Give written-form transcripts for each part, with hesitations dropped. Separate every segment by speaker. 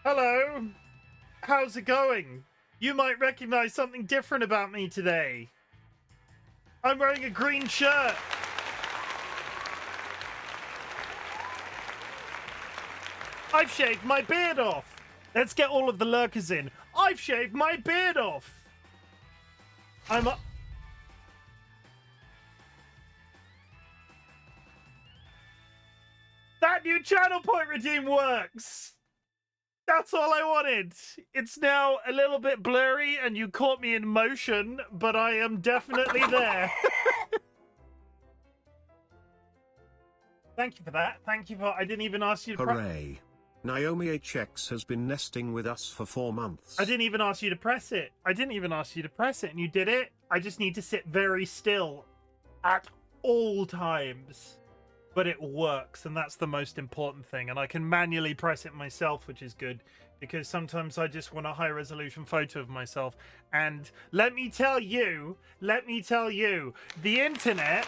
Speaker 1: Hello. How's it going? You might recognize something different about me today. I'm wearing a green shirt. I've shaved my beard off. Let's get all of the lurkers in. I've shaved my beard off. That new channel point redeem works. That's all I wanted. It's now a little bit blurry and you caught me in motion, but I am definitely there. Thank you for that. Thank you for... I didn't even ask you to...
Speaker 2: Hooray. Naomi HX has been nesting with us for 4 months.
Speaker 1: I didn't even ask you to press it. I didn't even ask you to press it, and you did it. I just need to sit very still at all times. But it works, and that's the most important thing. And I can manually press it myself, which is good, because sometimes I just want a high-resolution photo of myself. And let me tell you, the internet...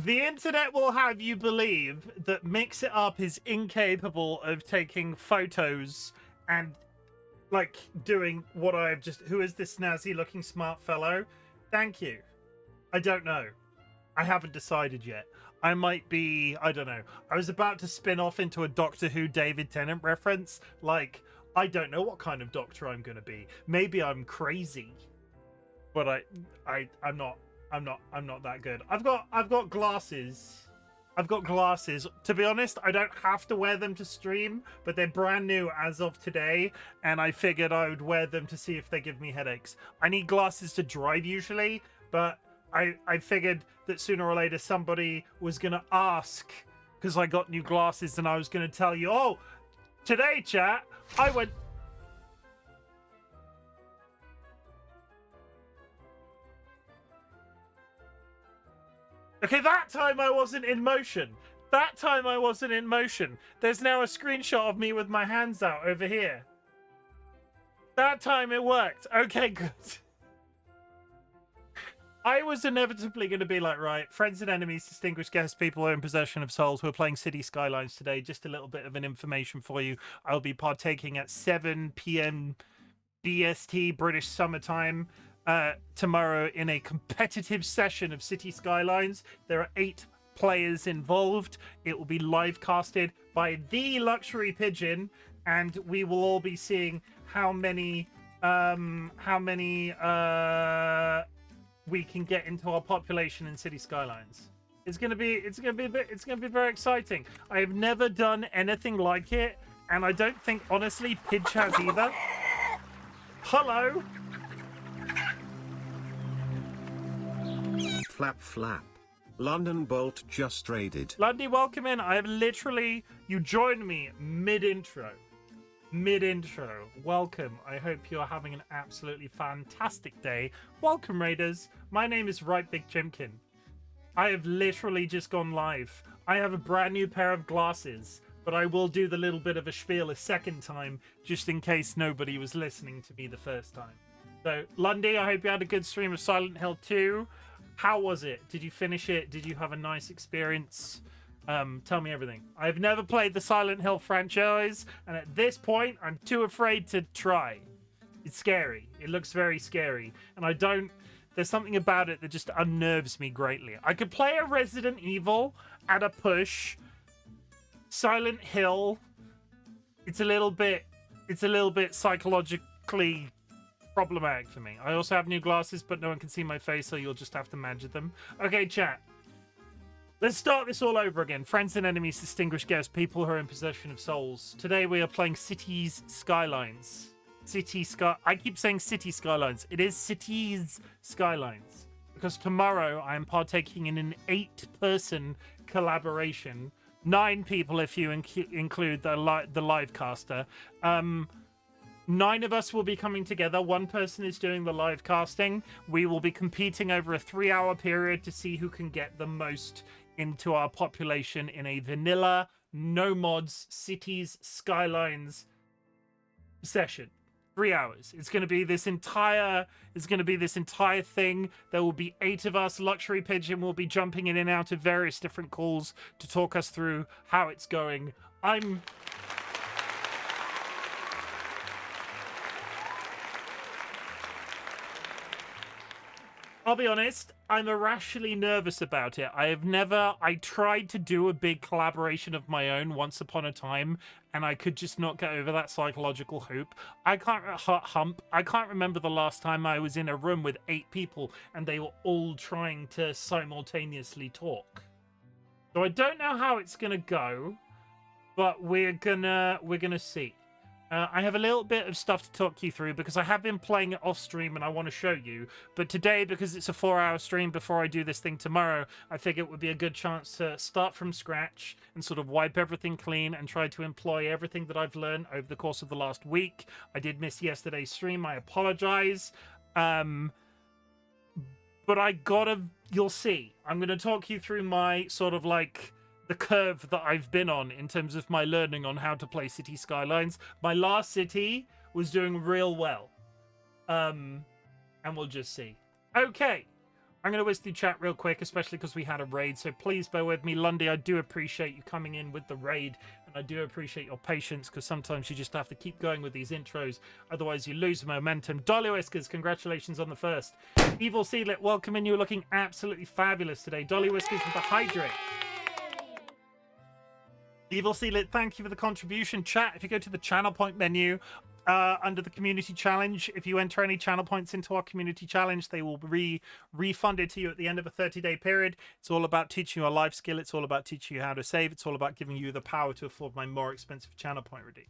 Speaker 1: The internet will have you believe that Mix It Up is incapable of taking photos and, like, doing what I've just... Who is this snazzy-looking smart fellow? Thank you. I don't know. I haven't decided yet. I might be... I don't know. I was about to spin off into a Doctor Who David Tennant reference. Like, I don't know what kind of doctor I'm going to be. Maybe I'm crazy. But I'm not... I'm not that good. I've got glasses. I've got glasses. To be honest, I don't have to wear them to stream, but they're brand new as of today, and I figured I would wear them to see if they give me headaches. I need glasses to drive usually, but I figured that sooner or later somebody was gonna ask because I got new glasses, and I was gonna tell you, oh, today, chat, I went... Okay, that time I wasn't in motion. That time I wasn't in motion. There's now a screenshot of me with my hands out over here. That time it worked. Okay, good. I was inevitably going to be like, right, friends and enemies, distinguished guests, people who are in possession of souls. We're playing City Skylines today. Just a little bit of an information for you. I'll be partaking at 7 p.m. BST, British Summertime, tomorrow in a competitive session of City Skylines. There are 8 players involved. It will be live casted by the Luxury Pigeon, and we will all be seeing how many we can get into our population in City Skylines. It's gonna be very exciting. I have never done anything like it, and I don't think honestly Pidge has either. Hello.
Speaker 2: Flap flap. London Bolt just raided.
Speaker 1: Lundy, welcome in. I have literally... You joined me mid-intro. Mid-intro. Welcome. I hope you're having an absolutely fantastic day. Welcome, Raiders. My name is RightBigChimken. I have literally just gone live. I have a brand new pair of glasses, but I will do the little bit of a spiel a second time, just in case nobody was listening to me the first time. So, Lundy, I hope you had a good stream of Silent Hill 2. How was it? Did you finish it? Did you have a nice experience? Tell me everything. I've never played the Silent Hill franchise, and at this point, I'm too afraid to try. It's scary. It looks very scary, and I don't... There's something about it that just unnerves me greatly. I could play a Resident Evil at a push. Silent Hill, it's a little bit psychologically problematic for me. I also have new glasses, but no one can see my face, so you'll just have to magic them. Okay, chat. Let's start this all over again. Friends and enemies, distinguished guests, people who are in possession of souls. Today we are playing Cities Skylines. I keep saying City Skylines. It is Cities Skylines. Because tomorrow I am partaking in an 8-person collaboration. 9 people if you include the live caster. 9 of us will be coming together. 1 person is doing the live casting. We will be competing over a 3-hour period to see who can get the most into our population in a vanilla, no mods, Cities Skylines session. 3 hours. It's going to be this entire thing. There will be 8 of us. Luxury Pigeon will be jumping in and out of various different calls to talk us through how it's going. I'll be honest, I'm irrationally nervous about it. I tried to do a big collaboration of my own once upon a time, and I could just not get over that psychological hoop. I can't remember the last time I was in a room with 8 people and they were all trying to simultaneously talk. So I don't know how it's gonna go, but we're gonna see. I have a little bit of stuff to talk you through because I have been playing it off stream and I want to show you. But today, because it's a 4-hour stream before I do this thing tomorrow, I figure it would be a good chance to start from scratch and sort of wipe everything clean and try to employ everything that I've learned over the course of the last week. I did miss yesterday's stream. I apologize. But you'll see. I'm going to talk you through my sort of like the curve that I've been on in terms of my learning on how to play City Skylines. My last city was doing real well. And we'll just see. Okay. I'm going to whiz through chat real quick, especially because we had a raid. So please bear with me. Lundy, I do appreciate you coming in with the raid. And I do appreciate your patience because sometimes you just have to keep going with these intros. Otherwise, you lose momentum. DollyWhiskers, congratulations on the first. Evil Seedlet, welcome in. You're looking absolutely fabulous today. DollyWhiskers with the hydrate. Evil Sealit, thank you for the contribution. Chat, if you go to the channel point menu under the community challenge, if you enter any channel points into our community challenge, they will be refunded to you at the end of a 30-day period. It's all about teaching you a life skill. It's all about teaching you how to save. It's all about giving you the power to afford my more expensive channel point redeem.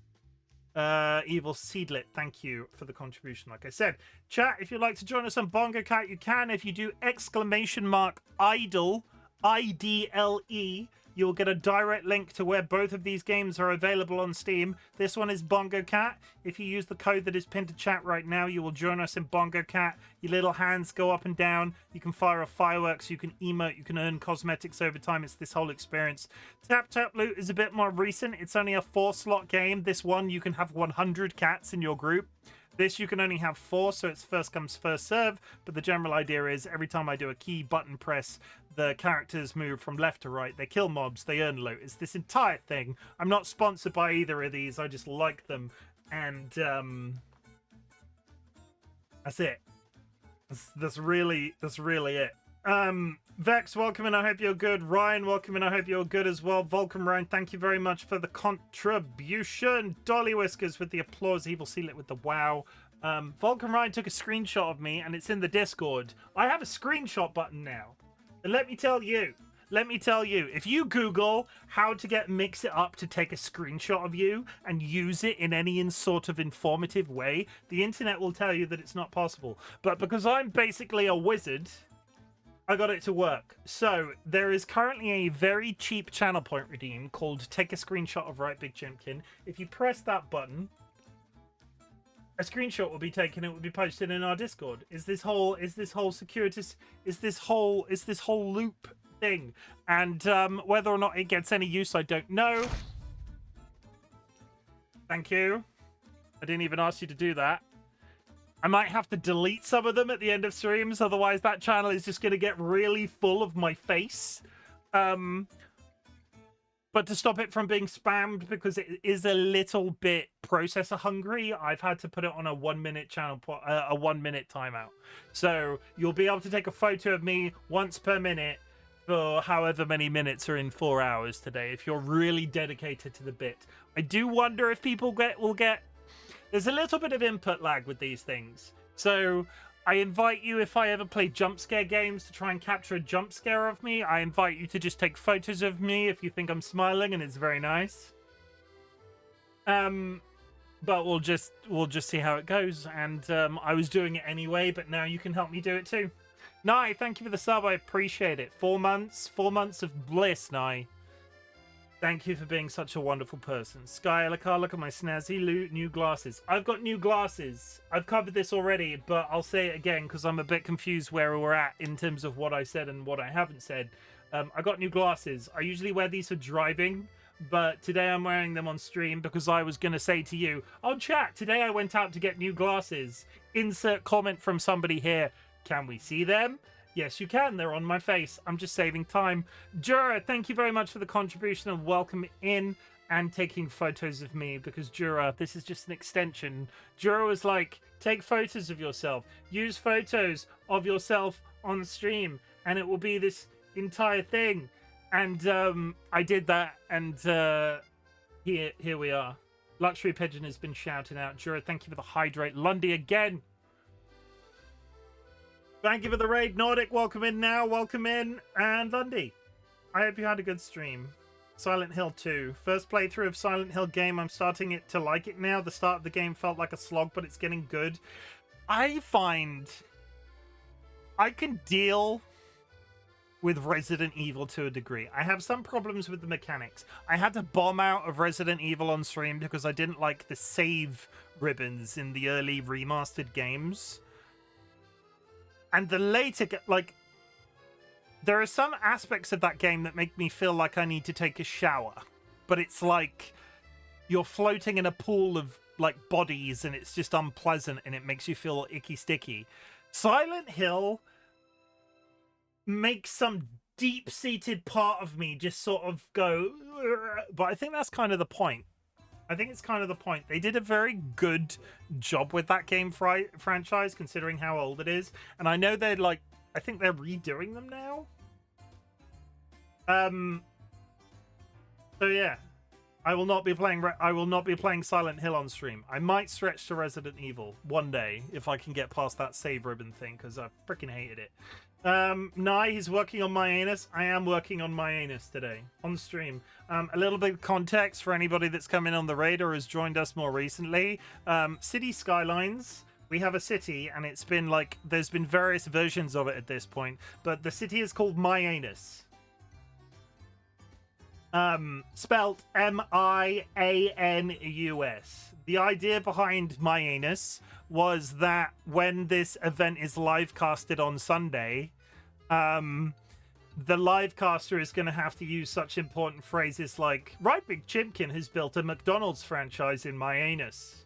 Speaker 1: Evil Seedlet, thank you for the contribution. Like I said, chat, if you'd like to join us on Bongo Cat, you can. If you do !idle, IDLE, you'll get a direct link to where both of these games are available on Steam. This one is Bongo Cat. If you use the code that is pinned to chat right now, you will join us in Bongo Cat. Your little hands go up and down. You can fire off fireworks. You can emote. You can earn cosmetics over time. It's this whole experience. Tap Tap Loot is a bit more recent. It's only a 4-slot game. This one, you can have 100 cats in your group. This, you can only have 4, so it's first comes, first serve. But the general idea is every time I do a key button press, the characters move from left to right. They kill mobs. They earn loot. It's this entire thing. I'm not sponsored by either of these. I just like them. And that's it. That's really it. Vex, welcome and I hope you're good. Ryan, welcome and I hope you're good as well. Volcom Ryan, thank you very much for the contribution. DollyWhiskers with the applause. Evil Sealit with the wow. Volcom Ryan took a screenshot of me and it's in the Discord. I have a screenshot button now. And let me tell you, if you Google how to get Mix It Up to take a screenshot of you and use it in any sort of informative way, the internet will tell you that it's not possible. But because I'm basically a wizard, I got it to work. So there is currently a very cheap channel point redeem called Take a Screenshot of RightBigChimken. If you press that button, a screenshot will be taken. It will be posted in our Discord. Is this whole circuitous? Is this whole loop thing? And whether or not it gets any use, I don't know. Thank you. I didn't even ask you to do that. I might have to delete some of them at the end of streams, otherwise that channel is just going to get really full of my face. But to stop it from being spammed, because it is a little bit processor hungry, I've had to put it on a 1-minute a 1-minute timeout. So you'll be able to take a photo of me once per minute for however many minutes are in 4 hours today, if you're really dedicated to the bit. I do wonder if people will get... There's a little bit of input lag with these things. So I invite you, if I ever play jump scare games, to try and capture a jump scare of me. I invite you to just take photos of me if you think I'm smiling and it's very nice. But we'll just see how it goes. And I was doing it anyway, but now you can help me do it too. Nye, thank you for the sub. I appreciate it. 4 months of bliss, Nye. Thank you for being such a wonderful person. Skylar, look at my snazzy new glasses. I've got new glasses. I've covered this already, but I'll say it again because I'm a bit confused where we're at in terms of what I said and what I haven't said. I got new glasses. I usually wear these for driving, but today I'm wearing them on stream because I was going to say to you, oh, chat, today I went out to get new glasses. Insert comment from somebody here. Can we see them? Yes, you can. They're on my face. I'm just saving time. Jura, thank you very much for the contribution and welcome in and taking photos of me because Jura, this is just an extension. Jura was like, take photos of yourself. Use photos of yourself on stream and it will be this entire thing. And I did that and here we are. Luxury Pigeon has been shouting out. Jura, thank you for the hydrate. Lundy again. Thank you for the raid, Nordic. Welcome in now. Welcome in. And Lundy, I hope you had a good stream. Silent Hill 2. First playthrough of Silent Hill game. I'm starting to like it now. The start of the game felt like a slog, but it's getting good. I find I can deal with Resident Evil to a degree. I have some problems with the mechanics. I had to bomb out of Resident Evil on stream because I didn't like the save ribbons in the early remastered games. And the later, like, there are some aspects of that game that make me feel like I need to take a shower. But it's like you're floating in a pool of, like, bodies and it's just unpleasant and it makes you feel icky sticky. Silent Hill makes some deep-seated part of me just sort of go, but I think that's kind of the point. I think it's kind of the point. They did a very good job with that game franchise, considering how old it is. And I know they're like, I think they're redoing them now. So yeah, I will not be playing Silent Hill on stream. I might stretch to Resident Evil one day if I can get past that save ribbon thing because I freaking hated it. Nye, he's working on my anus. I am working on my anus today on stream. A little bit of context for anybody that's come in on the raid or has joined us more recently. City Skylines. We have a city, and it's been like there's been various versions of it at this point, but the city is called My Anus. Spelt M-I-A-N-U-S. The idea behind My Anus was that when this event is live casted on Sunday, the live caster is going to have to use such important phrases like, RightBigChimken has built a McDonald's franchise in my anus.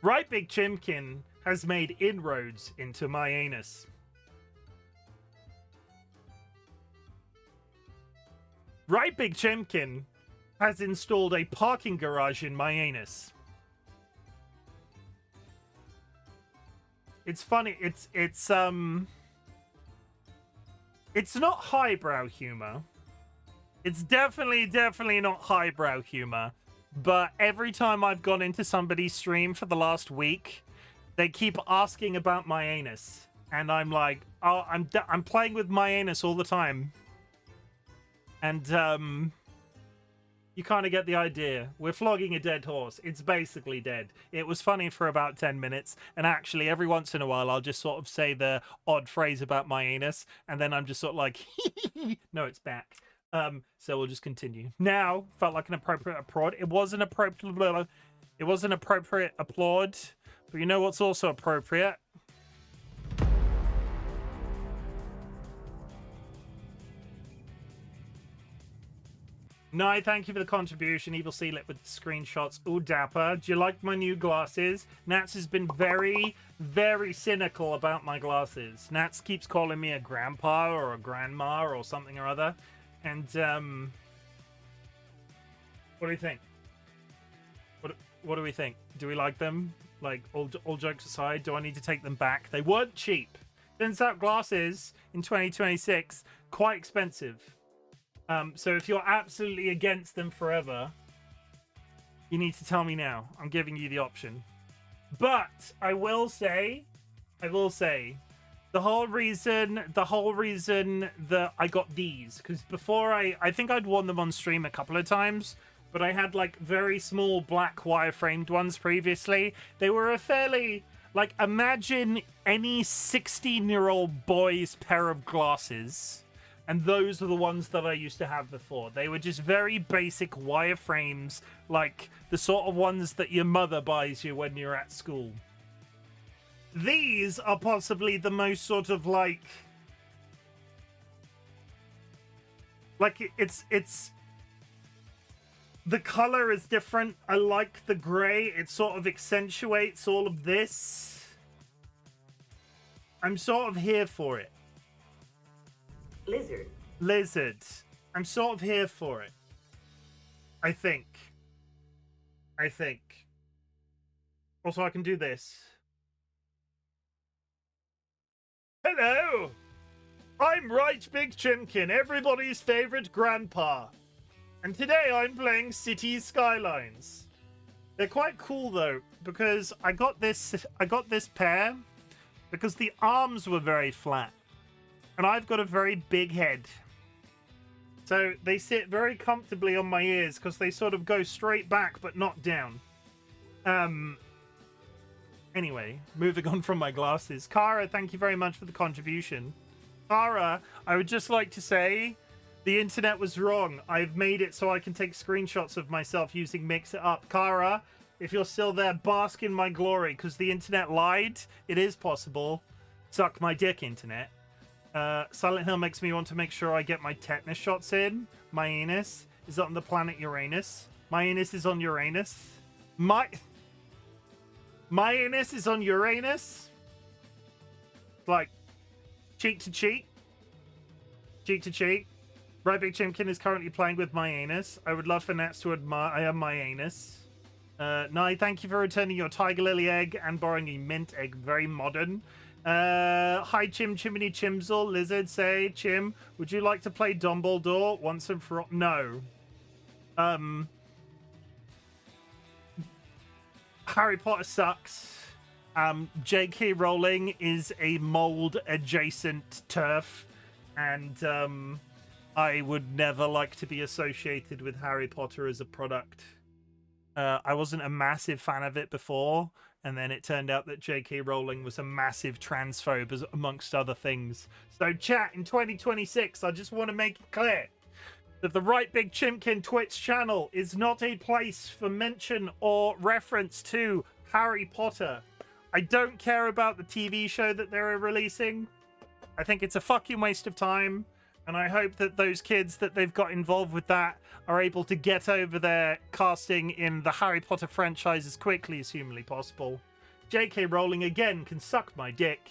Speaker 1: RightBigChimken has made inroads into my anus. RightBigChimken has installed a parking garage in my anus. It's funny. It's not highbrow humor. It's definitely not highbrow humor. But every time I've gone into somebody's stream for the last week, they keep asking about my anus, and I'm like, oh, I'm playing with my anus all the time. And you kind of get the idea. We're flogging a dead horse. It's basically dead. It was funny for about 10 minutes. And actually, every once in a while, I'll just sort of say the odd phrase about my anus. And then I'm just sort of like, no, it's back. So we'll just continue. Now, felt like an appropriate applaud. It was an appropriate applaud. But you know what's also appropriate? No, thank you for the contribution. Evil Sealit with the screenshots. Ooh, dapper. Do you like my new glasses? Nats has been very, very cynical about my glasses. Nats keeps calling me a grandpa or a grandma or something or other. And, what do you think? What do we think? Do we like them? Like, all jokes aside, do I need to take them back? They weren't cheap. Turns out glasses in 2026, quite expensive. So if you're absolutely against them forever, you need to tell me now. I'm giving you the option. But I will say, the whole reason that I got these, because before I think I'd worn them on stream a couple of times, but I had like very small black wireframed ones previously. They were a fairly, like, imagine any 16-year-old boy's pair of glasses. And those are the ones that I used to have before. They were just very basic wireframes, like the sort of ones that your mother buys you when you're at school. These are possibly the most sort of like Like, it's the color is different. I like the gray. It sort of accentuates all of this. I'm sort of here for it. Lizard. I'm sort of here for it. I think. Also, I can do this. Hello! I'm RightBigChimken, everybody's favorite grandpa. And today I'm playing Cities Skylines. They're quite cool though, because I got this pair because the arms were very flat. And I've got a very big head. So they sit very comfortably on my ears because they sort of go straight back but not down. Anyway, moving on from my glasses. Kara, thank you very much for the contribution. Kara, I would just like to say the internet was wrong. I've made it so I can take screenshots of myself using Mix It Up. Kara, if you're still there, bask in my glory because the internet lied. It is possible. Suck my dick, internet. Silent Hill makes me want to make sure I get my tetanus shots in. My anus is on the planet Uranus. My anus is on Uranus. My anus is on Uranus. Like, cheek to cheek. Cheek to cheek. RightBigChimken is currently playing with my anus. I would love for Nats to admire my anus. Nye, thank you for returning your tiger lily egg and borrowing a mint egg. Very modern. Hi, Chim, Chimney, Chimzel, Lizard, say, Chim, would you like to play Dumbledore once and for all? No. Harry Potter sucks. J.K. Rowling is a mold-adjacent turf, and I would never like to be associated with Harry Potter as a product. I wasn't a massive fan of it before, and then it turned out that J.K. Rowling was a massive transphobe, amongst other things. So, chat, in 2026, I just want to make it clear that the RightBigChimken Twitch channel is not a place for mention or reference to Harry Potter. I don't care about the TV show that they're releasing. I think it's a fucking waste of time. And I hope that those kids that they've got involved with that are able to get over their casting in the Harry Potter franchise as quickly as humanly possible. J.K. Rowling, again, can suck my dick.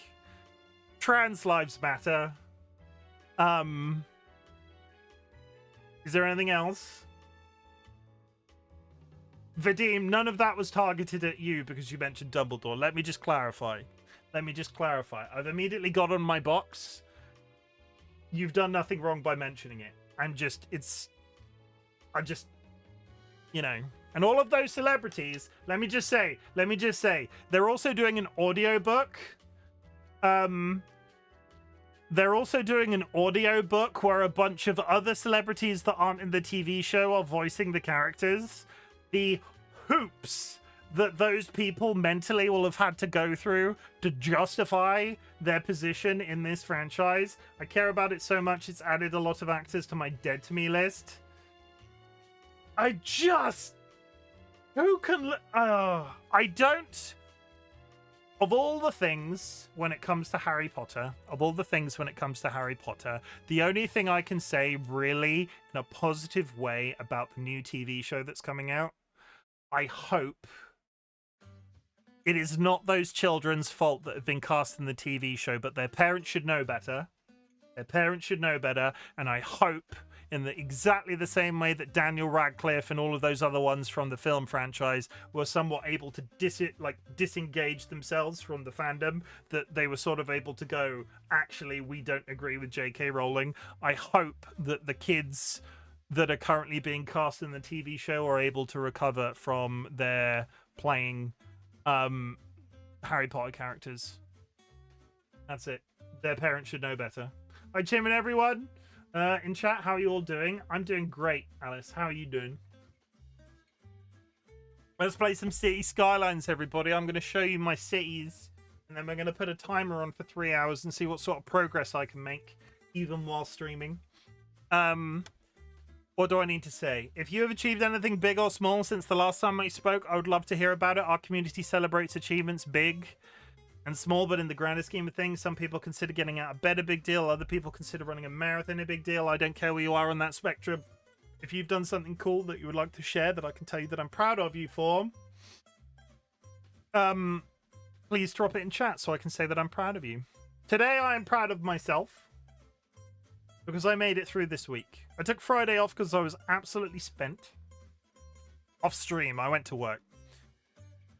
Speaker 1: Trans lives matter. Is there anything else? Vadim, none of that was targeted at you because you mentioned Dumbledore. Let me just clarify. I've immediately got on my box. You've done nothing wrong by mentioning it. You know. And all of those celebrities, let me just say, they're also doing an audiobook. They're also doing an audiobook where a bunch of other celebrities that aren't in the TV show are voicing the characters. The hoops that those people mentally will have had to go through to justify their position in this franchise. I care about it so much, it's added a lot of actors to my dead to me list. Who can... I don't... Of all the things when it comes to Harry Potter, the only thing I can say really in a positive way about the new TV show that's coming out, I hope it is not those children's fault that have been cast in the TV show, but their parents should know better. And I hope in exactly the same way that Daniel Radcliffe and all of those other ones from the film franchise were somewhat able to disengage themselves from the fandom, that they were sort of able to go, actually, we don't agree with J.K. Rowling. I hope that the kids that are currently being cast in the TV show are able to recover from their playing Harry Potter characters. That's it. Their parents should know better. Hi, Chim and everyone. In chat, how are you all doing? I'm doing great, Alice. How are you doing? Let's play some City Skylines, everybody. I'm going to show you my cities, and then we're going to put a timer on for 3 hours and see what sort of progress I can make, even while streaming. What do I need to say? If you have achieved anything big or small since the last time I spoke, I would love to hear about it. Our community celebrates achievements big. and small, but in the grander scheme of things, some people consider getting out of bed a big deal. Other people consider running a marathon a big deal. I don't care where you are on that spectrum. If you've done something cool that you would like to share that I can tell you that I'm proud of you for, please drop it in chat so I can say that I'm proud of you. Today I am proud of myself because I made it through this week. I took Friday off because I was absolutely spent. Off stream, I went to work.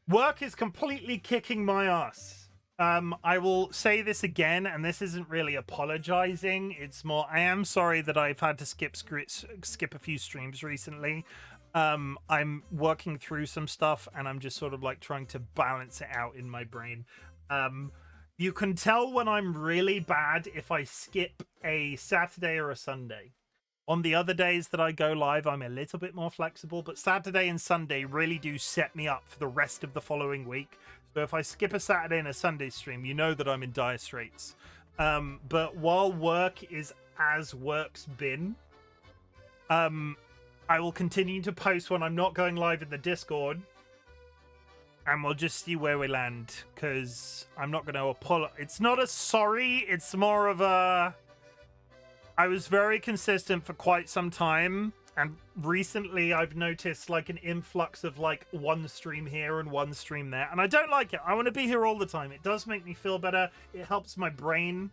Speaker 1: Work is completely kicking my ass. I will say this again, and this isn't really apologizing. It's more, I am sorry that I've had to skip a few streams recently. I'm working through some stuff, and I'm just sort of like trying to balance it out in my brain. You can tell when I'm really bad if I skip a Saturday or a Sunday. On the other days that I go live, I'm a little bit more flexible, but Saturday and Sunday really do set me up for the rest of the following week. So if I skip a Saturday and a Sunday stream, you know that I'm in dire straits. But while work is as work's been, I will continue to post when I'm not going live in the Discord, and we'll just see where we land, because I'm not going to apologize. It's not a sorry, it's more of a... I was very consistent for quite some time, and recently I've noticed like an influx of like one stream here and one stream there, and I don't like it. I want to be here all the time. It does make me feel better. It helps my brain.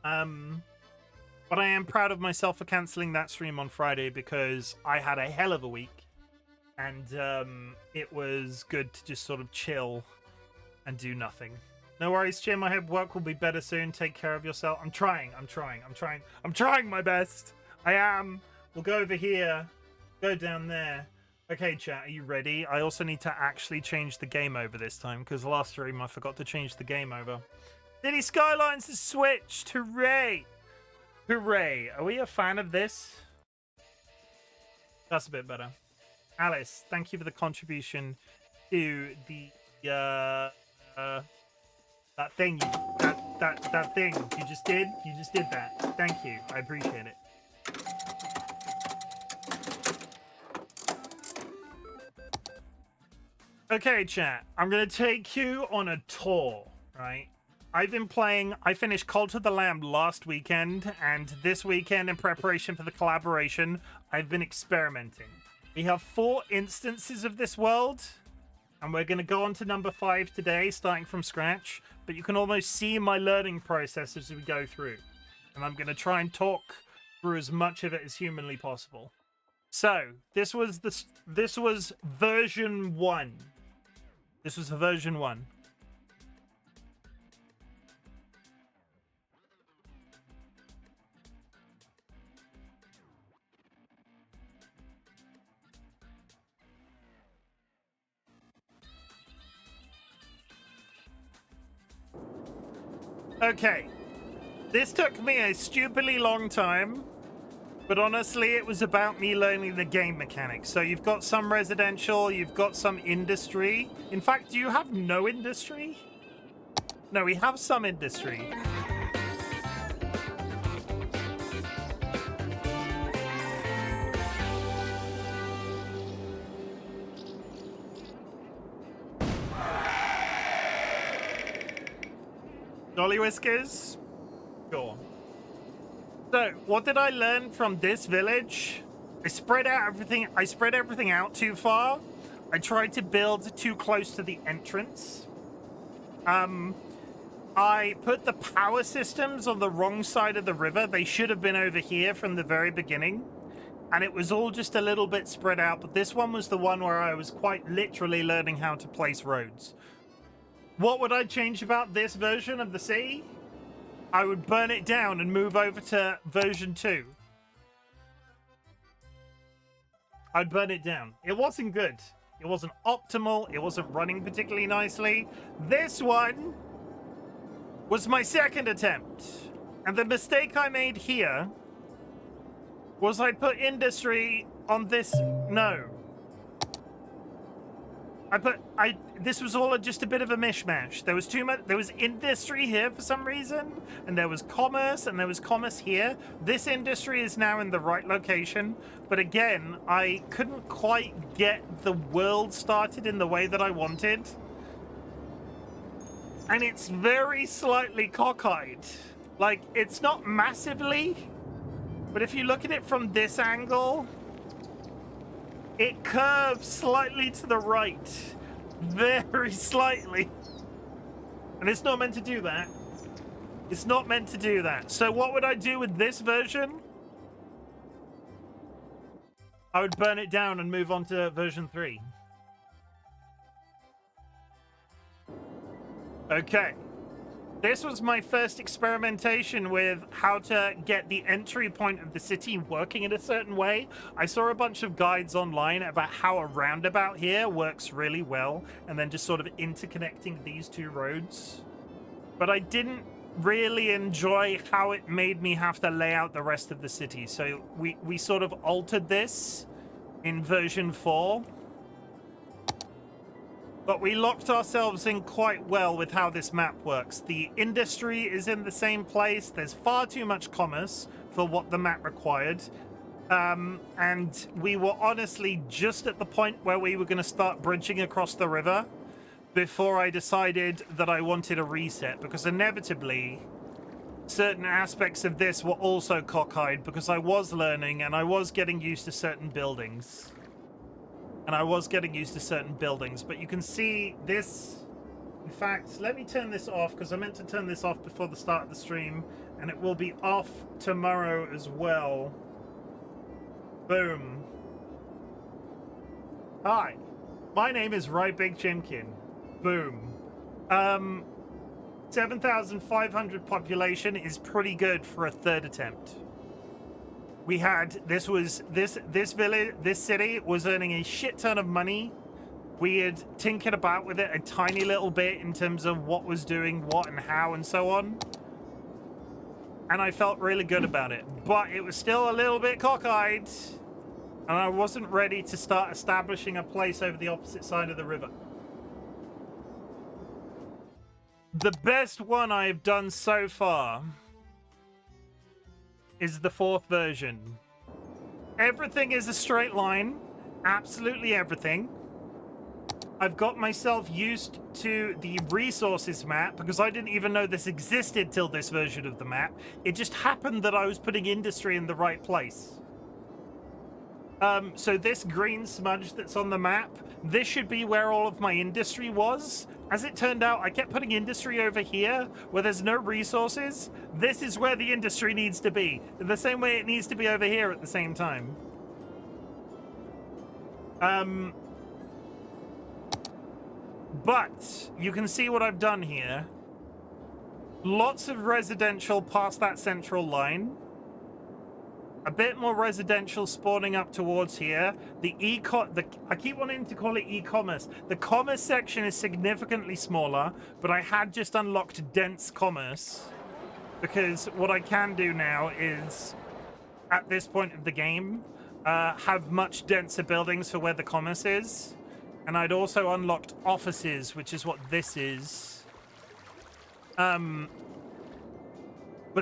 Speaker 1: But I am proud of myself for cancelling that stream on Friday because I had a hell of a week, and it was good to just sort of chill and do nothing. No worries, Chim. I hope work will be better soon. Take care of yourself. I'm trying my best. I am. We'll go over here. Go down there. Okay, chat, are you ready? I also need to actually change the game over this time, because last stream I forgot to change the game over. City Skylines has switched. Hooray! Hooray. Are we a fan of this? That's a bit better. Alice, thank you for the contribution to the that thing that thing you just did that. Thank you. I appreciate it. Okay, chat. I'm gonna take you on a tour, right? I finished Cult of the Lamb last weekend, and this weekend, in preparation for the collaboration, I've been experimenting. We have 4 instances of this world, and we're going to go on to number 5 today, starting from scratch, but you can almost see my learning process as we go through, and I'm going to try and talk through as much of it as humanly possible. So, this was version 1. This was version 1. Okay, this took me a stupidly long time, but honestly it was about me learning the game mechanics. So you've got some residential, you've got some industry. In fact, do you have no industry? No, we have some industry. DollyWhiskers? Sure. So, what did I learn from this village? I spread everything out too far. I tried to build too close to the entrance. I put the power systems on the wrong side of the river. They should have been over here from the very beginning. And it was all just a little bit spread out, but this one was the one where I was quite literally learning how to place roads. What would I change about this version of the city? I would burn it down and move over to version 2. I'd burn it down. It wasn't good. It wasn't optimal. It wasn't running particularly nicely. This one was my second attempt. And the mistake I made here was I put industry on this. No. This was all just a bit of a mishmash. There was too much. There was industry here for some reason, and there was commerce, and there was commerce here. This industry is now in the right location, but again, I couldn't quite get the world started in the way that I wanted. And it's very slightly cockeyed. Like, it's not massively, but if you look at it from this angle, it curves slightly to the right. Very slightly. And it's not meant to do that. It's not meant to do that. So what would I do with this version? I would burn it down and move on to version 3. Okay. This was my first experimentation with how to get the entry point of the city working in a certain way. I saw a bunch of guides online about how a roundabout here works really well, and then just sort of interconnecting these two roads. But I didn't really enjoy how it made me have to lay out the rest of the city. So we sort of altered this in version 4. But we locked ourselves in quite well with how this map works. The industry is in the same place. There's far too much commerce for what the map required. And we were honestly just at the point where we were going to start bridging across the river before I decided that I wanted a reset, because inevitably certain aspects of this were also cockeyed because I was learning and I was getting used to certain buildings. But you can see this. In fact, let me turn this off, because I meant to turn this off before the start of the stream, and it will be off tomorrow as well. Boom. Hi, my name is RightBigChimken. Boom. 7,500 population is pretty good for a third attempt. We had, this village, this city was earning a shit ton of money. We had tinkered about with it a tiny little bit in terms of what was doing what and how and so on. And I felt really good about it. But it was still a little bit cockeyed. And I wasn't ready to start establishing a place over the opposite side of the river. The best one I've done so far is the 4th version. Everything is a straight line. Absolutely everything. I've got myself used to the resources map because I didn't even know this existed till this version of the map. It just happened that I was putting industry in the right place. So this green smudge that's on the map, this should be where all of my industry was. As it turned out, I kept putting industry over here where there's no resources. This is where the industry needs to be. In the same way it needs to be over here at the same time. But you can see what I've done here. Lots of residential past that central line. A bit more residential spawning up towards here. I keep wanting to call it e-commerce. The commerce section is significantly smaller, but I had just unlocked dense commerce. Because what I can do now is, at this point of the game, have much denser buildings for where the commerce is. And I'd also unlocked offices, which is what this is. But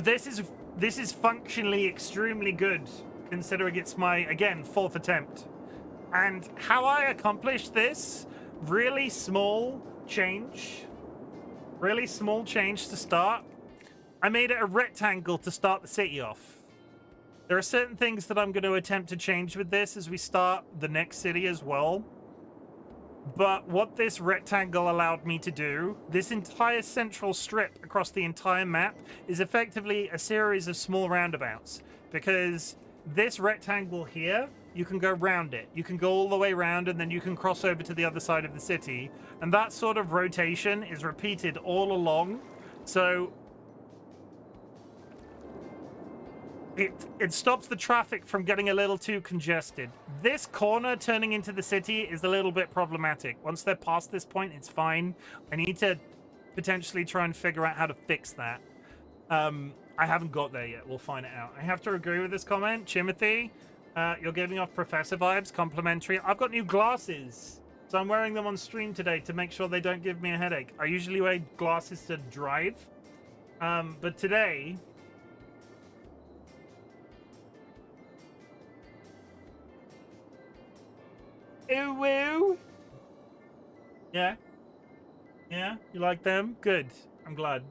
Speaker 1: this is functionally extremely good, considering it's my, again, 4th attempt. And how I accomplished this, really small change to start. I made it a rectangle to start the city off. There are certain things that I'm going to attempt to change with this as we start the next city as well. But what this rectangle allowed me to do, this entire central strip across the entire map, is effectively a series of small roundabouts. Because this rectangle here, you can go round it. You can go all the way around and then you can cross over to the other side of the city. And that sort of rotation is repeated all along. So it stops the traffic from getting a little too congested. This corner turning into the city is a little bit problematic. Once they're past this point, it's fine. I need to potentially try and figure out how to fix that. I haven't got there yet. We'll find it out. I have to agree with this comment. Chimothy, you're giving off professor vibes. Complimentary. I've got new glasses, so I'm wearing them on stream today to make sure they don't give me a headache. I usually wear glasses to drive, but today... Ooh, woo. Yeah. Yeah, you like them? Good. I'm glad.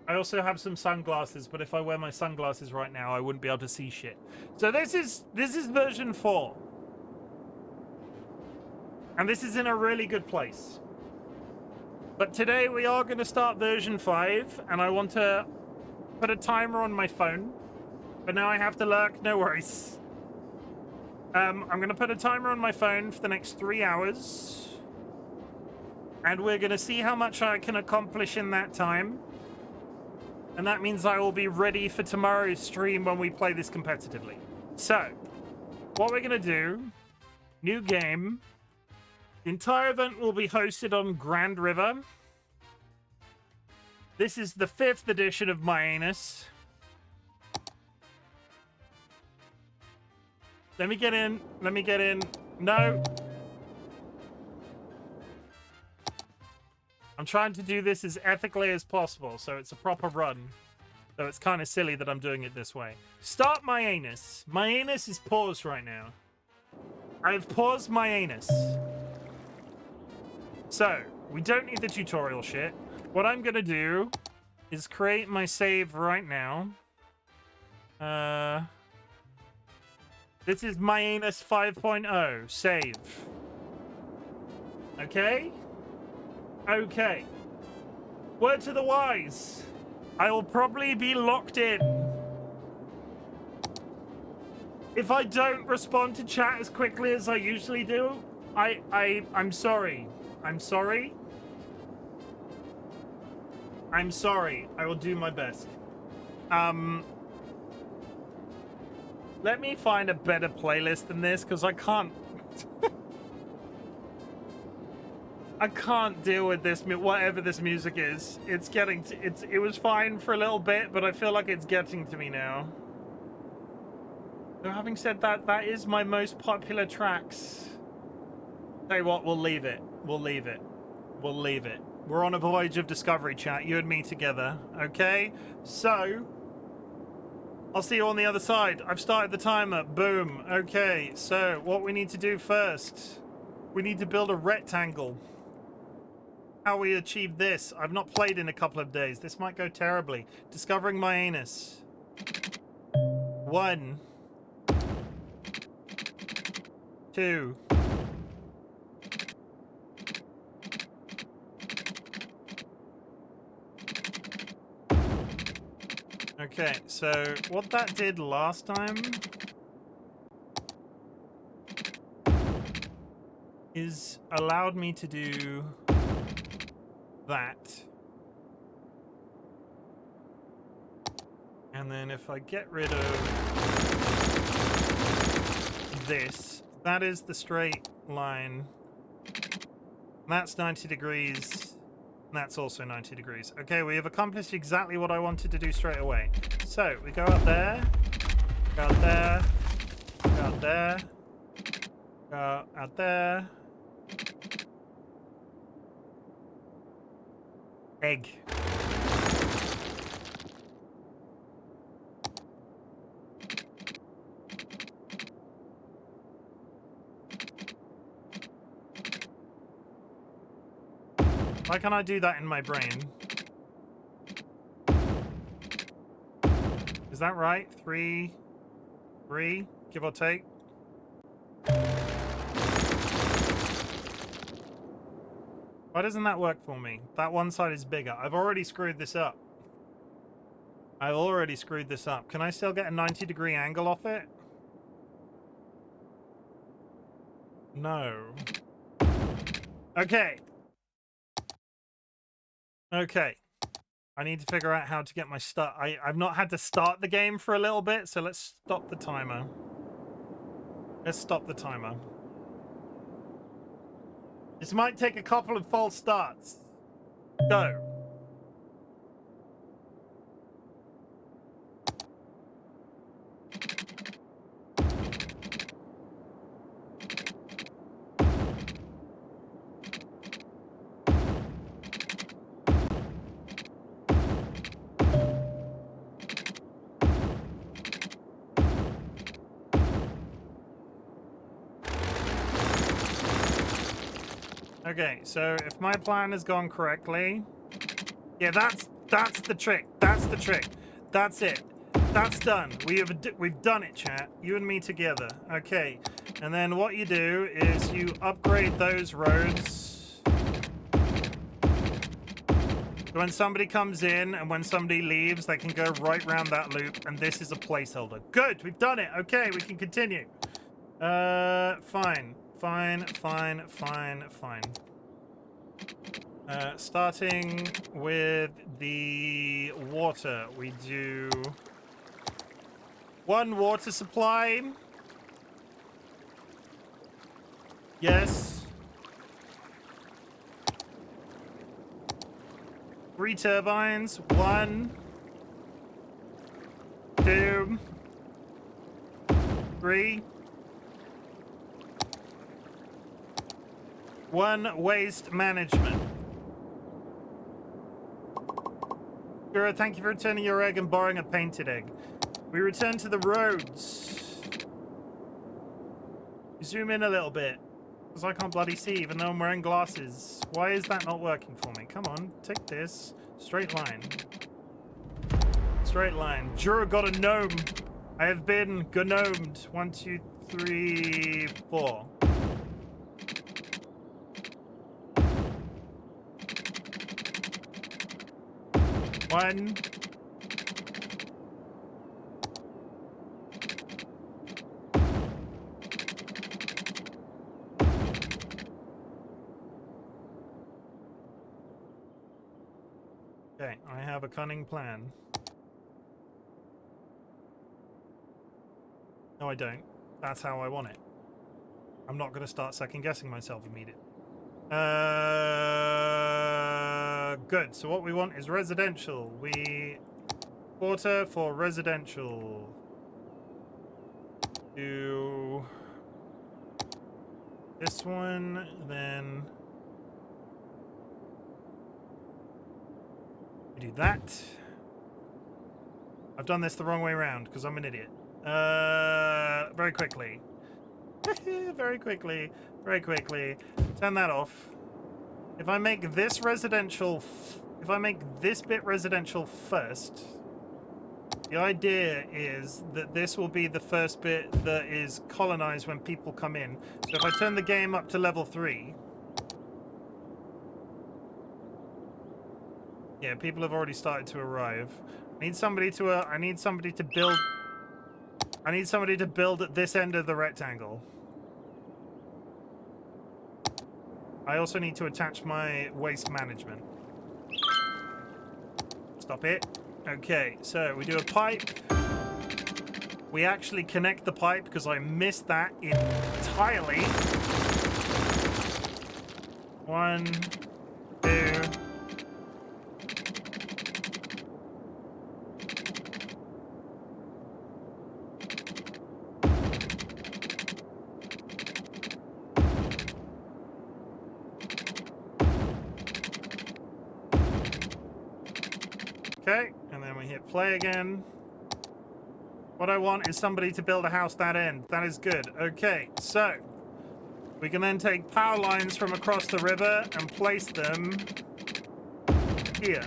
Speaker 1: I also have some sunglasses, but if I wear my sunglasses right now, I wouldn't be able to see shit. So this is version 4. And this is in a really good place. But today we are going to start version 5, and I want to put a timer on my phone. But now I have to lurk, no worries. I'm going to put a timer on my phone for the next 3 hours. And we're going to see how much I can accomplish in that time. And that means I will be ready for tomorrow's stream when we play this competitively. So, what we're going to do, new game. The entire event will be hosted on Grand River. This is the 5th edition of my anus. Let me get in. Let me get in. No. I'm trying to do this as ethically as possible, so it's a proper run. So it's kind of silly that I'm doing it this way. Start my anus. My anus is paused right now. I've paused my anus. So, we don't need the tutorial shit. What I'm going to do is create my save right now. This is my anus 5.0. Save. Okay? Okay. Word to the wise. I will probably be locked in. If I don't respond to chat as quickly as I usually do, I'm sorry. I'm sorry. I'm sorry. I will do my best. Let me find a better playlist than this, because I can't... I can't deal with this, whatever this music is. It's getting to, it was fine for a little bit, but I feel like it's getting to me now. So having said that, that is my most popular tracks. Tell you what, we'll leave it. We'll leave it. We'll leave it. We're on a voyage of discovery, chat. You and me together, okay? So, I'll see you on the other side. I've started the timer. Boom. Okay, so what we need to do first, we need to build a rectangle. How we achieve this. I've not played in a couple of days. This might go terribly. Discovering my anus. 1. 2. Okay, so what that did last time is allowed me to do that. And then if I get rid of this, that is the straight line. That's 90 degrees. That's also 90 degrees. Okay, we have accomplished exactly what I wanted to do straight away. So, we go up there, go out there, go out there, go out there. Egg. Why can't I do that in my brain? Is that right? 3, give or take? Why doesn't that work for me? That one side is bigger. I've already screwed this up. I've already screwed this up. Can I still get a 90-degree angle off it? No. Okay. Okay. I need to figure out how to get my start. I've not had to start the game for a little bit, so let's stop the timer. Let's stop the timer. This might take a couple of false starts. Go. Okay, so if my plan has gone correctly... Yeah, that's the trick. That's the trick. That's it. That's done. We've done it, chat. You and me together. Okay. And then what you do is you upgrade those roads. So when somebody comes in and when somebody leaves, they can go right round that loop, and this is a placeholder. Good, we've done it. Okay, we can continue. Fine. Starting with the water, we do 1 water supply. Yes. 3 turbines. 1, 2, 3. 1 waste management. Gura, thank you for returning your egg and borrowing a painted egg. We return to the roads. Zoom in a little bit. Because I can't bloody see even though I'm wearing glasses. Why is that not working for me? Come on, take this. Straight line. Straight line. Jura got a gnome. I have been gnomed. 1, 2, 3, 4. One. Okay, I have a cunning plan. No, I don't. That's how I want it. I'm not going to start second-guessing myself immediately. Good. So what we want is residential. Water for residential. Do this one, then we do that. I've done this the wrong way around because I'm an idiot. Very quickly. Very quickly. Turn that off. If I make this residential, if I make this bit residential first, the idea is that this will be the first bit that is colonized when people come in. So if I turn the game up to level 3, yeah, people have already started to arrive. I need somebody to build. I need somebody to build at this end of the rectangle. I also need to attach my waste management. Stop it. Okay, so we do a pipe. We actually connect the pipe because I missed that entirely. 1, 2. Okay, and then we hit play again. What I want is somebody to build a house that end. That is good. Okay, so we can then take power lines from across the river and place them here.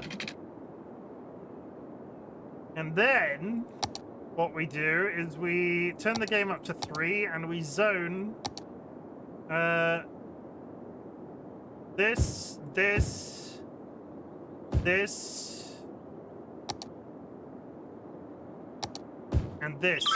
Speaker 1: And then what we do is we turn the game up to 3 and we zone this, and this.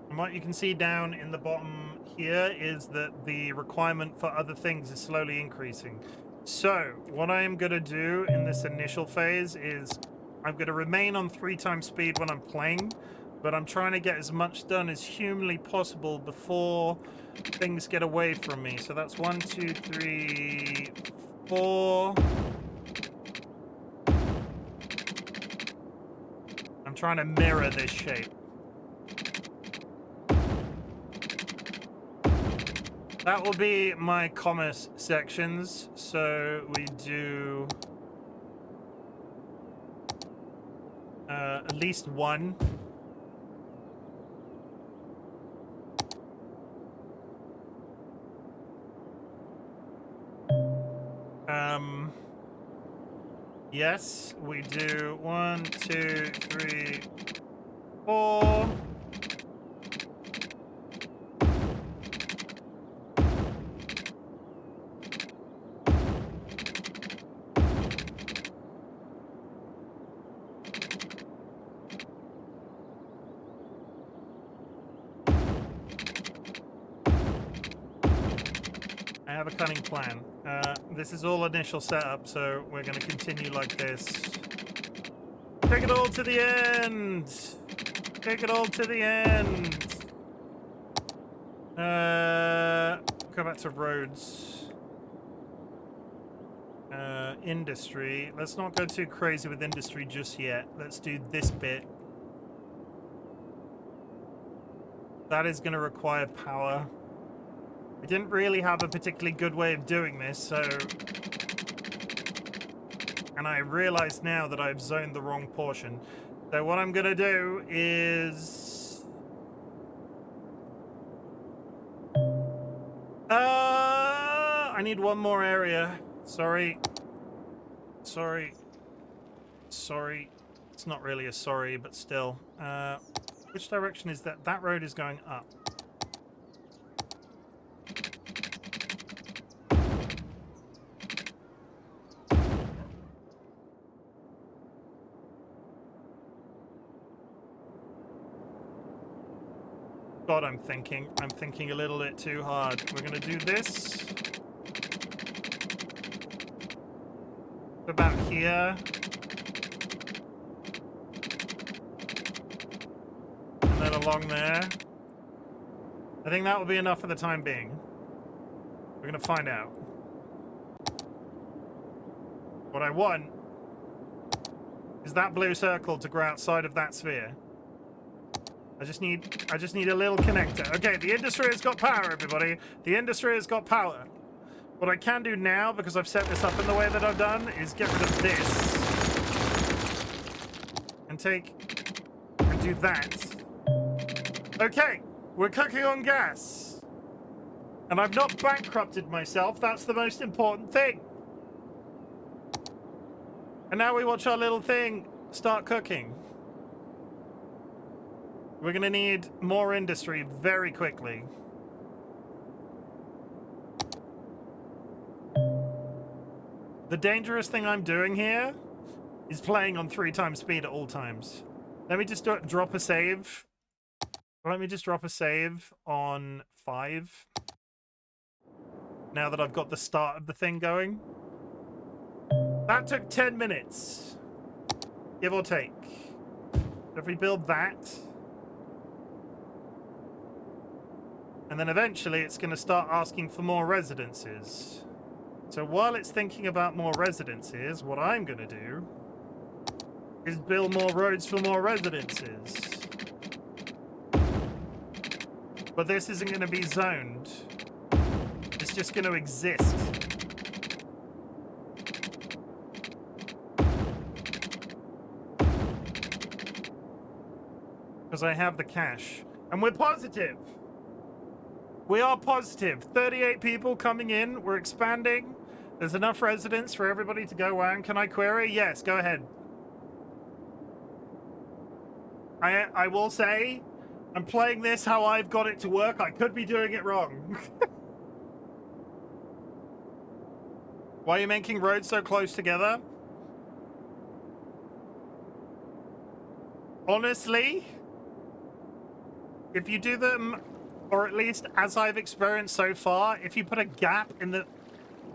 Speaker 1: And what you can see down in the bottom here is that the requirement for other things is slowly increasing. So what I am going to do in this initial phase is I'm going to remain on 3 times speed when I'm playing, but I'm trying to get as much done as humanly possible before things get away from me. So that's 1, 2, 3, 4. I'm trying to mirror this shape. That will be my commerce sections. So we do at least 1. Yes, we do. 1, 2, 3, 4. I have a cunning plan. This is all initial setup, so we're going to continue like this. Take it all to the end! Take it all to the end! Go back to roads. Industry. Let's not go too crazy with industry just yet. Let's do this bit. That is going to require power. I didn't really have a particularly good way of doing this, so... And I realize now that I've zoned the wrong portion. So what I'm going to do is... I need one more area. Sorry. Sorry. Sorry. It's not really a sorry, but still. Which direction is that? That road is going up. God, I'm thinking a little bit too hard. We're gonna do this. About here. And then along there. I think that will be enough for the time being. We're gonna find out. What I want is that blue circle to go outside of that sphere. I just need a little connector. Okay, the industry has got power, everybody. The industry has got power. What I can do now, because I've set this up in the way that I've done, is get rid of this. And do that. Okay, we're cooking on gas. And I've not bankrupted myself. That's the most important thing. And now we watch our little thing start cooking. We're going to need more industry very quickly. The dangerous thing I'm doing here is playing on 3 times speed at all times. Let me just drop a save. Let me just drop a save on 5. Now that I've got the start of the thing going. That took 10 minutes. Give or take. If we build that... And then eventually it's going to start asking for more residences. So while it's thinking about more residences, what I'm going to do is build more roads for more residences. But this isn't going to be zoned. It's just going to exist. Because I have the cash. And we're positive. We are positive. 38 people coming in. We're expanding. There's enough residents for everybody to go around. Can I query? Yes, go ahead. I will say, I'm playing this how I've got it to work. I could be doing it wrong. Why are you making roads so close together? Honestly, if you do them... Or at least, as I've experienced so far, if you put a gap in the...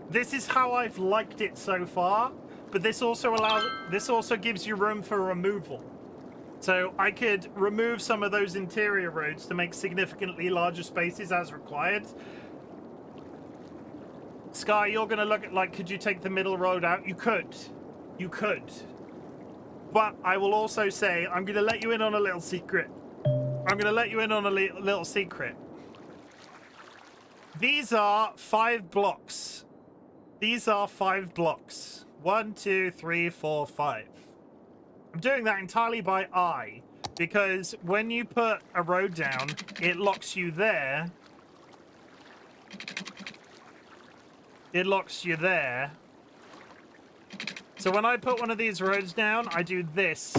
Speaker 1: This is how I've liked it so far, but this also gives you room for removal. So I could remove some of those interior roads to make significantly larger spaces as required. Sky, you're going to look at, like, could you take the middle road out? You could. You could. But I will also say, I'm going to let you in on a little secret. I'm going to let you in on a little secret. These are 5 blocks. These are 5 blocks. 1, 2, 3, 4, 5. I'm doing that entirely by eye, because when you put a road down, it locks you there. It locks you there. So when I put one of these roads down, I do this.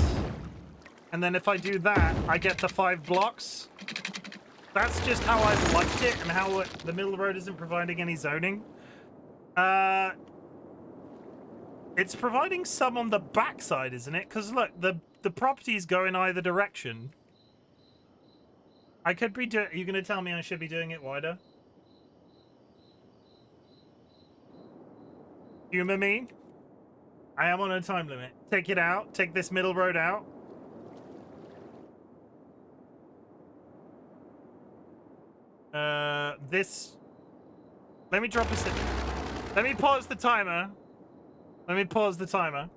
Speaker 1: And then if I do that, I get the 5 blocks. That's just how I've liked it and how the middle road isn't providing any zoning. It's providing some on the backside, isn't it? Because look, the properties go in either direction. I could be doing... Are you going to tell me I should be doing it wider? Humor me? I am on a time limit. Take it out. Take this middle road out. This... Let me drop a... Let me pause the timer. Let me pause the timer.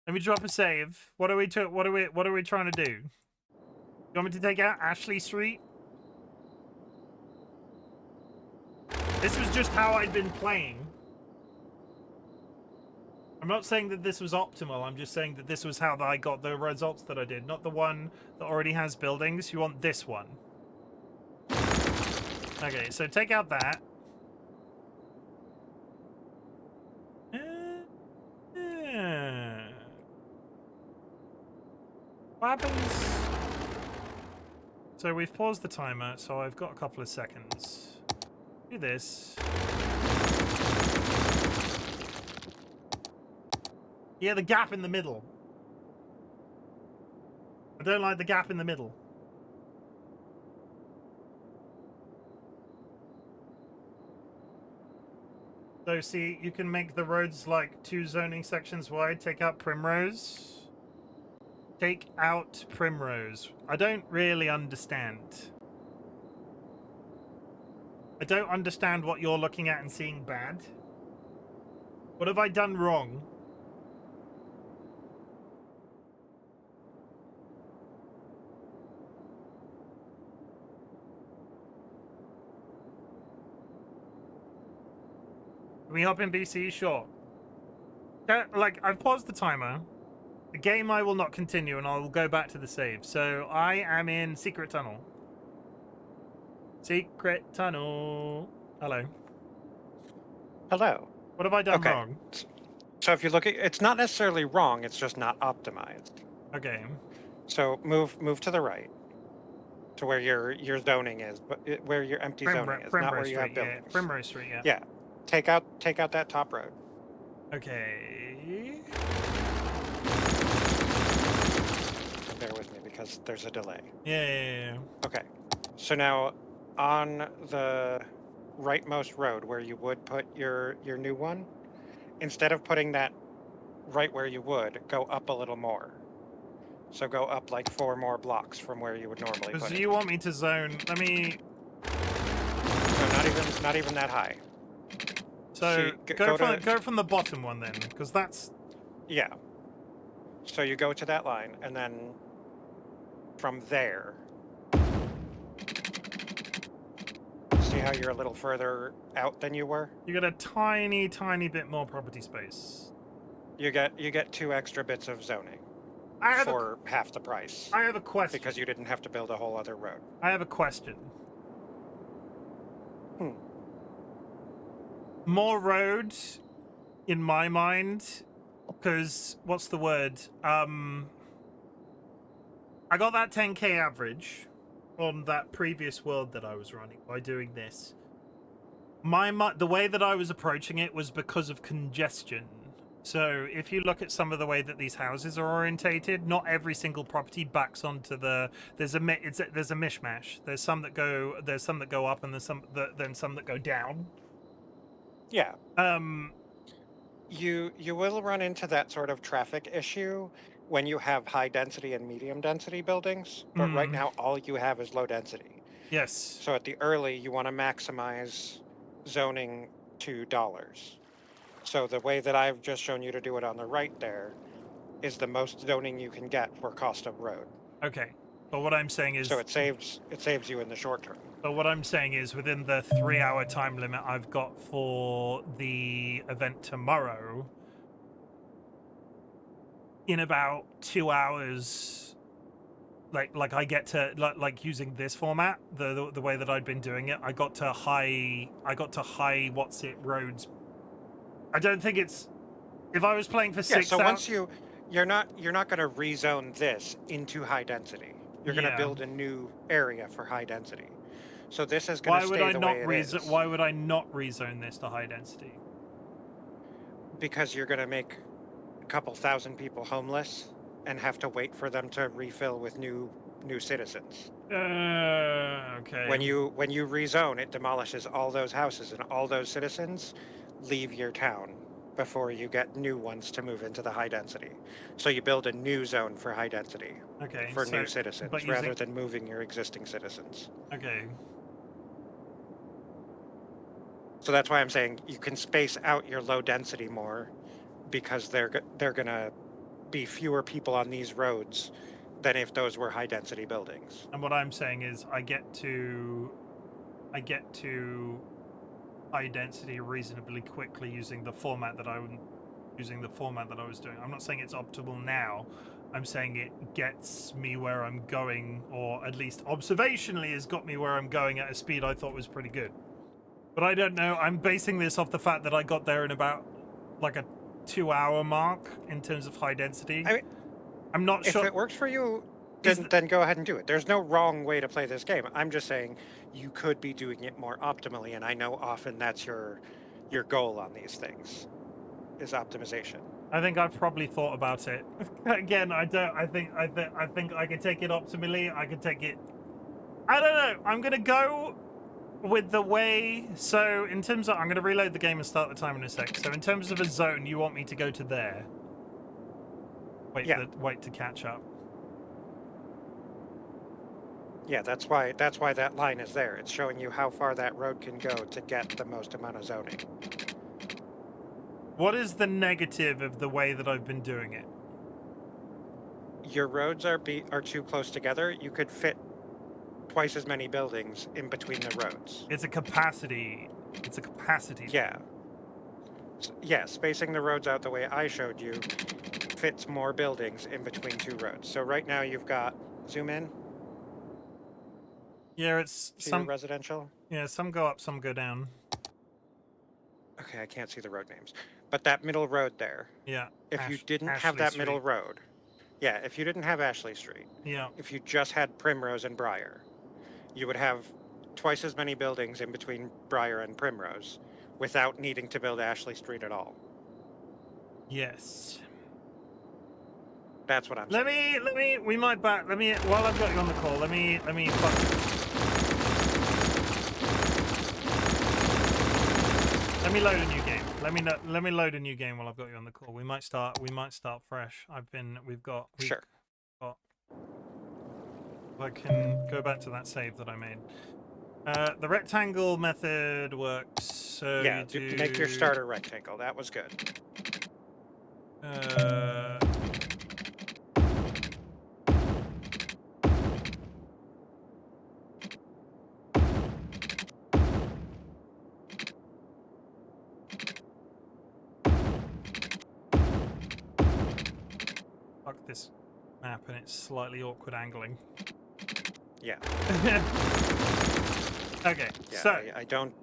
Speaker 1: Let me drop a save. What are we trying to do? You want me to take out Ashley Street? This was just how I'd been playing. I'm not saying that this was optimal. I'm just saying that this was how I got the results that I did. Not the one that already has buildings. You want this one. Okay, so take out that. What happens? So we've paused the timer, so I've got a couple of seconds. Do this. Yeah, the gap in the middle. I don't like the gap in the middle. So see, you can make the roads like 2 zoning sections wide. Take out Primrose. Take out Primrose. I don't really understand. I don't understand what you're looking at and seeing bad. What have I done wrong? Can we hop in BC? Sure. Like, I've paused the timer. The game I will not continue, and I will go back to the save. So I am in Secret Tunnel. Secret Tunnel. Hello.
Speaker 3: Hello.
Speaker 1: What have I done wrong?
Speaker 3: So if you look at, it's not necessarily wrong, it's just not optimized.
Speaker 1: Okay.
Speaker 3: So move to the right, to where your zoning is, but where your empty zoning is, not where you have buildings.
Speaker 1: Yeah. Primrose Street, yeah.
Speaker 3: Yeah. Take out that top road.
Speaker 1: Okay.
Speaker 3: Bear with me because there's a delay.
Speaker 1: Yeah.
Speaker 3: Okay. So now on the rightmost road where you would put your new one, instead of putting that right where you would, go up a little more. So go up like 4 more blocks from where you would normally put it.
Speaker 1: So you want me to zone? Let me.
Speaker 3: No, not even that high.
Speaker 1: So go from the bottom one then, because that's.
Speaker 3: Yeah. So you go to that line, and then from there, see how you're a little further out than you were?
Speaker 1: You get a tiny bit more property space.
Speaker 3: You get 2 extra bits of zoning for half the price.
Speaker 1: I have a question.
Speaker 3: Because you didn't have to build a whole other road.
Speaker 1: I have a question. More roads, in my mind, because what's the word? I got that 10k average on that previous world that I was running by doing this. The way that I was approaching it was because of congestion. So if you look at some of the way that these houses are orientated, not every single property backs onto the. There's a mishmash. There's some that go up, and there's some that go down.
Speaker 3: Yeah. You will run into that sort of traffic issue when you have high density and medium density buildings, but right now all you have is low density.
Speaker 1: Yes.
Speaker 3: So at the early, you want to maximize zoning to dollars. So the way that I've just shown you to do it on the right there is the most zoning you can get for cost of road.
Speaker 1: Okay. But what I'm saying is...
Speaker 3: So it saves you in the short term.
Speaker 1: But what I'm saying is within the 3-hour time limit I've got for the event tomorrow, in about 2 hours, like I get to like using this format, the way that I'd been doing it, I got to high roads. I don't think it's If I was playing for
Speaker 3: Yeah,
Speaker 1: 6
Speaker 3: so
Speaker 1: hours...
Speaker 3: once you're not going to rezone this into high density. You're going to
Speaker 1: Yeah.
Speaker 3: build a new area for high density. So this is going
Speaker 1: Why
Speaker 3: to
Speaker 1: would
Speaker 3: stay
Speaker 1: I
Speaker 3: the
Speaker 1: not
Speaker 3: way it is.
Speaker 1: Why would I not rezone this to high density?
Speaker 3: Because you're going to make a couple thousand people homeless and have to wait for them to refill with new citizens.
Speaker 1: Okay.
Speaker 3: When you rezone, it demolishes all those houses, and all those citizens leave your town before you get new ones to move into the high density. So you build a new zone for high density for new citizens rather than moving your existing citizens.
Speaker 1: Okay.
Speaker 3: So that's why I'm saying you can space out your low density more, because they're gonna be fewer people on these roads than if those were high density buildings.
Speaker 1: And what I'm saying is I get to high density reasonably quickly using the format that I was doing. I'm not saying it's optimal now. I'm saying it gets me where I'm going, or at least observationally has got me where I'm going at a speed I thought was pretty good. But I don't know. I'm basing this off the fact that I got there in about like a 2-hour mark in terms of high density.
Speaker 3: I mean,
Speaker 1: I'm not sure
Speaker 3: if it works for you, then go ahead and do it. There's no wrong way to play this game. I'm just saying you could be doing it more optimally, and I know often that's your goal on these things, is optimization.
Speaker 1: I think I've probably thought about it. Again, I think I could take it optimally. I could take it. I don't know. I'm gonna go with the way. So in terms of, I'm gonna reload the game and start the time in a sec. So in terms of a zone, you want me to go to there. Wait to catch up.
Speaker 3: Yeah, that's why that line is there. It's showing you how far that road can go to get the most amount of zoning.
Speaker 1: What is the negative of the way that I've been doing it?
Speaker 3: Your roads are too close together. You could fit twice as many buildings in between the roads.
Speaker 1: It's a capacity.
Speaker 3: Yeah. Yeah, spacing the roads out the way I showed you fits more buildings in between two roads. So right now you've got, zoom in.
Speaker 1: Yeah, it's
Speaker 3: some residential.
Speaker 1: Yeah, some go up, some go down.
Speaker 3: Okay, I can't see the road names. But that middle road there.
Speaker 1: Yeah.
Speaker 3: If you didn't have that middle road. Yeah, if you didn't have Ashley Street.
Speaker 1: Yeah.
Speaker 3: If you just had Primrose and Briar, you would have twice as many buildings in between Briar and Primrose without needing to build Ashley Street at all.
Speaker 1: Yes.
Speaker 3: That's what I'm saying.
Speaker 1: While I've got you on the call, let me load a new game. Let me load a new game while I've got you on the call. We might start fresh.
Speaker 3: Sure.
Speaker 1: I can go back to that save that I made. The rectangle method works. So
Speaker 3: yeah, make your starter rectangle. That was good.
Speaker 1: Fuck this map and its slightly awkward angling.
Speaker 3: Yeah.
Speaker 1: Okay.
Speaker 3: Yeah,
Speaker 1: so
Speaker 3: I don't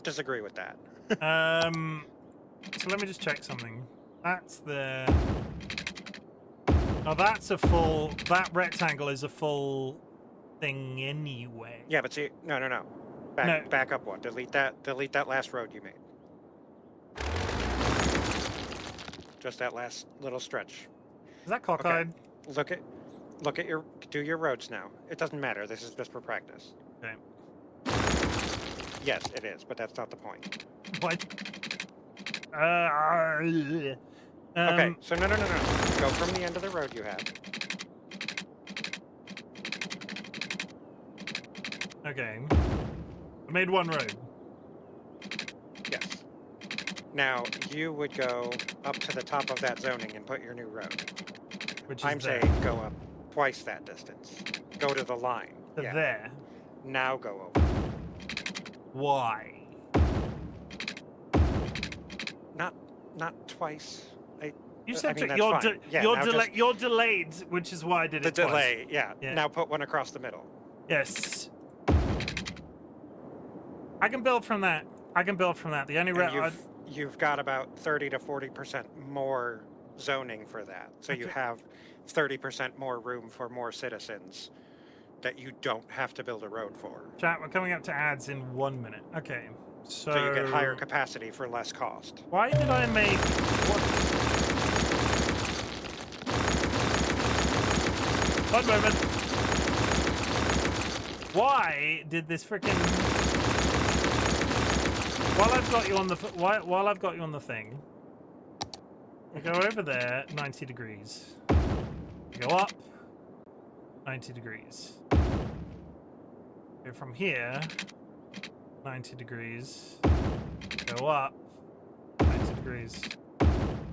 Speaker 3: disagree with that.
Speaker 1: So let me just check something. That's there. Oh, that's a full. That rectangle is a full thing anyway.
Speaker 3: Yeah, but see, no. Back up one. Delete that last road you made. Just that last little stretch.
Speaker 1: Is that cockeyed?
Speaker 3: Okay. Do your roads now. It doesn't matter. This is just for practice.
Speaker 1: Okay.
Speaker 3: Yes, it is, but that's not the point.
Speaker 1: What?
Speaker 3: Okay, so no. Go from the end of the road you have.
Speaker 1: Okay. I made one road.
Speaker 3: Yes. Now, you would go up to the top of that zoning and put your new road.
Speaker 1: Which is
Speaker 3: I'm
Speaker 1: there.
Speaker 3: saying go up twice that distance. Go to the line.
Speaker 1: To there.
Speaker 3: Now go over.
Speaker 1: Why?
Speaker 3: Not twice.
Speaker 1: You said you're delayed, which is why I did it
Speaker 3: The
Speaker 1: twice.
Speaker 3: delay, yeah. Now put one across the middle.
Speaker 1: Yes. I can build from that. The only
Speaker 3: you've got about 30 to 40% more zoning for that. So you
Speaker 1: Okay.
Speaker 3: have 30% more room for more citizens that you don't have to build a road for.
Speaker 1: Chat, we're coming up to ads in 1 minute. Okay, so
Speaker 3: So you get higher capacity for less cost.
Speaker 1: why did I make... What? One moment. Why did this freaking... While I've got you on the... While I've got you on the thing, you go over there, 90 degrees. You go up, 90 degrees. Go from here, 90 degrees. Go up, 90 degrees.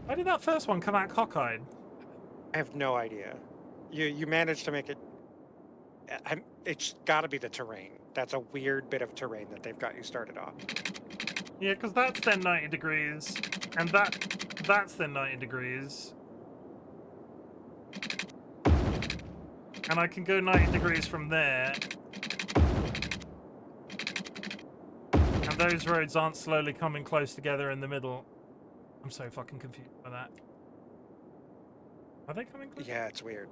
Speaker 1: Why did that first one come out cockeyed?
Speaker 3: I have no idea. You managed to make it... It's got to be the terrain. That's a weird bit of terrain that they've got you started on.
Speaker 1: Yeah, because that's then 90 degrees, and that's then 90 degrees. And I can go 90 degrees from there. And those roads aren't slowly coming close together in the middle. I'm so fucking confused by that. Are they coming close?
Speaker 3: Yeah, it's weird.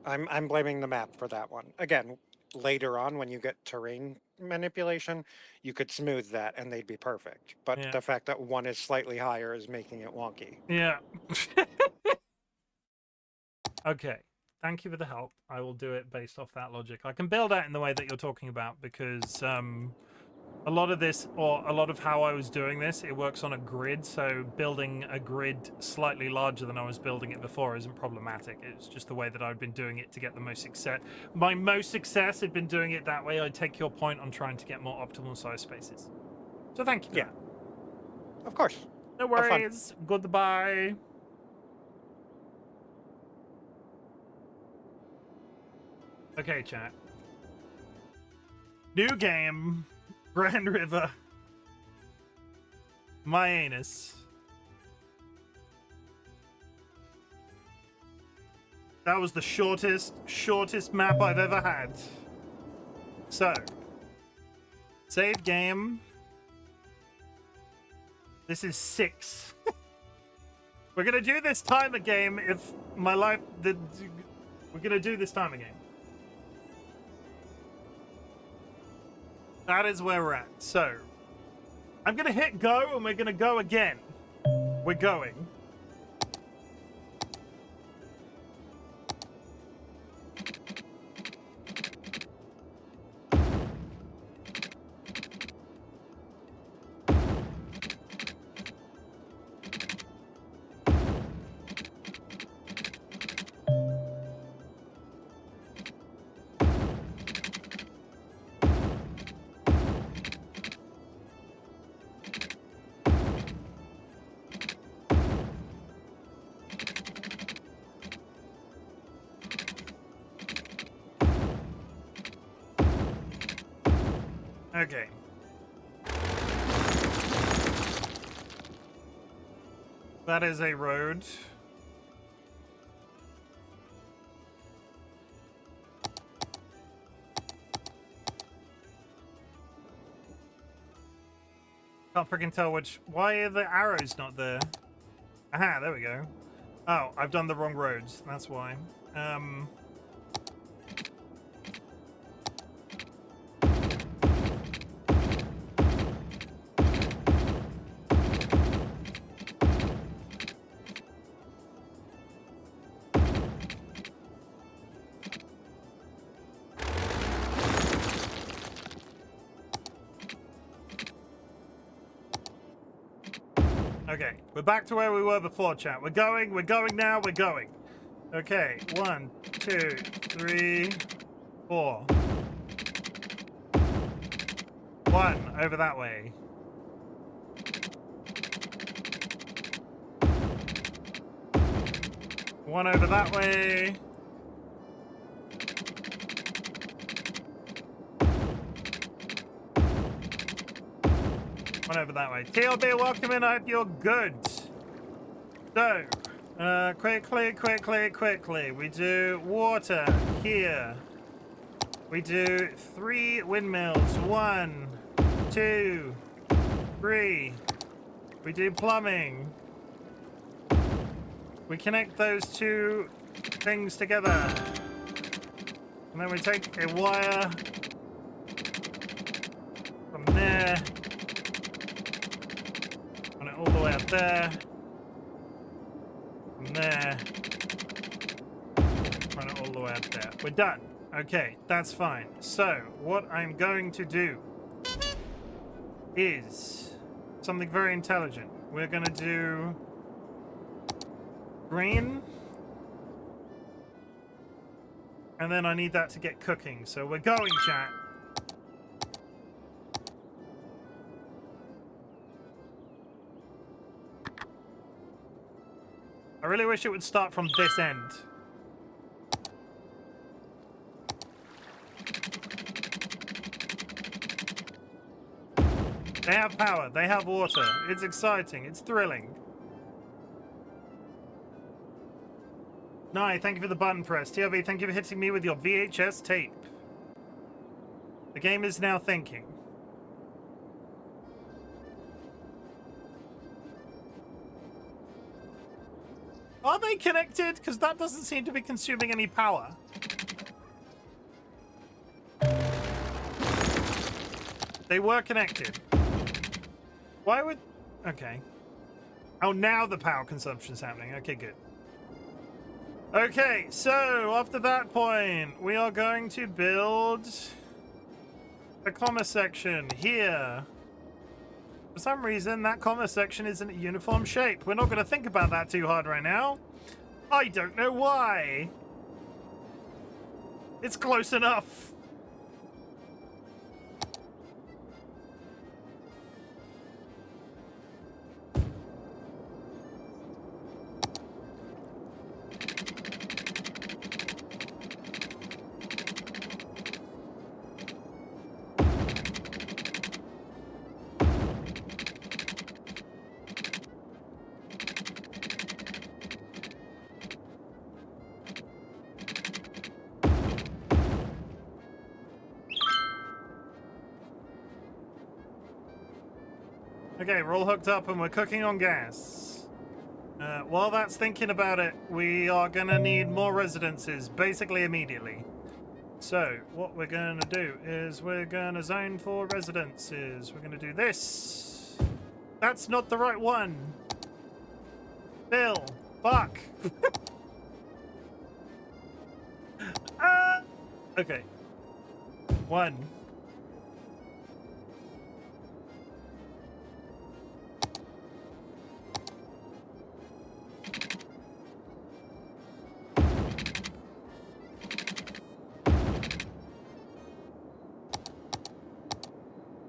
Speaker 3: I'm blaming the map for that one. Again, later on when you get terrain manipulation, you could smooth that and they'd be perfect. But
Speaker 1: Yeah.
Speaker 3: the fact that one is slightly higher is making it wonky.
Speaker 1: Yeah. Okay. Thank you for the help. I will do it based off that logic. I can build out in the way that you're talking about because a lot of this, or a lot of how I was doing this, it works on a grid. So building a grid slightly larger than I was building it before isn't problematic. It's just the way that I've been doing it to get the most success. My most success had been doing it that way. I take your point on trying to get more optimal size spaces. So thank you.
Speaker 3: Yeah. Of course.
Speaker 1: No worries. Goodbye. Okay, chat. New game. Grand River. My anus. That was the shortest map I've ever had. So. Save game. This is 6. We're gonna do this timer game if my life... We're gonna do this timer game. That is where we're at. So, I'm going to hit go, and we're going to go again. We're going. Okay. That is a road. Can't freaking tell which... Why are the arrows not there? Aha, there we go. Oh, I've done the wrong roads. That's why. Okay, we're back to where we were before, chat. We're going now, we're going. Okay, 1, 2, 3, 4. 1, over that way. One over that way. One over that way. TLB, welcome in. I hope you're good. So, quickly. We do water here. We do 3 windmills. 1, 2, 3. We do plumbing. We connect those two things together. And then we take a wire from there. Run it all the way up there. From there. Run it all the way up there. We're done. Okay, that's fine. So, what I'm going to do is something very intelligent. We're going to do green. And then I need that to get cooking. So we're going, chat. I really wish it would start from this end. They have power. They have water. It's exciting. It's thrilling. Nye, thank you for the button press. TRV, thank you for hitting me with your VHS tape. The game is now thinking. Are they connected? Because that doesn't seem to be consuming any power. They were connected. Why would... Okay. Oh, now the power consumption's happening. Okay, good. Okay, so after that point, we are going to build the comma section here. For some reason, that comma section isn't a uniform shape. We're not going to think about that too hard right now. I don't know why. It's close enough. Okay, we're all hooked up and we're cooking on gas. While that's thinking about it, we are gonna need more residences, basically immediately. So, what we're gonna do is we're gonna zone for residences. We're gonna do this. That's not the right one. Bill, fuck. Okay. 1.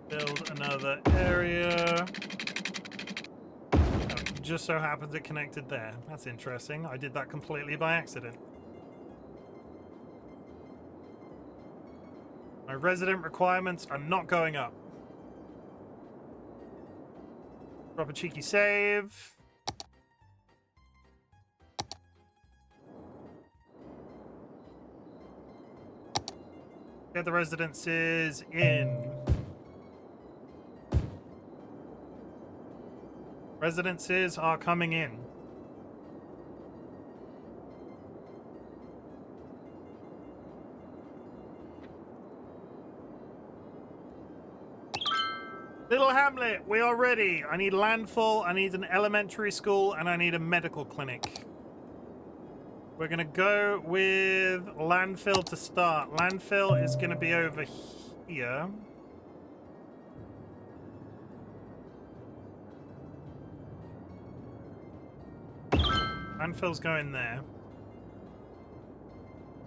Speaker 1: Build another area. Oh, just so happens it connected there. That's interesting. I did that completely by accident. My resident requirements are not going up. Drop a cheeky save. Get the residences in. Residences are coming in. Little Hamlet, we are ready. I need landfill, I need an elementary school, and I need a medical clinic. We're gonna go with landfill to start. Landfill is gonna be over here. Landfill's going there.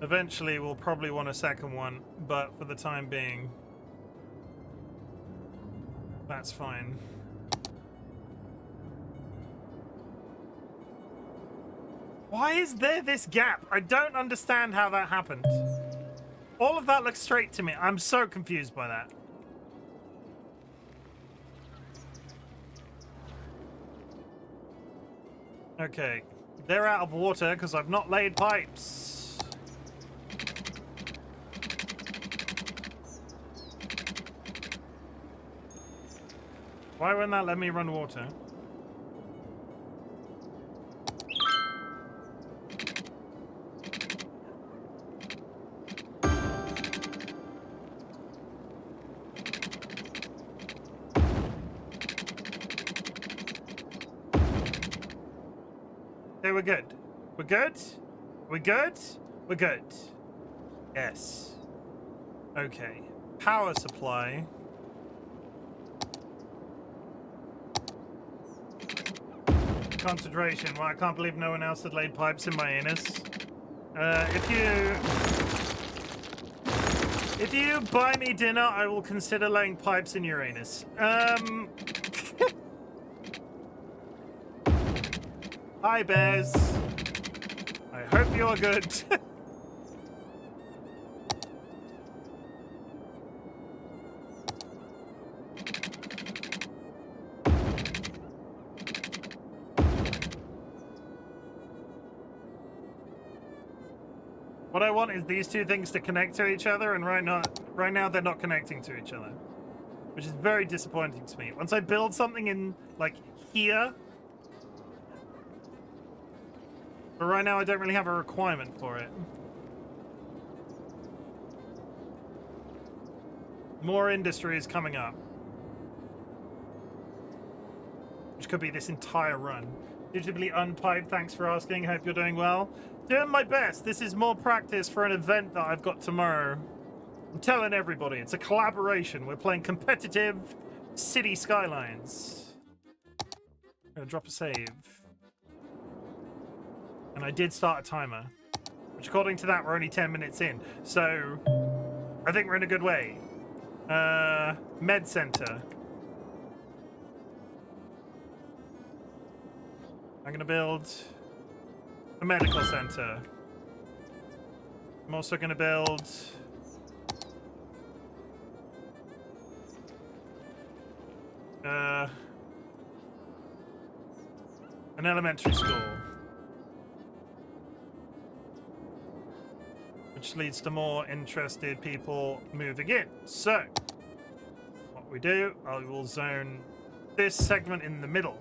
Speaker 1: Eventually, we'll probably want a second one, but for the time being, that's fine. Why is there this gap? I don't understand how that happened. All of that looks straight to me. I'm so confused by that. Okay. They're out of water because I've not laid pipes. Why wouldn't that let me run water? Okay, we're good. We're good? We're good? We're good. Yes. Okay. Power supply. Concentration. Well, I can't believe no one else had laid pipes in my anus. If you buy me dinner, I will consider laying pipes in your anus. Hi, bears. I hope you are good. What I want is these two things to connect to each other, and right now they're not connecting to each other, which is very disappointing to me. Once I build something in, like, here, but right now I don't really have a requirement for it. More industry is coming up, which could be this entire run. Digitally unpiped, thanks for asking. Hope you're doing well. Doing my best. This is more practice for an event that I've got tomorrow. I'm telling everybody, it's a collaboration. We're playing competitive city Skylines. I'm gonna drop a save. And I did start a timer, which according to that, we're only 10 minutes in. So I think we're in a good way. Med center. I'm gonna build a medical center. I'm also gonna build an elementary school, which leads to more interested people moving in. So what we do, I will zone this segment in the middle.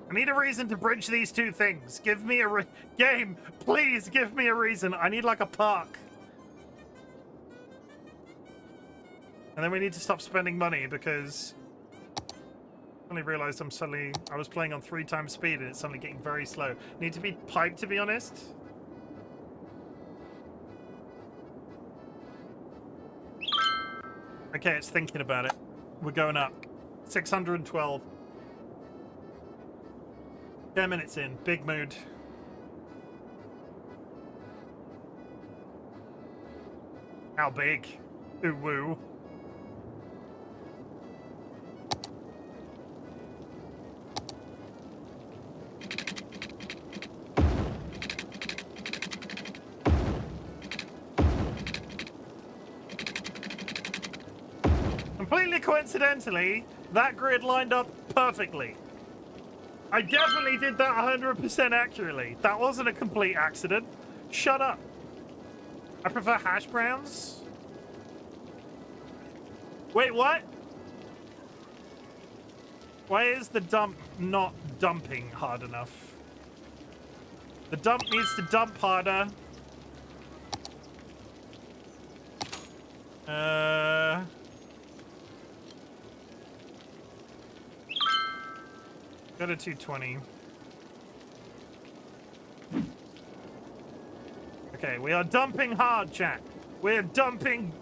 Speaker 1: I need a reason to bridge these two things. Give me a game. Please give me a reason. I need like a park. And then we need to stop spending money because I suddenly realized I was playing on 3 times speed and it's suddenly getting very slow. Need to be piped, to be honest. Okay, it's thinking about it. We're going up. 612. 10 minutes in. Big mood. How big? Ooh woo. Completely coincidentally, that grid lined up perfectly. I definitely did that 100% accurately. That wasn't a complete accident. Shut up. I prefer hash browns. Wait, what? Why is the dump not dumping hard enough? The dump needs to dump harder. Go to 220. Okay, we are dumping hard, chat. We're dumping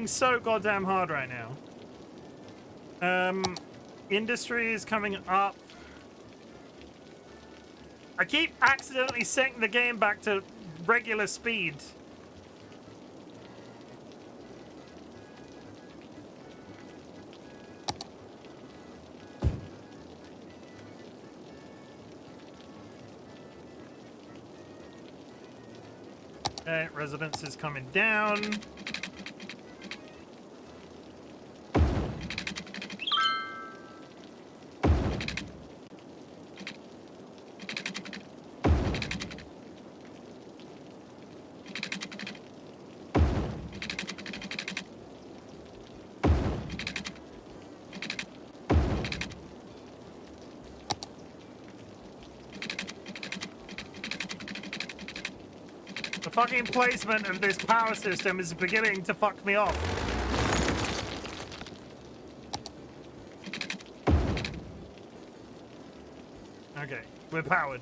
Speaker 1: so goddamn hard right now. Industry is coming up. I keep accidentally setting the game back to regular speed. Okay, residence is coming down. The fucking placement of this power system is beginning to fuck me off. Okay, we're powered.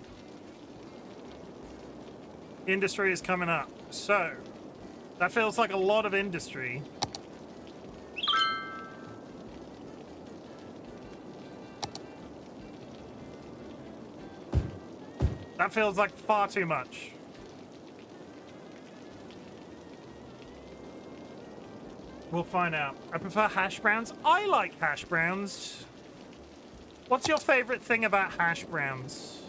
Speaker 1: Industry is coming up. So, that feels like a lot of industry. That feels like far too much. We'll find out. I prefer hash browns. I like hash browns. What's your favorite thing about hash browns?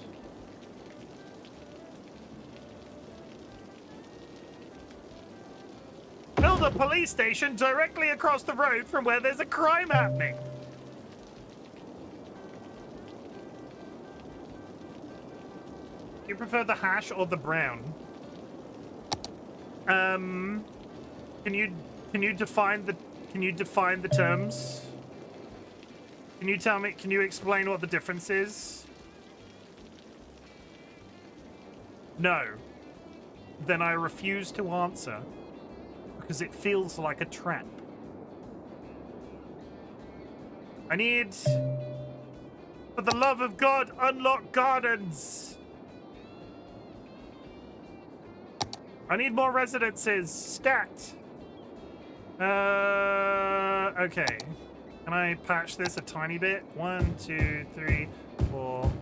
Speaker 1: Build a police station directly across the road from where there's a crime happening. You prefer the hash or the brown? Can you define the terms? Can you tell me, can you explain what the difference is? No. Then I refuse to answer. Because it feels like a trap. I need... For the love of God, unlock gardens! I need more residences. Stat! Okay. Can I patch this a tiny bit? 1, 2, 3, 4...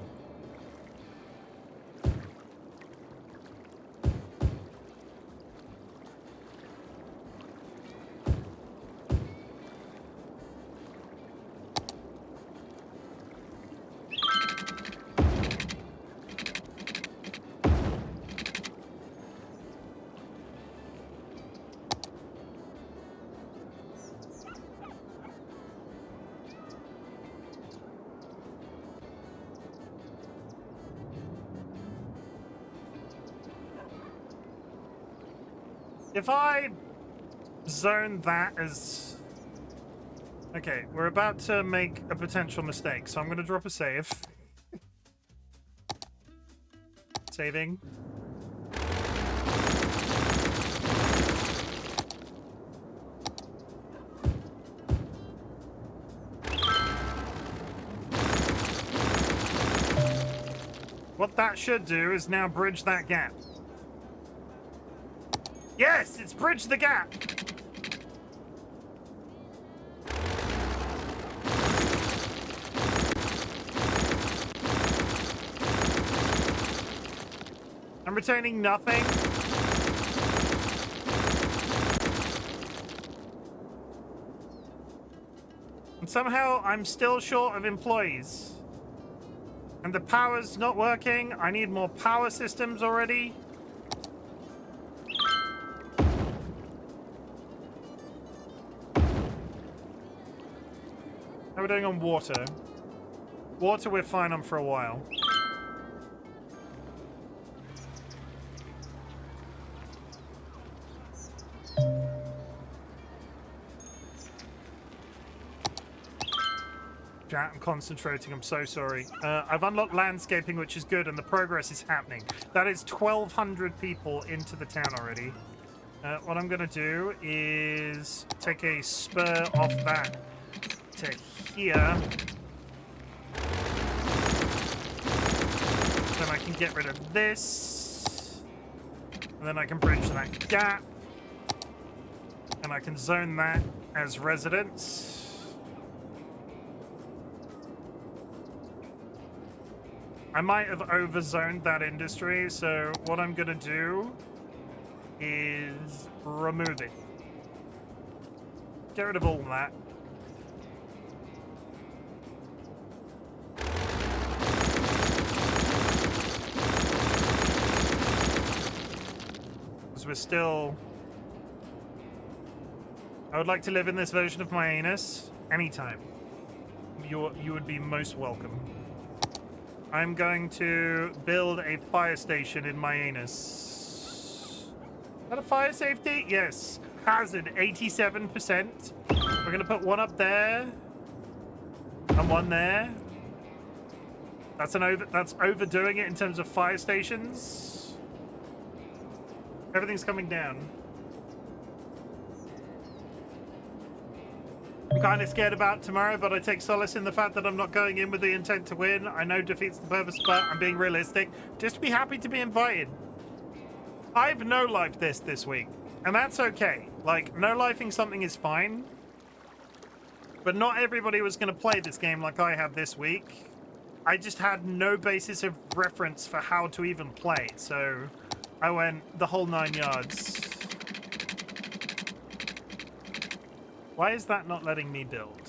Speaker 1: If I zone that as... Okay, we're about to make a potential mistake, so I'm going to drop a save. Saving. What that should do is now bridge that gap. Yes, it's bridged the gap. I'm retaining nothing. And somehow I'm still short of employees. And the power's not working. I need more power systems already. How are we doing on water? Water we're fine on for a while. Chat, I'm concentrating, I'm so sorry. I've unlocked landscaping, which is good, and the progress is happening. That is 1,200 people into the town already. What I'm going to do is take a spur off that to here. Then I can get rid of this. And then I can bridge that gap. And I can zone that as residence. I might have overzoned that industry, so what I'm going to do is remove it. Get rid of all that. Because we're still... I would like to live in this version of my anus anytime. You would be most welcome. I'm going to build a fire station in my anus. Is that a fire safety? Yes. Hazard, 87%. We're going to put one up there. And one there. That's overdoing it in terms of fire stations. Everything's coming down. I'm kind of scared about tomorrow, but I take solace in the fact that I'm not going in with the intent to win. I know defeat's the purpose, but I'm being realistic. Just be happy to be invited. I've no-lifed this week, and that's okay. Like, no-lifing something is fine, but not everybody was going to play this game like I have this week. I just had no basis of reference for how to even play, so I went the whole 9 yards. Why is that not letting me build?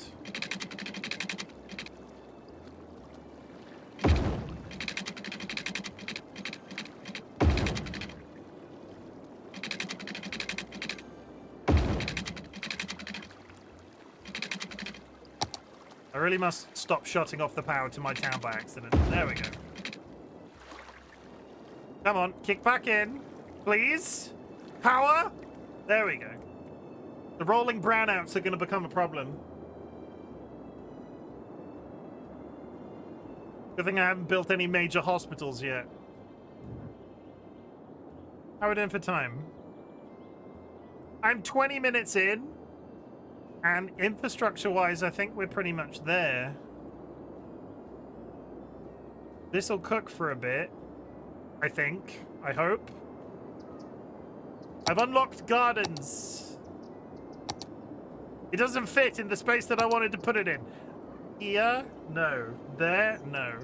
Speaker 1: I really must stop shutting off the power to my town by accident. There we go. Come on, kick back in, please. Power. There we go. The rolling brownouts are going to become a problem. Good thing I haven't built any major hospitals yet. How are we doing for time? I'm 20 minutes in. And infrastructure-wise, I think we're pretty much there. This'll cook for a bit. I think. I hope. I've unlocked gardens. It doesn't fit in the space that I wanted to put it in. Here? No. There? No.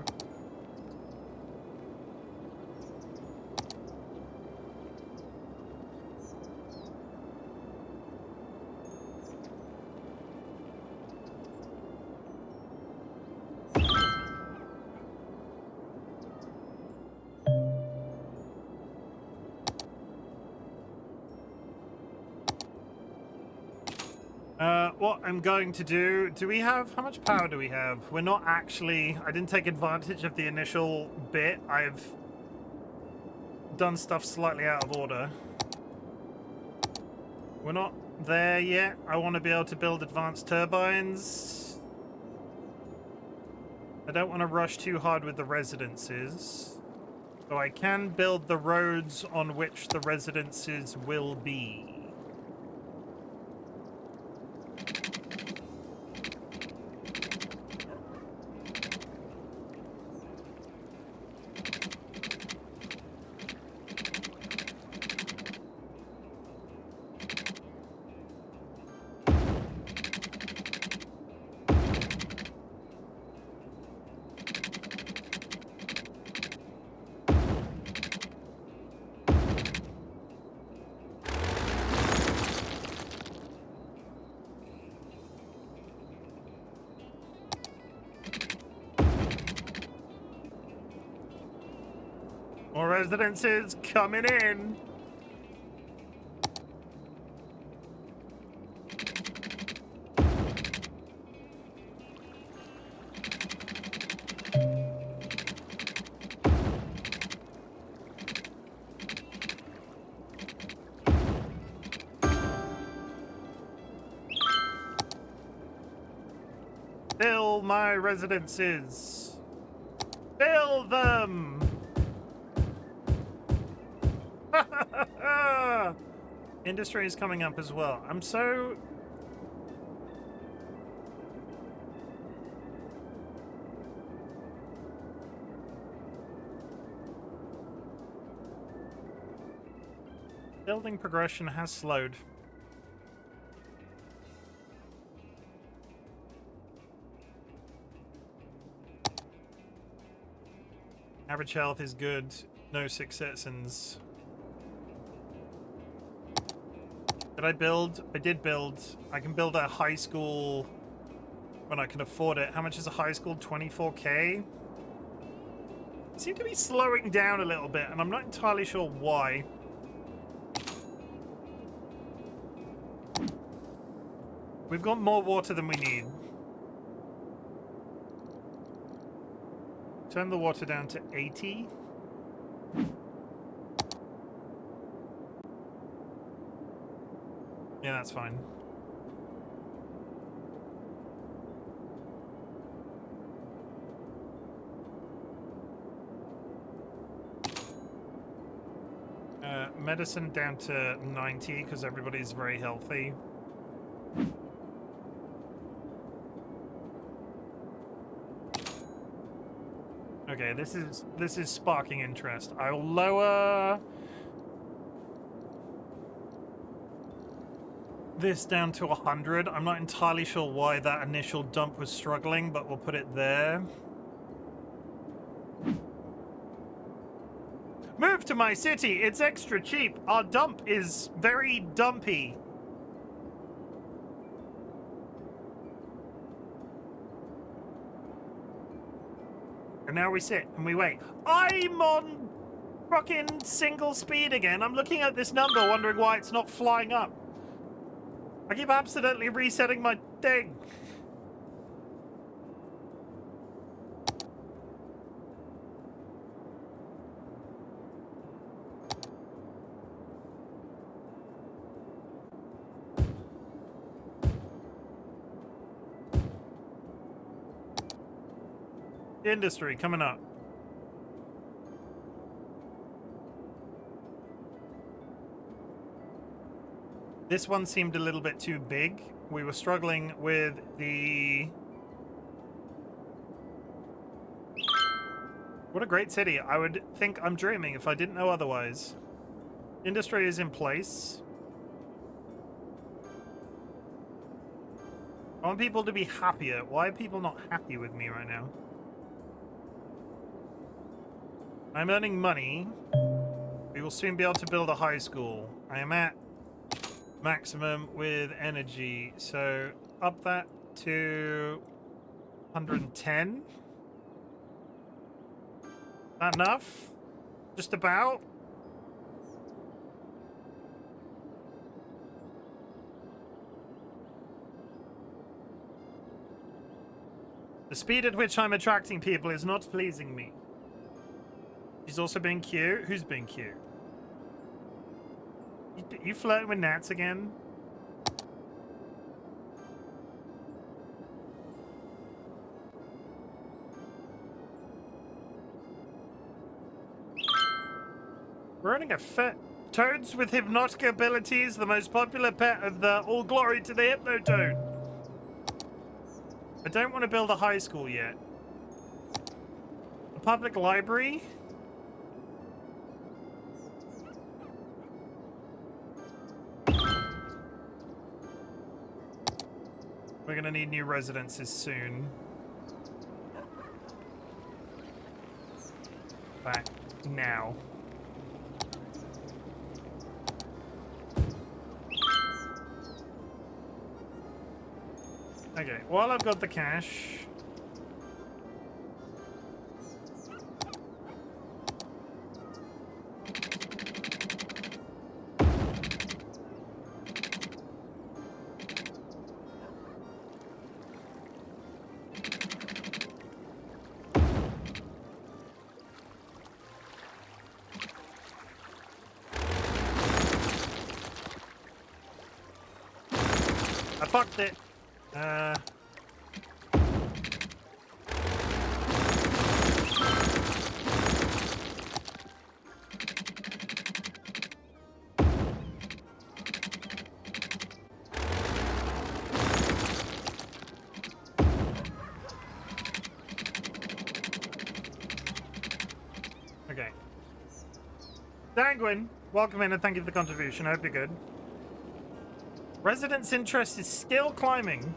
Speaker 1: What I'm going to do we have, how much power do we have? We're not actually, I didn't take advantage of the initial bit. I've done stuff slightly out of order. We're not there yet. I want to be able to build advanced turbines. I don't want to rush too hard with the residences. So I can build the roads on which the residences will be. More residences coming in. Fill my residences. Fill them. Industry is coming up as well. I'm so... Building progression has slowed. Average health is good. No successions. Did I build? I did build. I can build a high school when I can afford it. How much is a high school? 24K? It seemed to be slowing down a little bit, and I'm not entirely sure why. We've got more water than we need. Turn the water down to 80. Yeah, that's fine. medicine down to 90 because everybody's very healthy. Okay, this is sparking interest. I'll lower this down to 100. I'm not entirely sure why that initial dump was struggling, but we'll put it there. Move to my city. It's extra cheap. Our dump is very dumpy. And now we sit and we wait. I'm on fucking single speed again. I'm looking at this number, wondering why it's not flying up. I keep accidentally resetting my thing. Industry coming up. This one seemed a little bit too big. We were struggling with the... What a great city. I would think I'm dreaming if I didn't know otherwise. Industry is in place. I want people to be happier. Why are people not happy with me right now? I'm earning money. We will soon be able to build a high school. I am at maximum with energy, so up that to 110. That enough? Just about? The speed at which I'm attracting people is not pleasing me. She's also being cute. Who's being cute? You flirting with gnats again? We're earning a fit. Toads with hypnotic abilities, the most popular pet of the All Glory to the Hypnotoad. I don't want to build a high school yet. A public library? We're gonna need new residences soon. Back now. Okay, while I've got the cash... I fucked it. Okay. Dangwin, welcome in and thank you for the contribution. I hope you're good. Residents' interest is still climbing.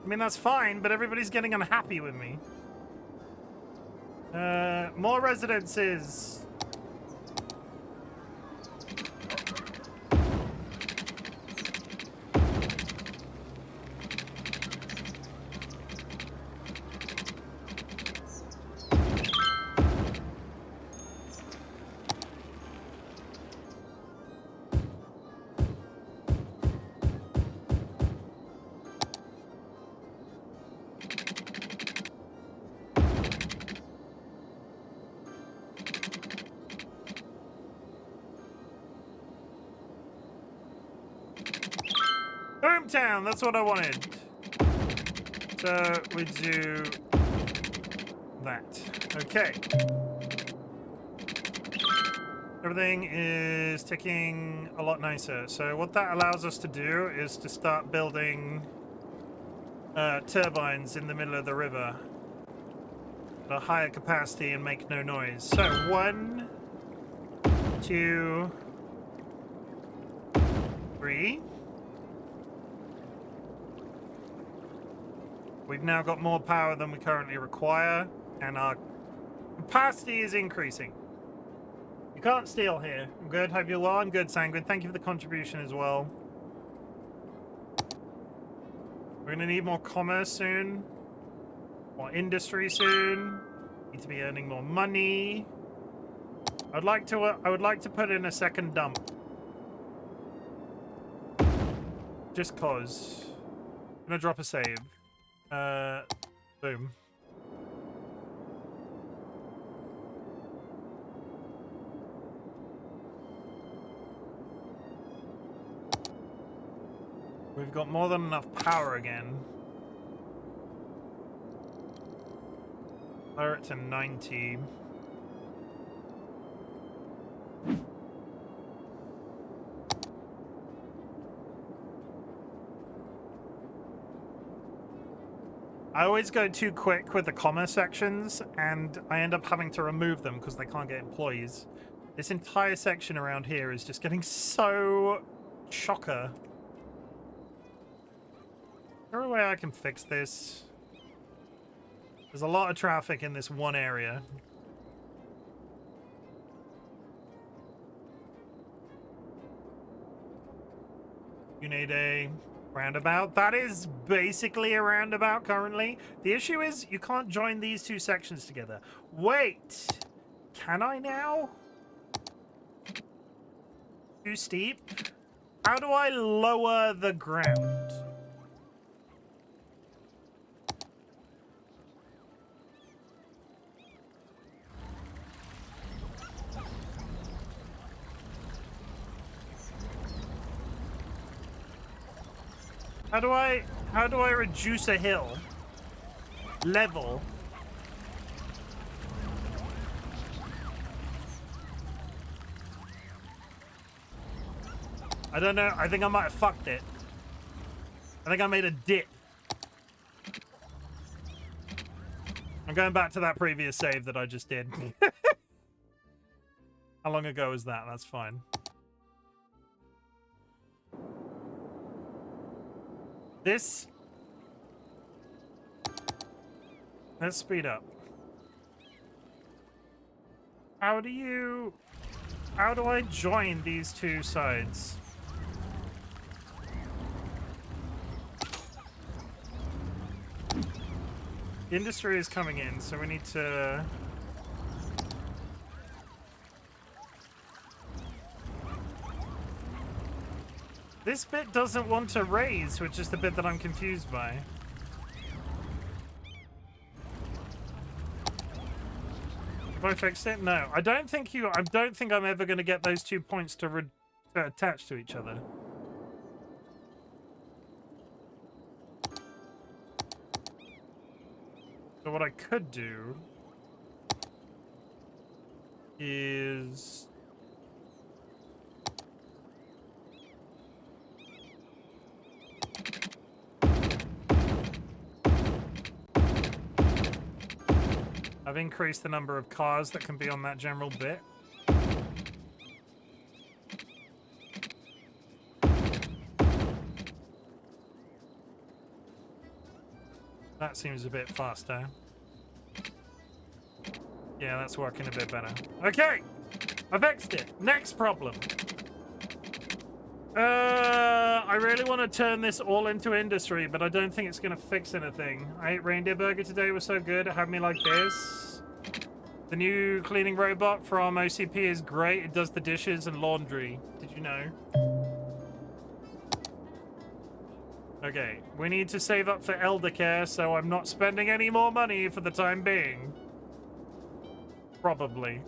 Speaker 1: I mean, that's fine, but everybody's getting unhappy with me. More residences. Boomtown, that's what I wanted. So we do that. Okay. Everything is ticking a lot nicer. So what that allows us to do is to start building turbines in the middle of the river at a higher capacity and make no noise. So 1, 2, 3. We've now got more power than we currently require, and our capacity is increasing. You can't steal here. I'm good. Hope you're well. I'm good, Sanguine. Thank you for the contribution as well. We're going to need more commerce soon. More industry soon. Need to be earning more money. I would like to put in a second dump. Just cause. I'm going to drop a save. Boom. We've got more than enough power again. Lower it to 90. I always go too quick with the commerce sections, and I end up having to remove them because they can't get employees. This entire section around here is just getting so chocker. Is there a way I can fix this? There's a lot of traffic in this one area. You need a roundabout. That is basically a roundabout currently. The issue is you can't join these two sections together. Wait! Can I now? Too steep? How do I lower the ground? How do I reduce a hill? Level. I don't know. I think I might have fucked it. I think I made a dip. I'm going back to that previous save that I just did. How long ago was that? That's fine. This... Let's speed up. How do I join these two sides? The industry is coming in, so we need to... This bit doesn't want to raise, which is the bit that I'm confused by. Have I fixed it? No. I don't think I'm ever going to get those 2 points to attach to each other. So what I could do is... I've increased the number of cars that can be on that general bit. That seems a bit faster. Yeah, that's working a bit better. Okay! I fixed it. Next problem. I really want to turn this all into industry, but I don't think it's going to fix anything. I ate reindeer burger today. It was so good. It had me like this. The new cleaning robot from OCP is great. It does the dishes and laundry. Did you know? Okay, we need to save up for elder care, so I'm not spending any more money for the time being. Probably.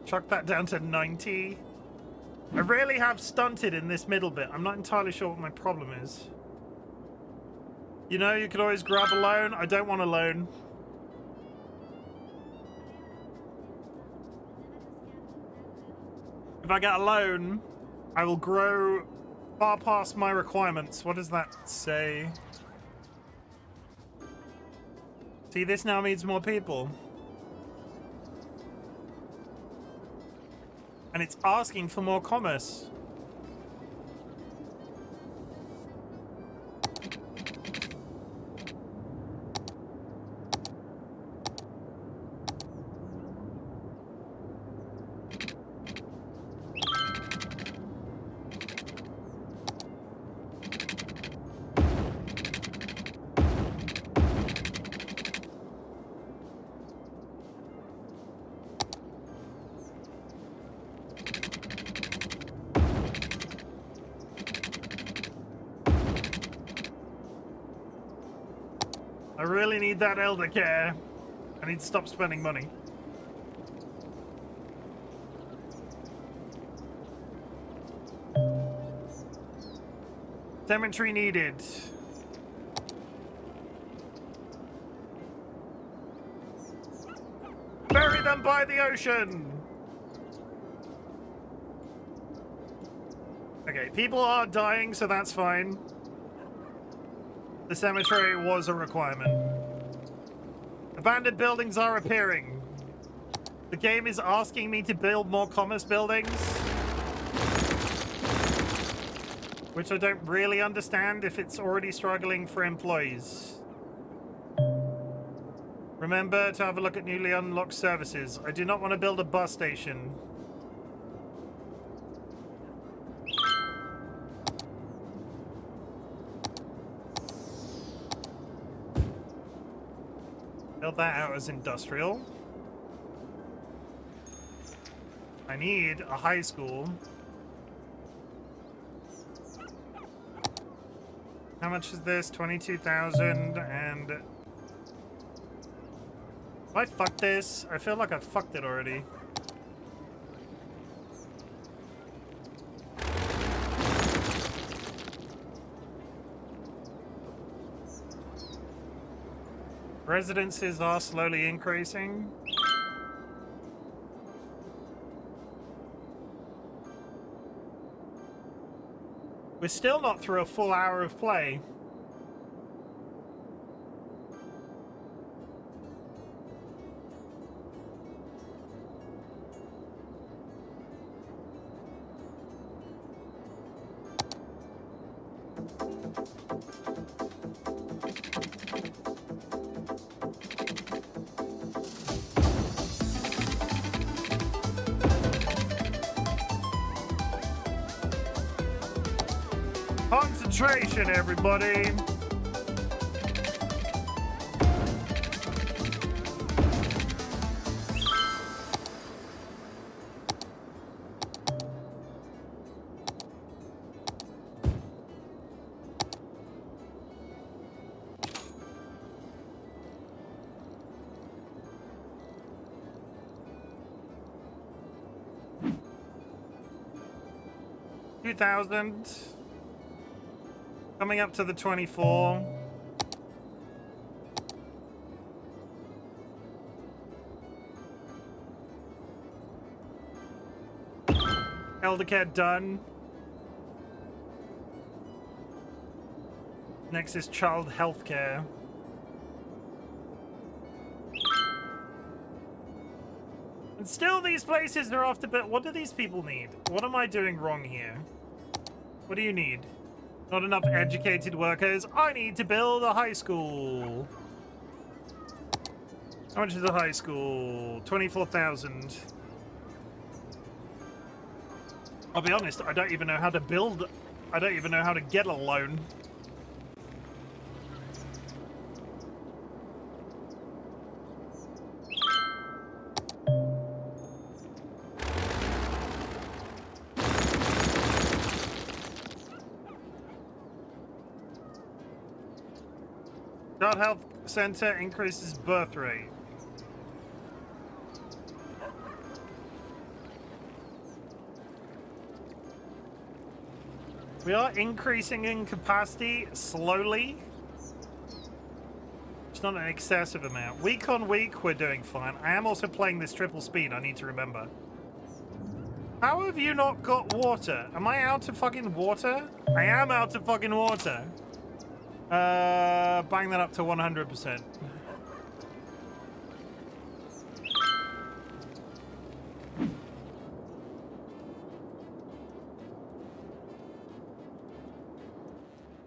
Speaker 1: Chuck that down to 90. I really have stunted in this middle bit. I'm not entirely sure what my problem is. You know, you could always grab a loan. I don't want a loan. If I get a loan, I will grow far past my requirements. What does that say? See, this now needs more people. And it's asking for more commerce. I really need that elder care. I need to stop spending money. Cemetery needed. Bury them by the ocean. Okay, people are dying, so that's fine. The cemetery was a requirement. Abandoned buildings are appearing. The game is asking me to build more commerce buildings, which I don't really understand if it's already struggling for employees. Remember to have a look at newly unlocked services. I do not want to build a bus station. Build that out as industrial. I need a high school. How much is this? 22,000 and... Have I fucked this? I feel like I fucked it already. Residences are slowly increasing. We're still not through a full hour of play. Concentration, everybody. $2,000. Coming up to the 24. Eldercare done. Next is child healthcare. And still these places are after, but what do these people need? What am I doing wrong here? What do you need? Not enough educated workers. I need to build a high school. How much is a high school? 24,000. I'll be honest, I don't even know how to build. I don't even know how to get a loan. Child Health Center increases birth rate. We are increasing in capacity slowly. It's not an excessive amount. Week on week, we're doing fine. I am also playing this triple speed, I need to remember. How have you not got water? Am I out of fucking water? I am out of fucking water. Bang that up to 100%.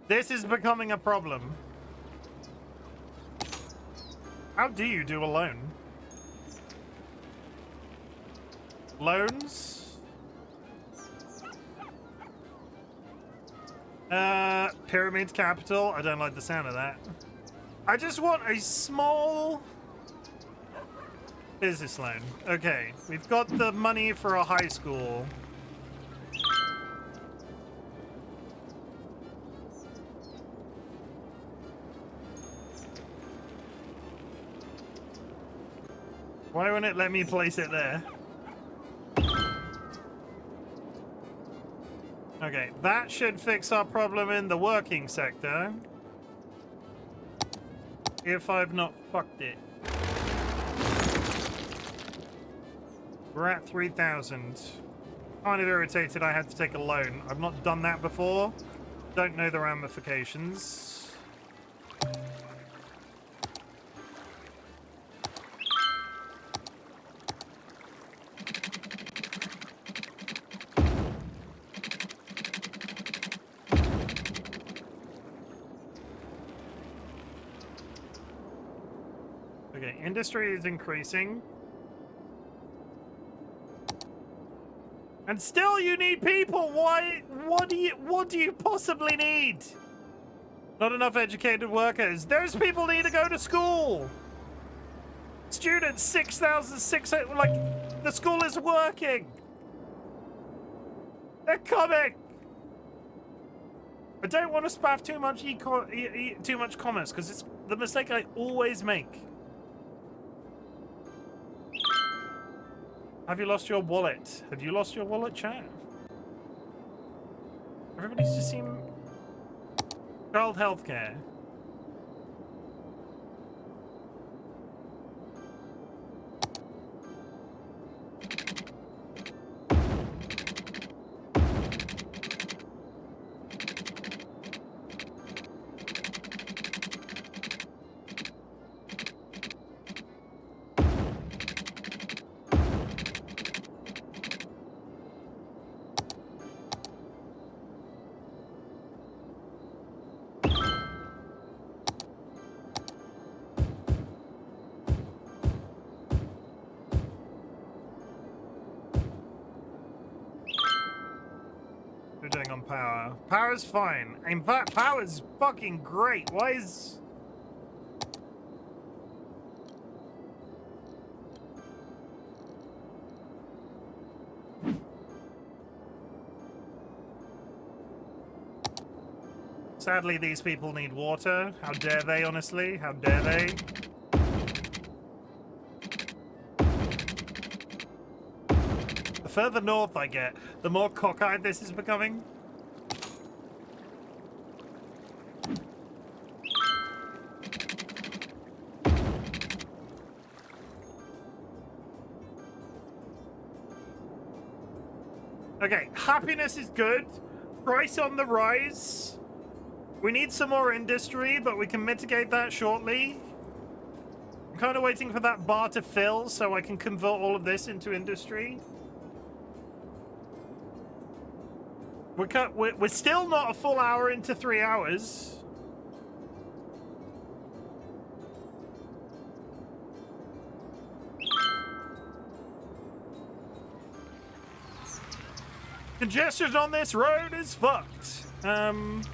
Speaker 1: This is becoming a problem. How do you do a loan? Loans? Pyramid capital. I don't like the sound of that. I just want a small business loan. Okay, we've got the money for a high school. Why won't it let me place it there? Okay, that should fix our problem in the working sector. If I've not fucked it. We're at 3,000. Kind of irritated I had to take a loan. I've not done that before. Don't know the ramifications. Okay, industry is increasing. And still you need people. Why? What do you possibly need? Not enough educated workers. Those people need to go to school. Students 6,600, like the school is working. They're coming. I don't want to spaff too much commerce because it's the mistake I always make. Have you lost your wallet? Have you lost your wallet, chat? Everybody's just seem... Child healthcare. Doing on power. Power's fine. In fact, power's fucking great. Why is... Sadly, these people need water. How dare they, honestly? How dare they? The further north I get, the more cockeyed this is becoming. Okay, happiness is good. Price on the rise. We need some more industry, but we can mitigate that shortly. I'm kind of waiting for that bar to fill so I can convert all of this into industry. We're still not a full hour into 3 hours. Congestion on this road is fucked. Can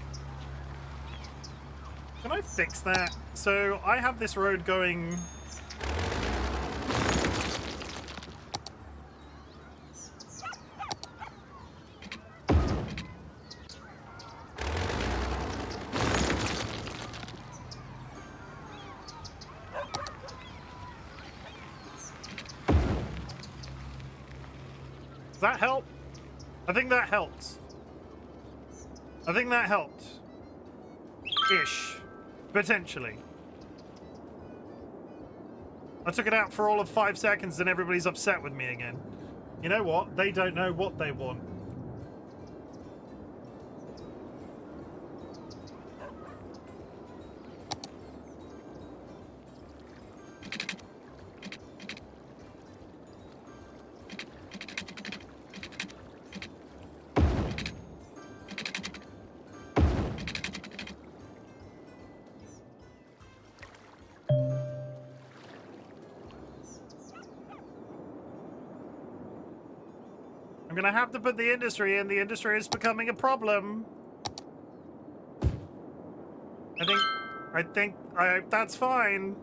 Speaker 1: I fix that? So I have this road going... Does that help? I think that helps. I think that helped. Ish. Potentially. I took it out for all of 5 seconds and everybody's upset with me again. You know what? They don't know what they want. I'm gonna have to put the industry in. The industry is becoming a problem. That's fine.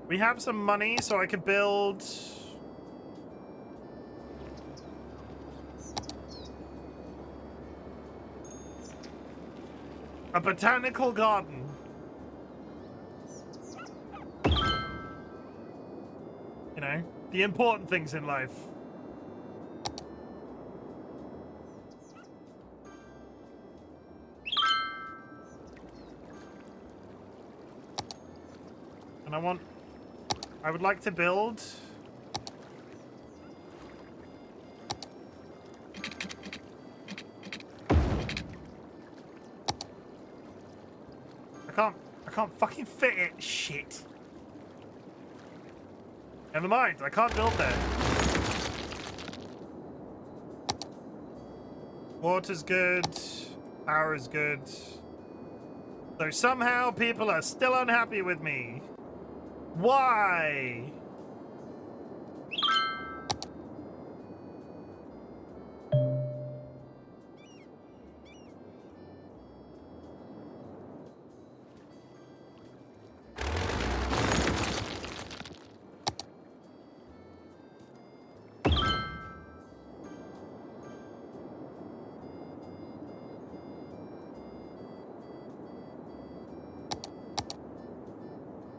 Speaker 1: We have some money, so I could build... a botanical garden. You know, the important things in life. And I would like to build... I can't fucking fit it. Shit. Never mind, I can't build there. Water's good. Power is good. Though somehow people are still unhappy with me. Why?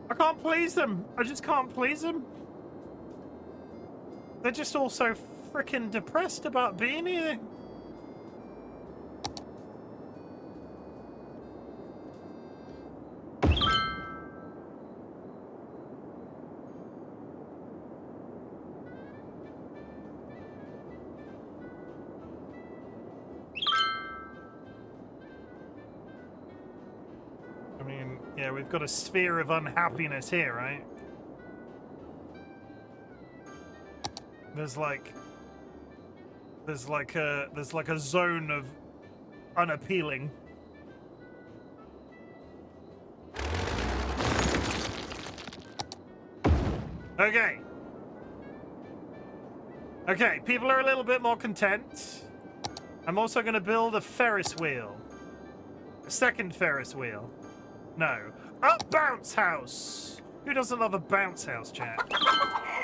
Speaker 1: I can't please them. I just can't please them. They're just all so freaking depressed about being here. I mean, yeah, we've got a sphere of unhappiness here, right? There's like a zone of unappealing. Okay. Okay, people are a little bit more content. I'm also going to build a Ferris wheel. A second Ferris wheel. No. A bounce house! Who doesn't love a bounce house, chat?
Speaker 4: Oh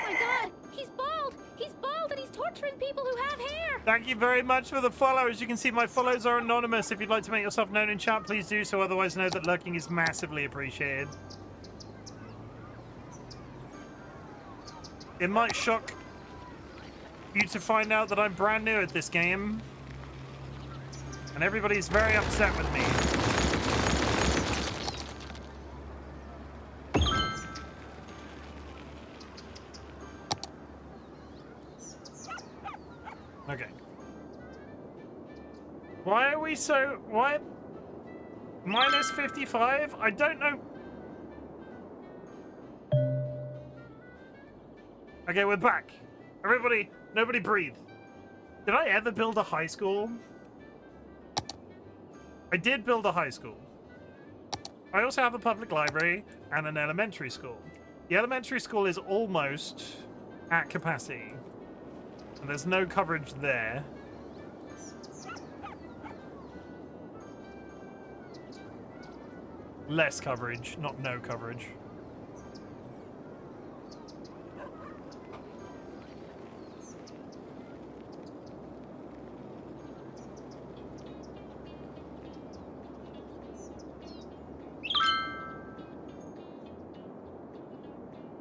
Speaker 4: my god! He's bald! He's bald and he's torturing people who have hair!
Speaker 1: Thank you very much for the follow. As you can see, my follows are anonymous. If you'd like to make yourself known in chat, please do so. Otherwise, know that lurking is massively appreciated. It might shock you to find out that I'm brand new at this game. And everybody's very upset with me. Okay. Why are we so... What? Minus 55? I don't know. Okay, we're back. Everybody, nobody breathe. Did I ever build a high school? I did build a high school. I also have a public library and an elementary school. The elementary school is almost at capacity. And there's no coverage there. Less coverage, not no coverage.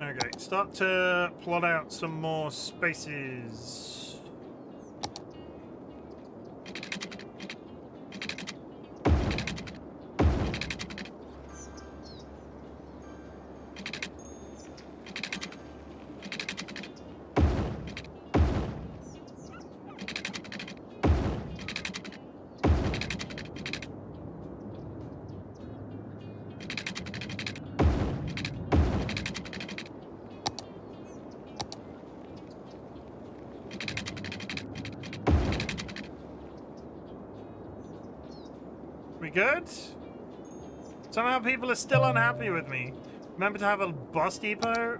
Speaker 1: Okay, start to plot out some more spaces. We good? Somehow people are still unhappy with me. Remember to have a bus depot?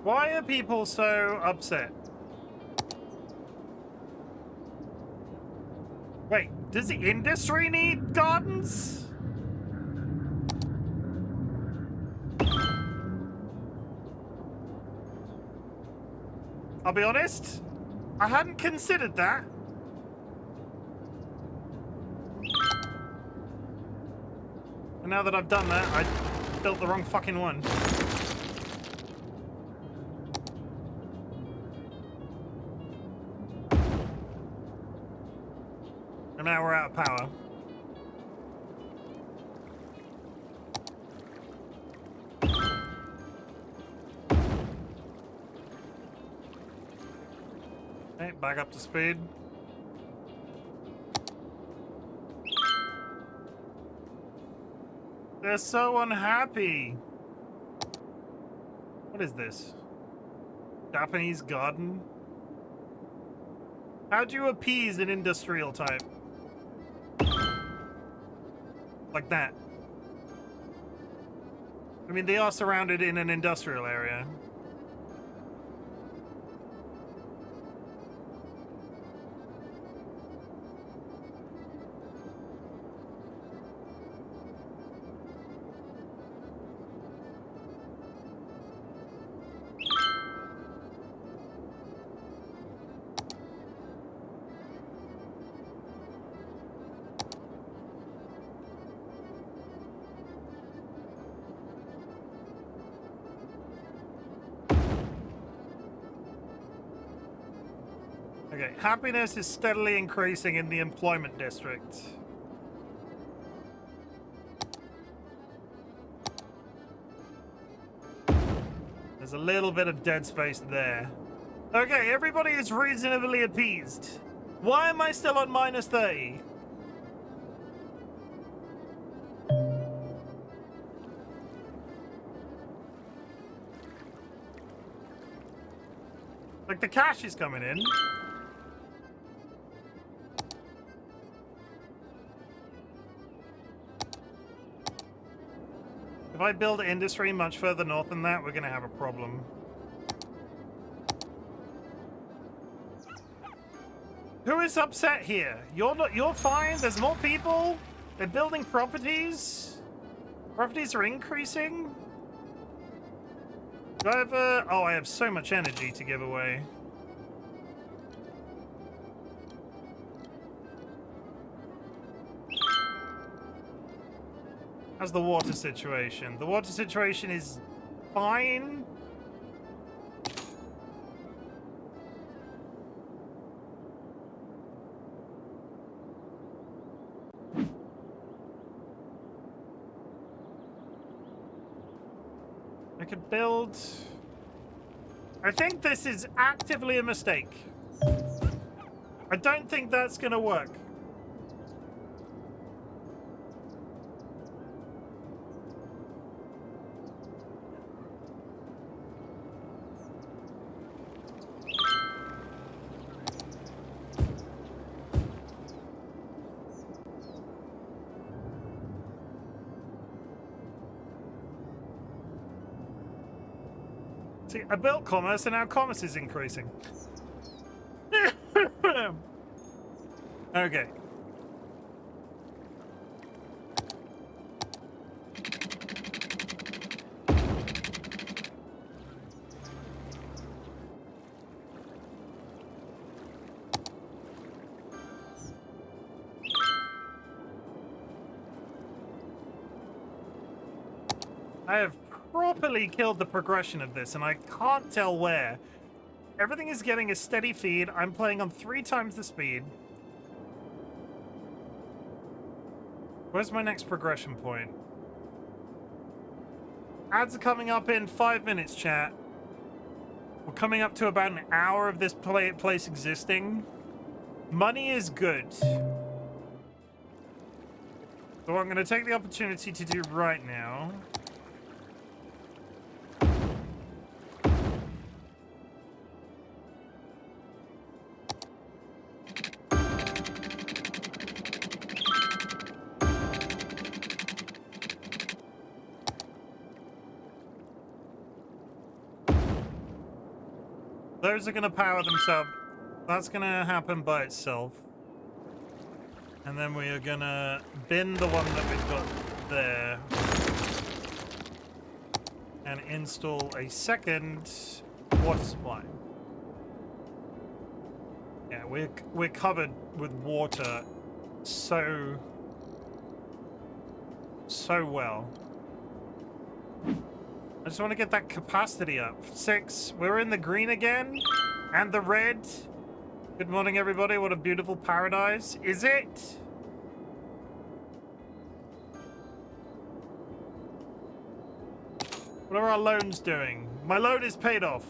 Speaker 1: Why are people so upset? Wait, does the industry need gardens? I'll be honest, I hadn't considered that. And now that I've done that, I built the wrong fucking one. And now we're out of power. Okay, back up to speed. They're so unhappy. What is this? Japanese garden? How do you appease an industrial type? Like that. I mean, they are surrounded in an industrial area. Okay, happiness is steadily increasing in the employment district. There's a little bit of dead space there. Okay, everybody is reasonably appeased. Why am I still on minus 30? Like, the cash is coming in. If I build industry much further north than that, we're gonna have a problem. Who is upset here? You're fine? There's more people? They're building properties? Properties are increasing? Do I have oh, I have so much energy to give away. How's the water situation? The water situation is fine. I could build... I think this is actively a mistake. I don't think that's gonna work. See, I built commerce, and now commerce is increasing. Okay. I have properly killed the progression of this, and I can't tell where. Everything is getting a steady feed. I'm playing on 3 times the speed. Where's my next progression point? Ads are coming up in 5 minutes, chat. We're coming up to about an hour of this place existing. Money is good. So what I'm going to take the opportunity to do right now... Those are going to power themselves. That's going to happen by itself. And then we are going to bin the one that we've got there. And install a second water supply. Yeah, we're covered with water so well. I just want to get that capacity up. 6. We're in the green again. And the red. Good morning, everybody. What a beautiful paradise. Is it? What are our loans doing? My loan is paid off.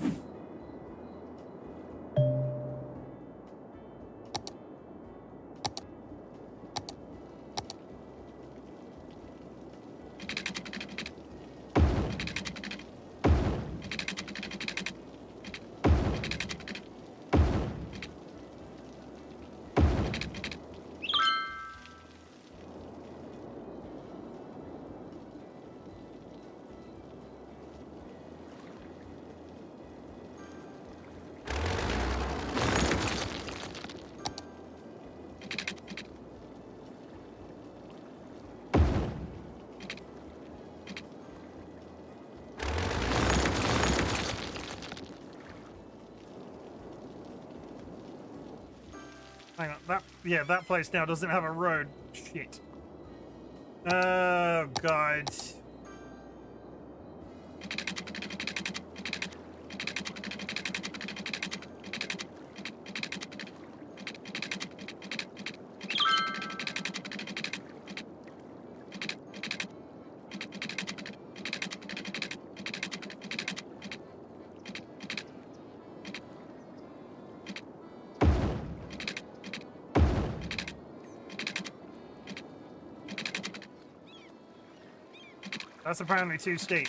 Speaker 1: Hang on, that place now doesn't have a road. Shit. Oh, God. That's apparently too steep.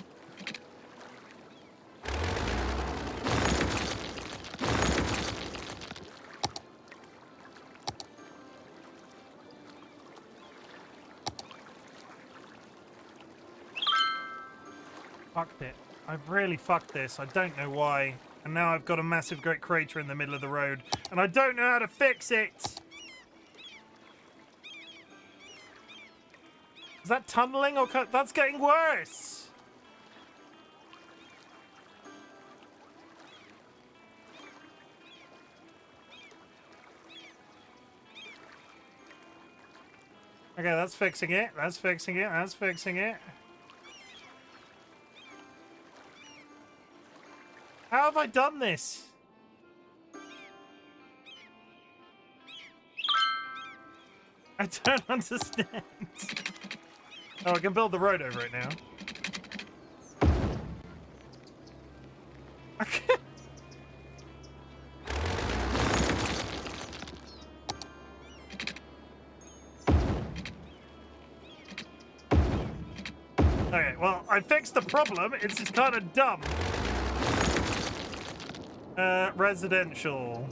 Speaker 1: Fucked it. I've really fucked this. I don't know why. And now I've got a massive great crater in the middle of the road. And I don't know how to fix it! Is that tunneling or that's getting worse? Okay, that's fixing it. That's fixing it. That's fixing it. How have I done this? I don't understand. Oh, I can build the road over it now. Okay, well, I fixed the problem. It's just kind of dumb. Residential.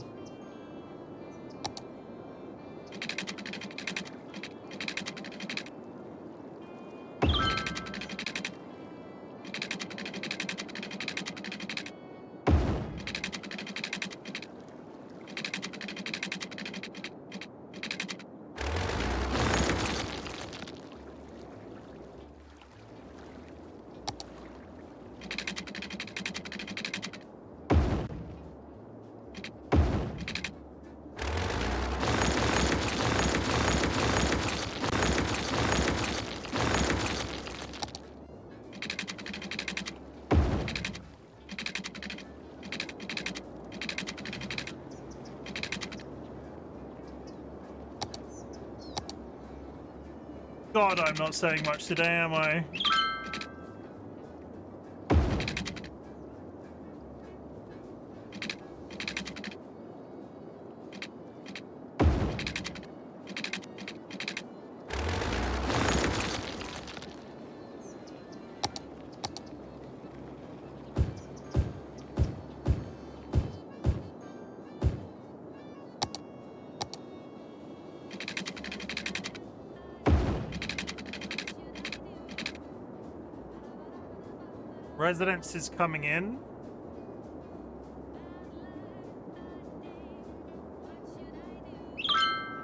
Speaker 1: God, I'm not saying much today, am I? Residence is coming in.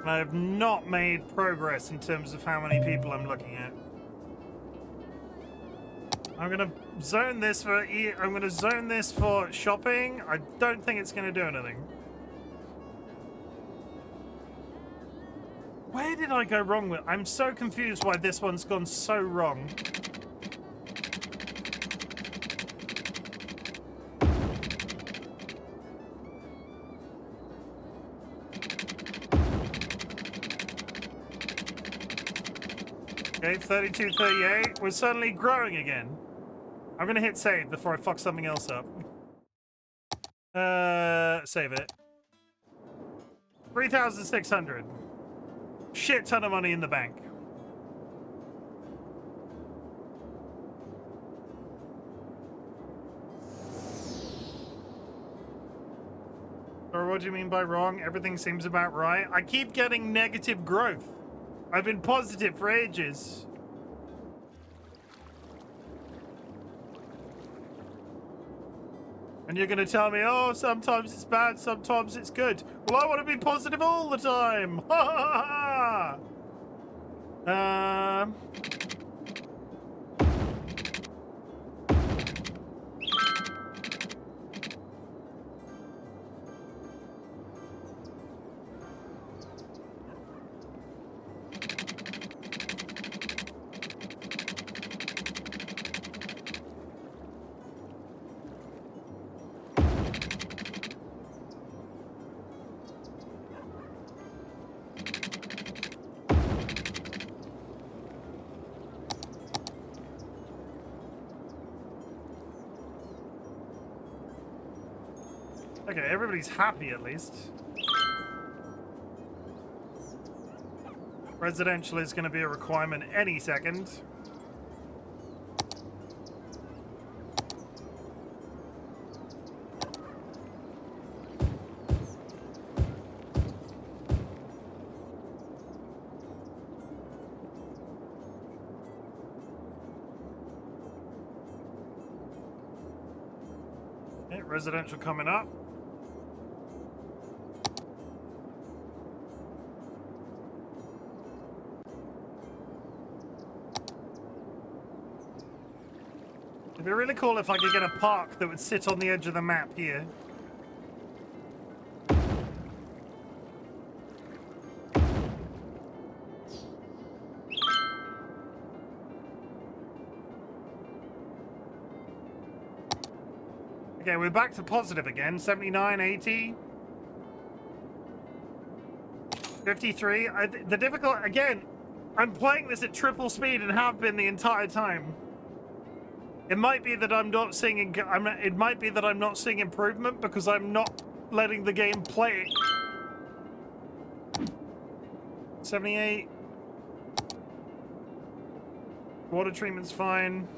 Speaker 1: And I have not made progress in terms of how many people I'm looking at. I'm gonna zone this for I'm gonna zone this for shopping. I don't think it's gonna do anything. Where did I go wrong with? I'm so confused why this one's gone so wrong. Okay, 32, 38. We're suddenly growing again. I'm gonna hit save before I fuck something else up. Save it. 3,600. Shit ton of money in the bank. Or what do you mean by wrong? Everything seems about right. I keep getting negative growth. I've been positive for ages. And you're going to tell me, oh, sometimes it's bad, sometimes it's good. Well, I want to be positive all the time. Ha ha ha! Okay, everybody's happy at least. Residential is going to be a requirement any second. Okay, residential coming up. It'd be really cool if I could get a park that would sit on the edge of the map here. Okay, we're back to positive again. 79, 80. 53. The difficult... Again, I'm playing this at triple speed and have been the entire time. It might be that I'm not seeing. It might be that I'm not seeing improvement because I'm not letting the game play it. 78. Water treatment's fine.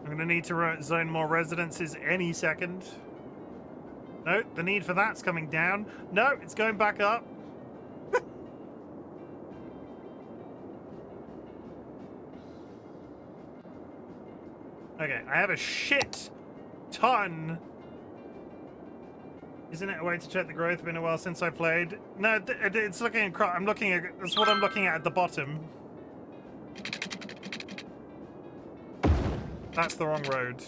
Speaker 1: I'm gonna need to zone more residences any second. No, the need for that's coming down. No, it's going back up. Okay, I have a shit ton. Isn't it a way to check the growth? Been a while since I played. No, it's looking at. I'm looking at. That's what I'm looking at the bottom. That's the wrong road.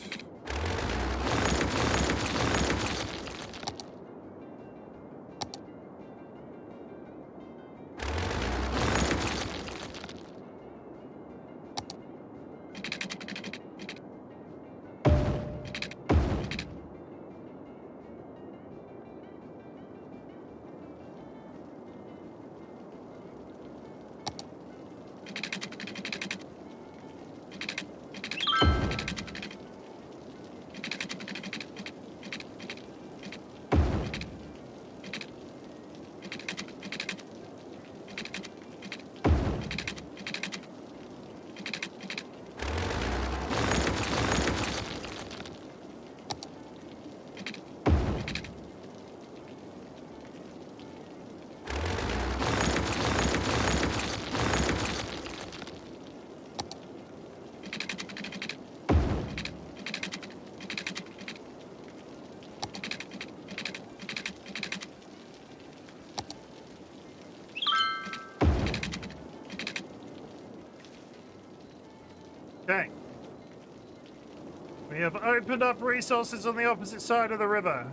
Speaker 1: We have opened up resources on the opposite side of the river.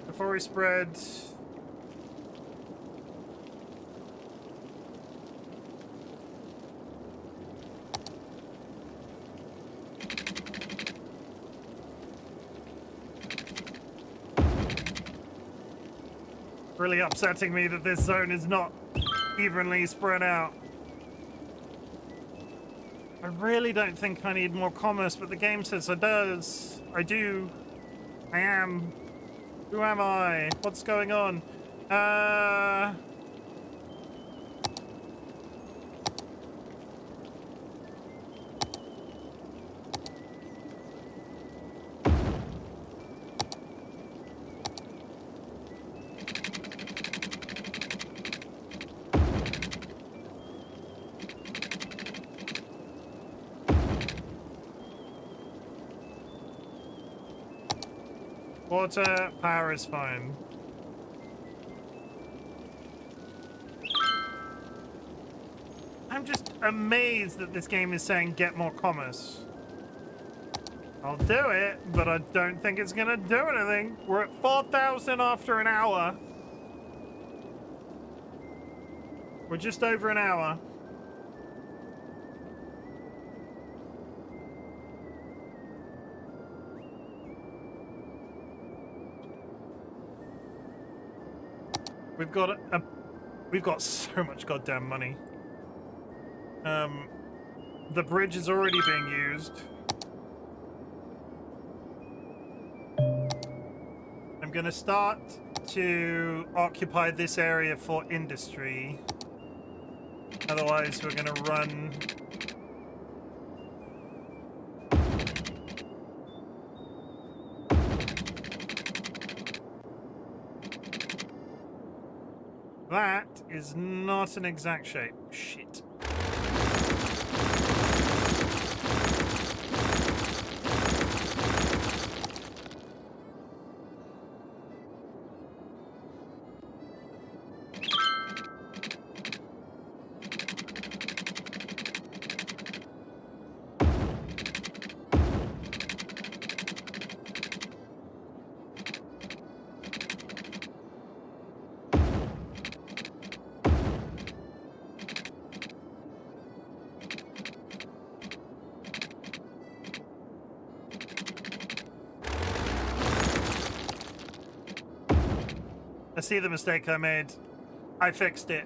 Speaker 1: Before we spread... Really upsetting me that this zone is not evenly spread out. I really don't think I need more commerce, but the game says it does. I do. I am. Who am I? What's going on? Water, power is fine. I'm just amazed that this game is saying get more commerce. I'll do it, but I don't think it's gonna do anything. We're at 4,000 after an hour. We're just over an hour. We've got so much goddamn money. The bridge is already being used. I'm gonna start to occupy this area for industry. Otherwise, we're gonna run. That is not an exact shape. Shit. I see the mistake I made. I fixed it.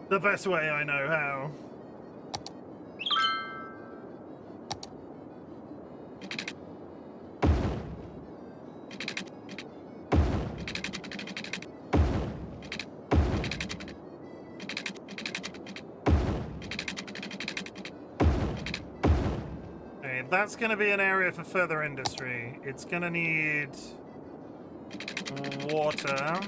Speaker 1: The best way I know how. Okay, that's going to be an area for further industry. It's going to need water.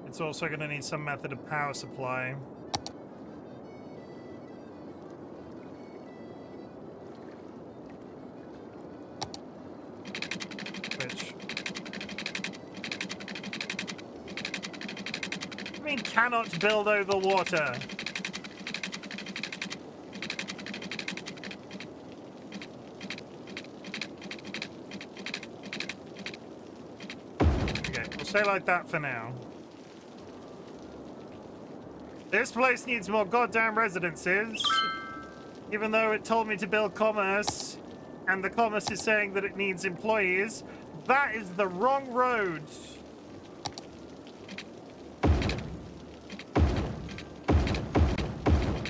Speaker 1: It's also going to need some method of power supply. Which... I mean, cannot build over water. Okay, we'll stay like that for now. This place needs more goddamn residences. Even though it told me to build commerce, and the commerce is saying that it needs employees, that is the wrong road.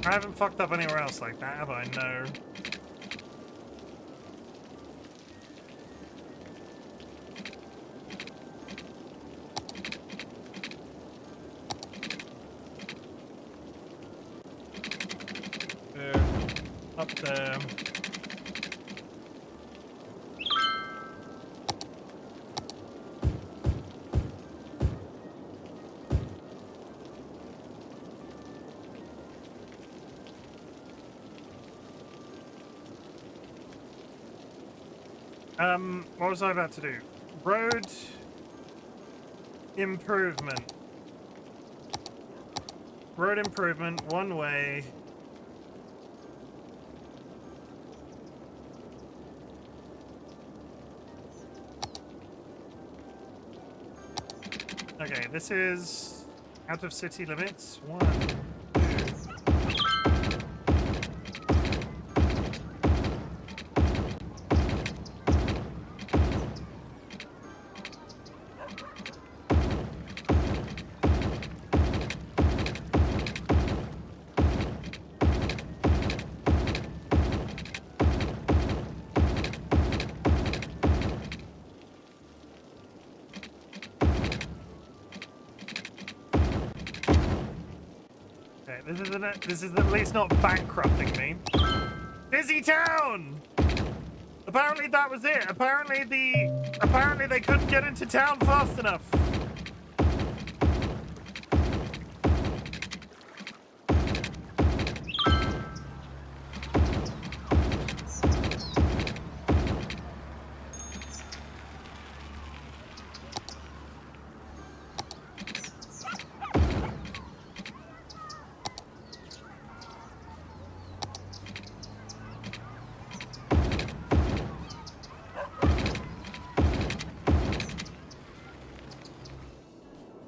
Speaker 1: I haven't fucked up anywhere else like that, have I? No. Up there. What was I about to do? Road improvement. Road improvement, one way. Okay, this is out of city limits. 1, 2. This is at least not bankrupting me. Busy town! Apparently that was it. Apparently they couldn't get into town fast enough.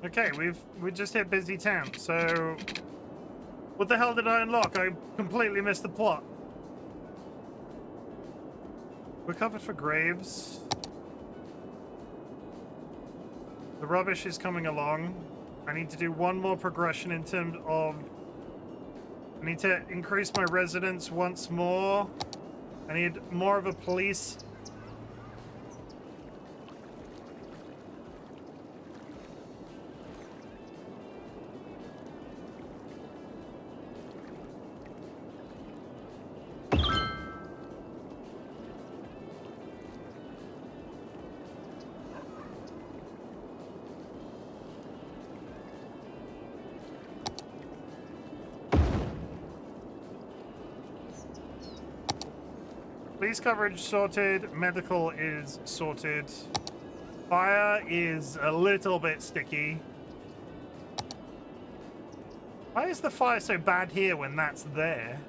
Speaker 1: Okay, we just hit busy town, so what the hell did I unlock? I completely missed the plot. We're covered for graves. The rubbish is coming along. I need to do one more progression in terms of... I need to increase my residence once more. I need more of a police... Police coverage sorted, medical is sorted. Fire is a little bit sticky. Why is the fire so bad here when that's there?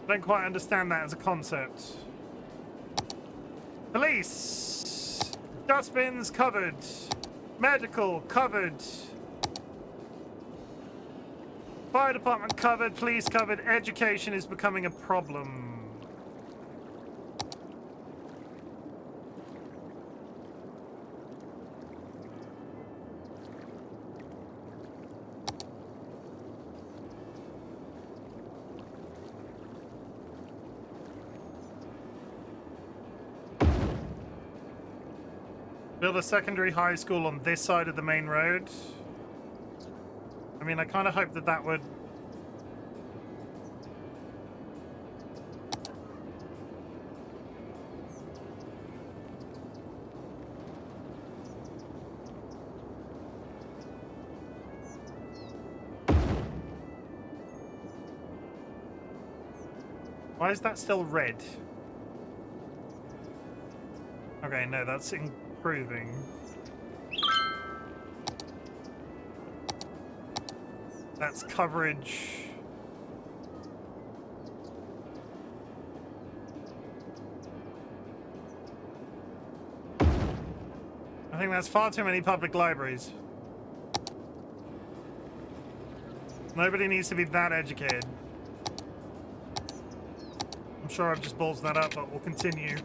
Speaker 1: I don't quite understand that as a concept. Police! Dustbins covered. Medical covered. Fire department covered. Police covered. Education is becoming a problem. Build a secondary high school on this side of the main road. I mean, I kind of hope that that would... Why is that still red? Okay, no, that's improving. That's coverage. I think that's far too many public libraries. Nobody needs to be that educated. I'm sure I've just ballsed that up, but we'll continue.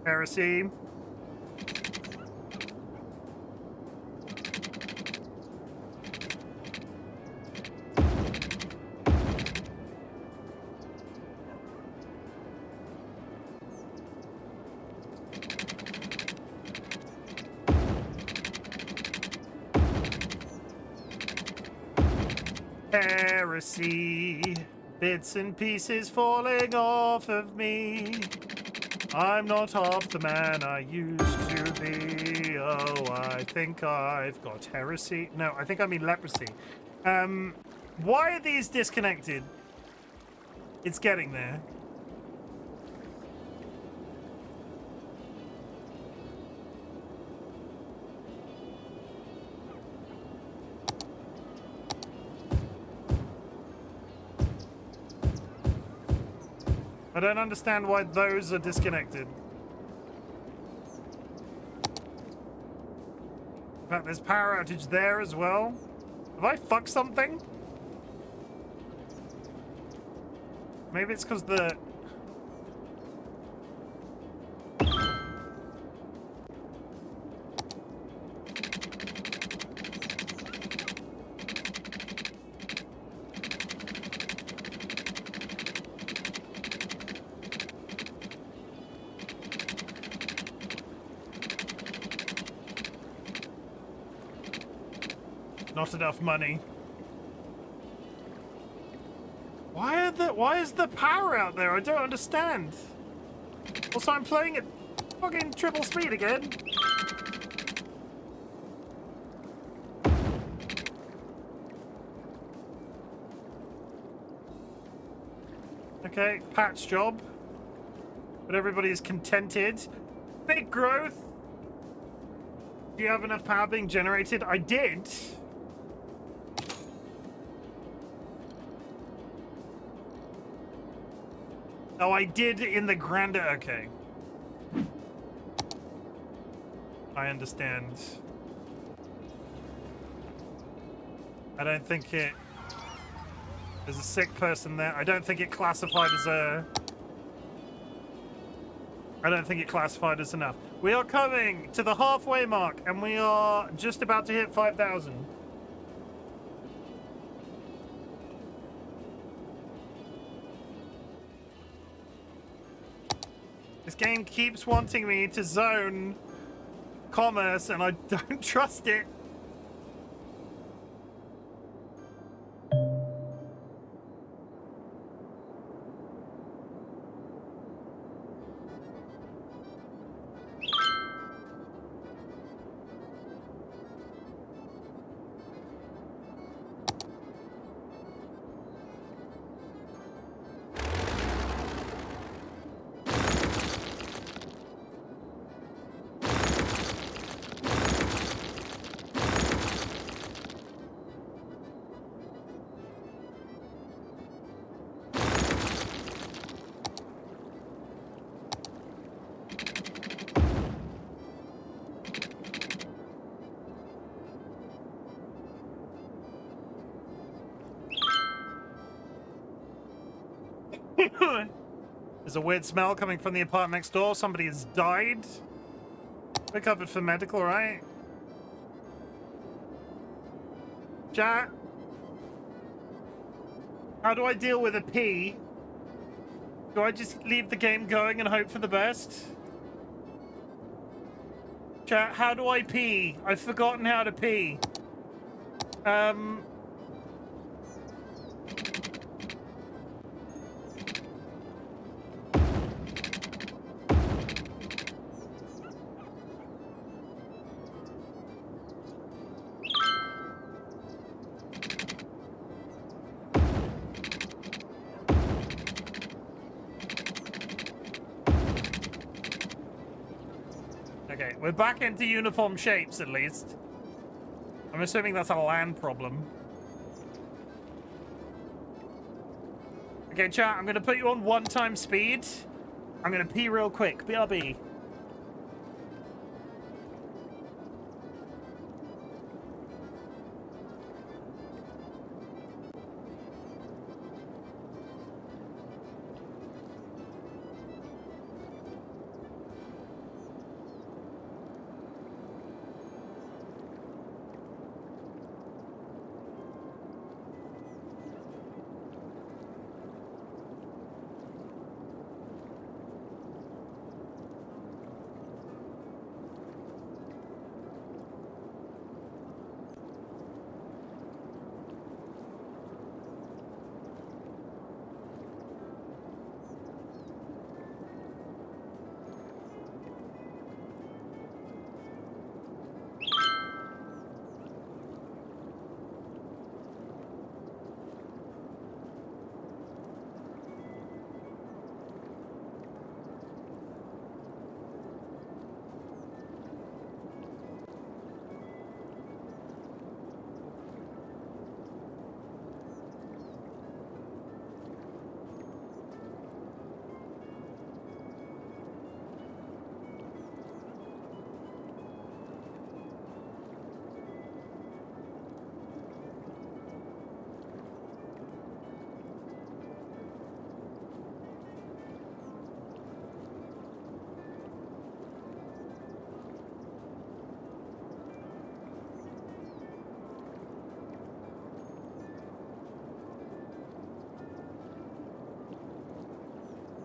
Speaker 1: Heresy. Heresy. Bits and pieces falling off of me. I'm not half the man I used to be. Oh, I think I've got heresy. No, I think I mean leprosy. Why are these disconnected? It's getting there. I don't understand why those are disconnected. In fact, there's power outage there as well. Have I fucked something? Maybe it's because the... Not enough money. Why is the power out there? I don't understand. Also, I'm playing at fucking triple speed again. Okay, patch job. But everybody is contented. Big growth. Do you have enough power being generated? I did. Oh, I did in the grander. Okay. I understand. I don't think it... There's a sick person there. I don't think it classified as a... I don't think it classified as enough. We are coming to the halfway mark, and we are just about to hit 5,000. This game keeps wanting me to zone commerce, and I don't trust it. There's a weird smell coming from the apartment next door. Somebody has died. We're covered for medical, right? Chat. How do I deal with a pee? Do I just leave the game going and hope for the best? Chat, how do I pee? I've forgotten how to pee. Okay, we're back into uniform shapes at least. I'm assuming that's a land problem. Okay, chat, I'm gonna put you on 1 speed. I'm gonna pee real quick. BRB.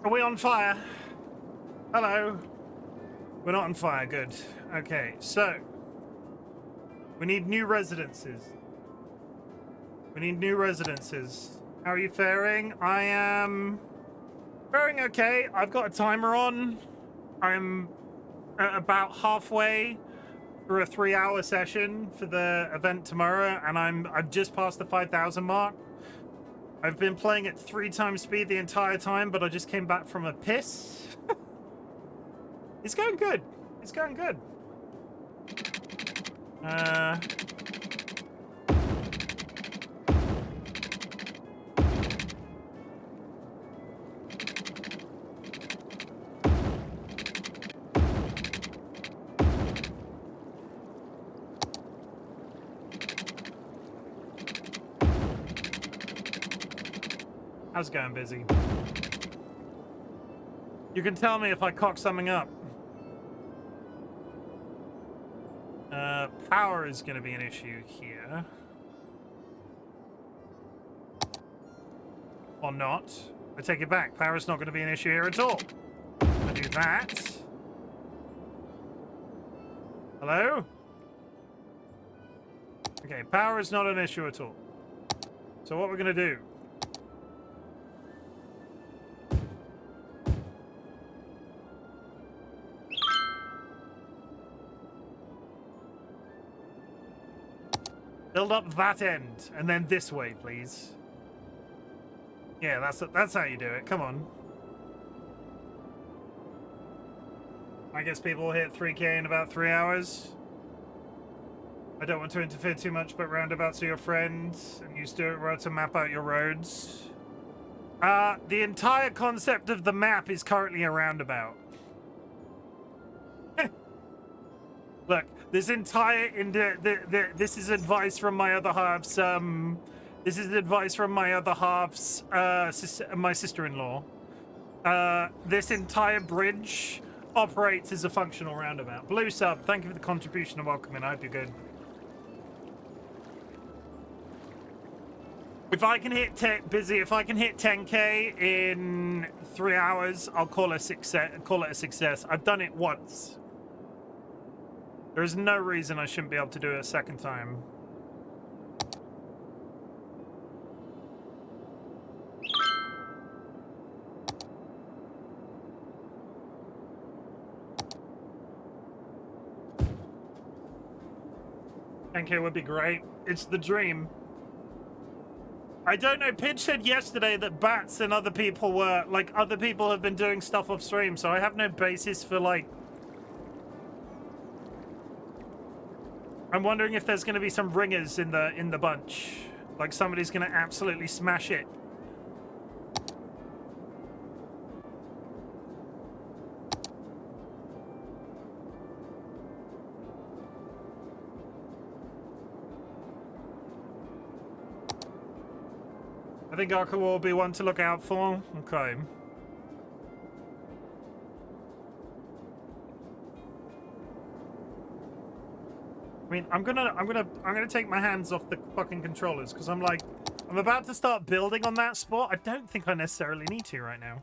Speaker 1: Are we on fire? Hello. We're not on fire. Good. Okay, so we need new residences. We need new residences. How are you faring? I am faring okay. I've got a timer on. I'm about halfway through a 3-hour session for the event tomorrow, and I've just passed the 5,000 mark. I've been playing at 3 times speed the entire time, but I just came back from a piss. It's going good. It's going good. How's it going, Busy? You can tell me if I cock something up. Power is going to be an issue here. Or not. I take it back. Power is not going to be an issue here at all. I do that. Hello? Okay, power is not an issue at all. So what we're going to do... build up that end, and then this way, please. Yeah, that's how you do it. Come on. I guess people will hit 3K in about 3 hours. I don't want to interfere too much, but roundabouts are your friends, and use Dirt Road to map out your roads. The entire concept of the map is currently a roundabout. Look, this entire this is advice from my other half's this is advice from my other half's my sister-in-law. This entire bridge operates as a functional roundabout. Blue sub, thank you for the contribution and welcome in. I hope you're good. If I can hit if I can hit 10K in 3 hours, I'll call it a success. I've done it once. There is no reason I shouldn't be able to do it a second time. $10K would be great. It's the dream. I don't know. Pidge said yesterday that Bats and other people were, like, other people have been doing stuff off stream, so I have no basis for, like... I'm wondering if there's going to be some ringers in the bunch. Like somebody's going to absolutely smash it. I think Arca will be one to look out for. Okay. I mean, I'm gonna take my hands off the fucking controllers because I'm about to start building on that spot. I don't think I necessarily need to right now.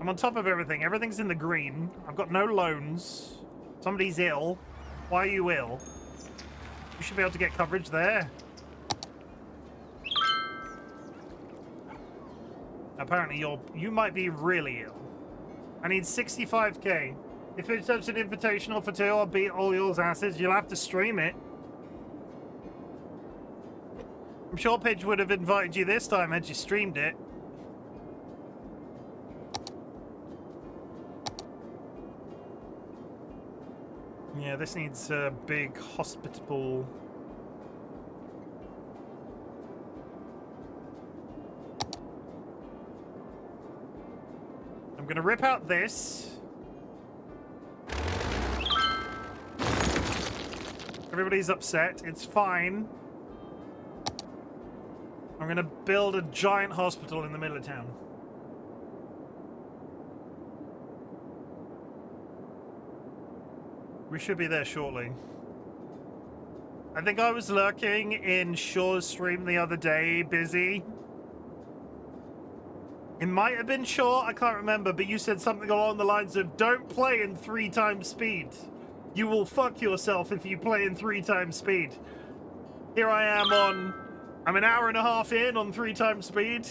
Speaker 1: I'm on top of everything. Everything's in the green. I've got no loans. Somebody's ill. Why are you ill? You should be able to get coverage there. Apparently you might be really ill. I need 65K. If it's such an invitational for 2, I'll beat all yours asses. You'll have to stream it. I'm sure Pidge would have invited you this time had you streamed it. Yeah, this needs a big hospitable... I'm gonna rip out this. Everybody's upset. It's fine. I'm gonna build a giant hospital in the middle of town. We should be there shortly. I think I was lurking in Shaw's stream the other day, busy. It might have been short, I can't remember, but you said something along the lines of, don't play in 3 times speed. You will fuck yourself if you play in 3 times speed. Here I am I'm an hour and a half in on 3 times speed.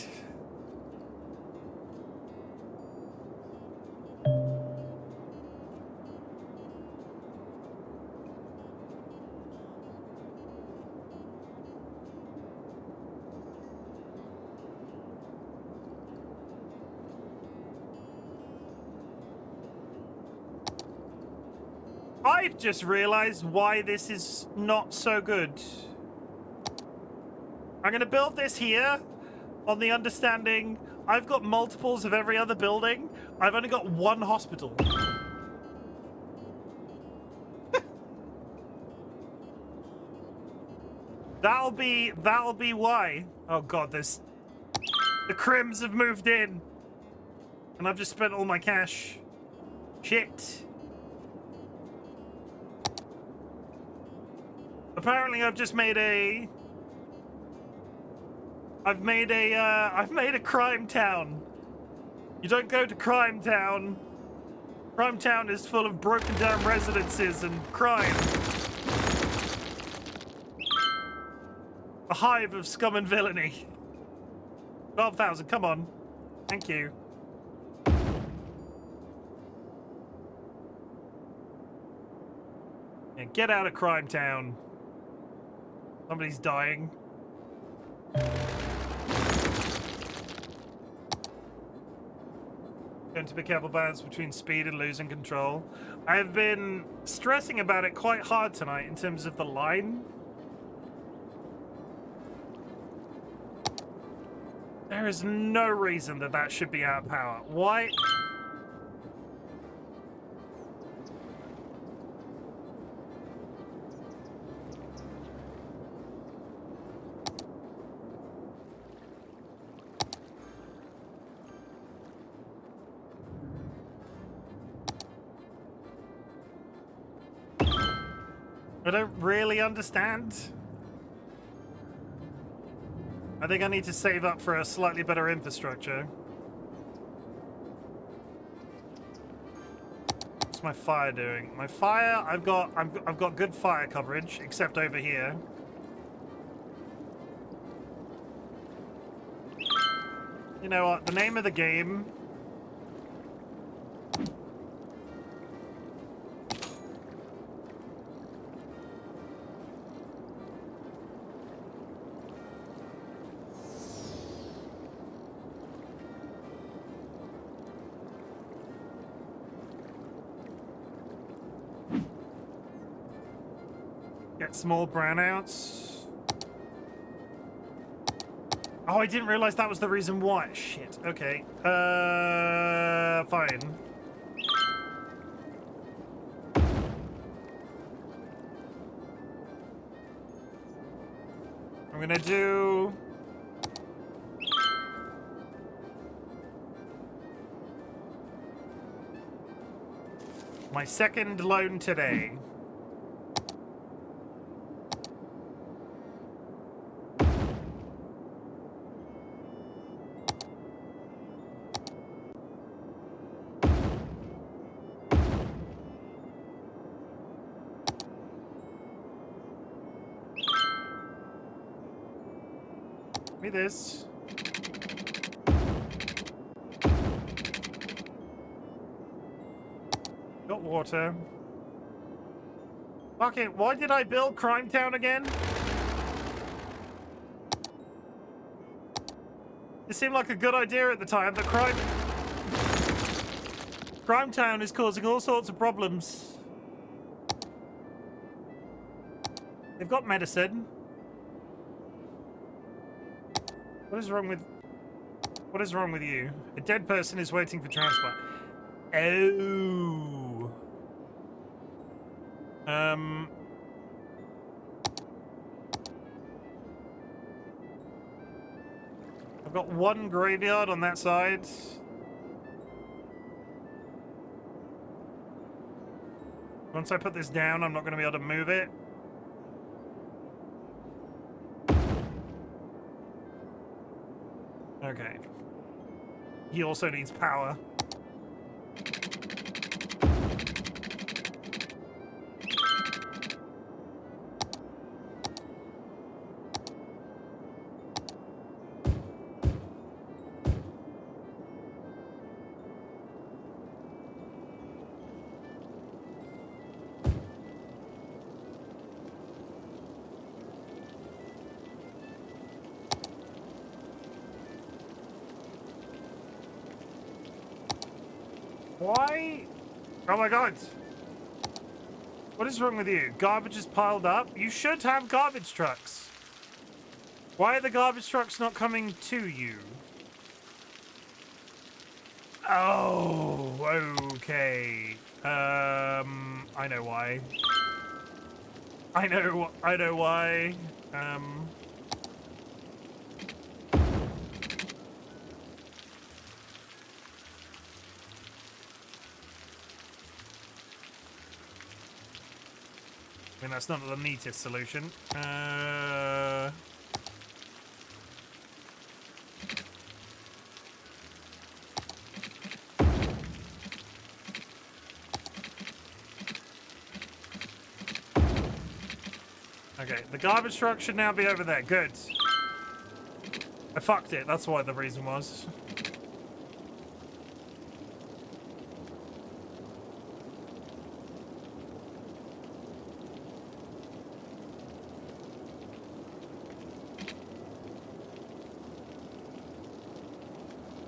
Speaker 1: I've just realized why this is not so good. I'm gonna build this here on the understanding I've got multiples of every other building. I've only got 1 hospital. That'll be why. Oh god, the crims have moved in. And I've just spent all my cash. Shit. Apparently I've just made I've made a crime town. You don't go to crime town. Crime town is full of broken down residences and crime. A hive of scum and villainy. 12,000, come on. Thank you. Yeah, get out of crime town. Somebody's dying. Going to be careful balance between speed and losing control. I've been stressing about it quite hard tonight in terms of the line. There is no reason that should be out of power. Why? I don't really understand. I think I need to save up for a slightly better infrastructure. What's my fire doing? My fire, I've got good fire coverage, except over here. You know what? The name of the game. Get small brownouts. Oh, I didn't realize that was the reason why. Shit. Okay. Fine. I'm gonna do... my second loan today. Me this. Got water. Okay, why did I build Crime Town again? It seemed like a good idea at the time, but Crime Town is causing all sorts of problems. They've got medicine. What is wrong with you? A dead person is waiting for transplant. Oh. I've got 1 graveyard on that side. Once I put this down, I'm not going to be able to move it. Okay. He also needs power. Why? Oh my god. What is wrong with you? Garbage is piled up? You should have garbage trucks. Why are the garbage trucks not coming to you? Oh, okay. I know why. I know why. I mean, that's not the neatest solution. Okay, the garbage truck should now be over there. Good. I fucked it. That's why the reason was.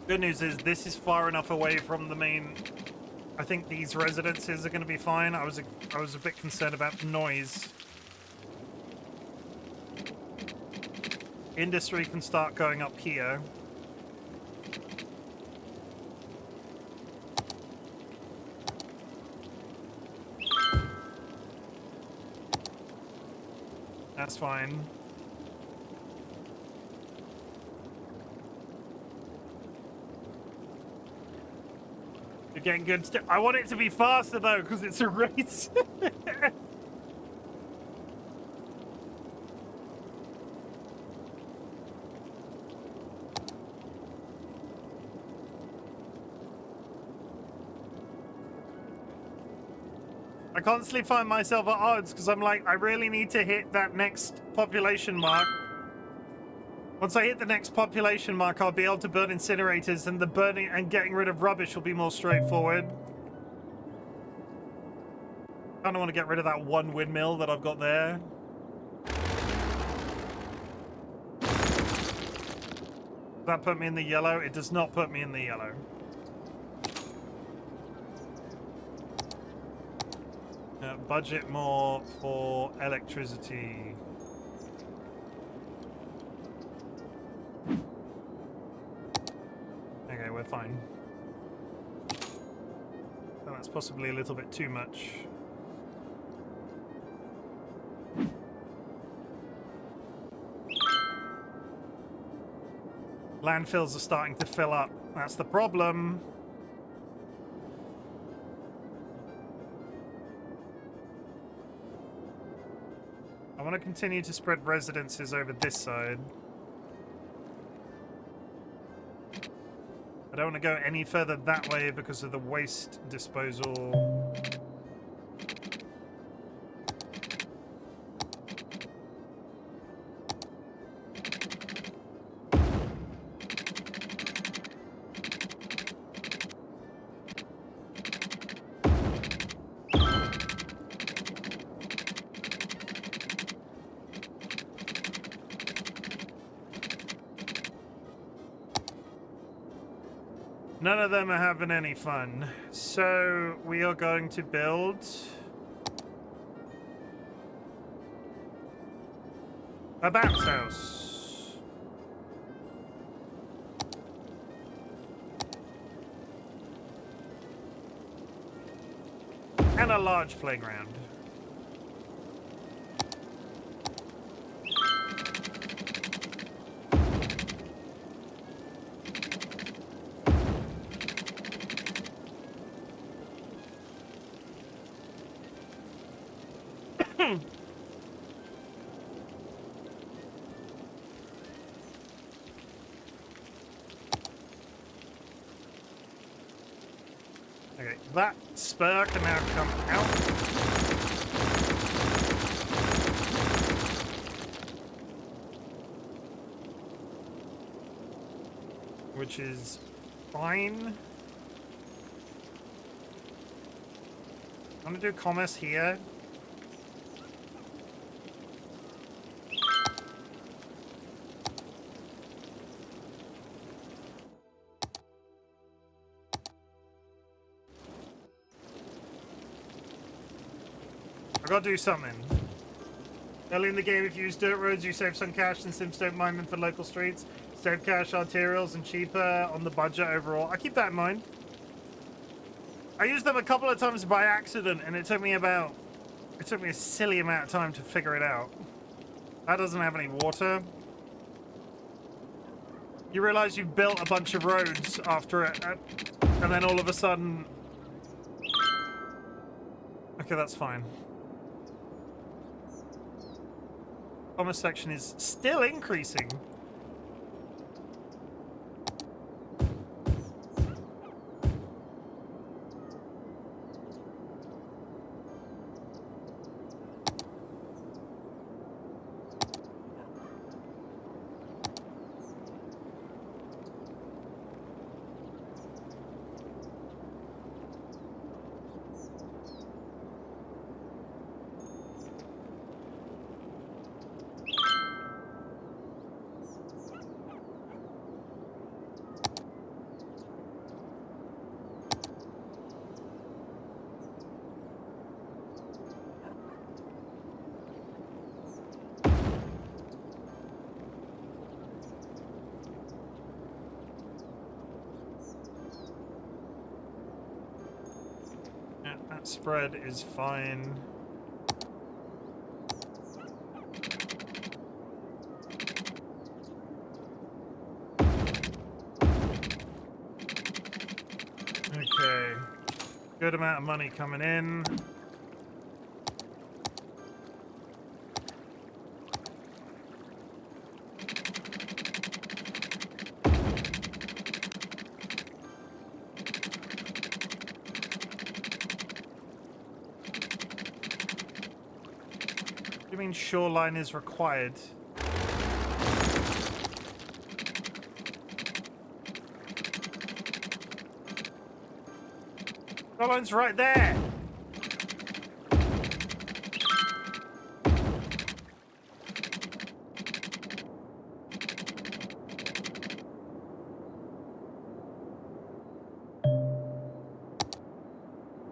Speaker 1: Good news is this is far enough away from the main. I think these residences are going to be fine. I was a bit concerned about the noise. Industry can start going up here. That's fine. You're getting good stuff. I want it to be faster though, because it's a race. I constantly find myself at odds because I'm like, I really need to hit that next population mark. Once I hit the next population mark, I'll be able to burn incinerators, and the burning and getting rid of rubbish will be more straightforward. I kind of want to get rid of that one windmill that I've got there. Does that put me in the yellow? It does not put me in the yellow. Budget more for electricity. Okay, we're fine. So that's possibly a little bit too much. Landfills are starting to fill up. That's the problem. I want to continue to spread residences over this side. I don't want to go any further that way because of the waste disposal. None of them are having any fun. So we are going to build a bounce house. And a large playground. Okay, that spur can now come out. Which is fine. I'm gonna do commerce here. I gotta do something. Early in the game, if you use dirt roads, you save some cash, and Sims don't mine them for local streets. Save cash, arterials, and cheaper on the budget overall. I keep that in mind. I used them a couple of times by accident, and it took me a silly amount of time to figure it out. That doesn't have any water. You realize you've built a bunch of roads after it, and then all of a sudden... Okay, that's fine. Commerce section is still increasing. That spread is fine. Okay. Good amount of money coming in. You mean shoreline is required? Shoreline's right there.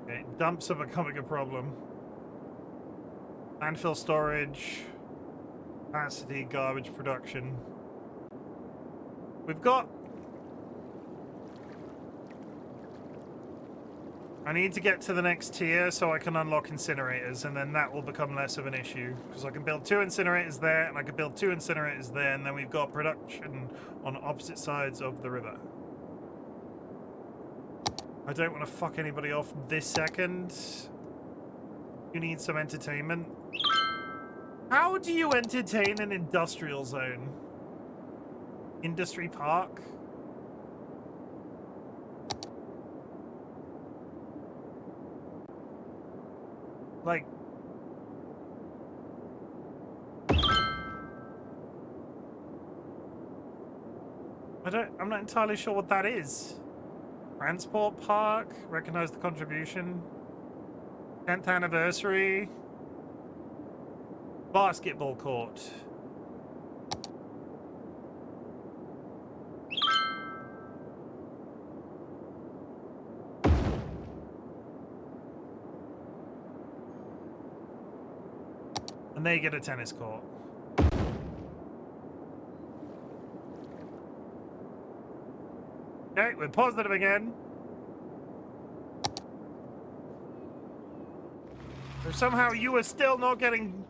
Speaker 1: Okay, dumps are becoming a problem. Landfill storage, capacity, garbage production. We've got... I need to get to the next tier so I can unlock incinerators, and then that will become less of an issue. Because I can build 2 incinerators there, and I can build 2 incinerators there, and then we've got production on opposite sides of the river. I don't want to fuck anybody off this second. You need some entertainment. How do you entertain an industrial zone? Industry park? Like... I'm not entirely sure what that is. Transport park? Recognize the contribution. 10th anniversary. Basketball court. And they get a tennis court. Okay, we're positive again. So somehow you are still not getting...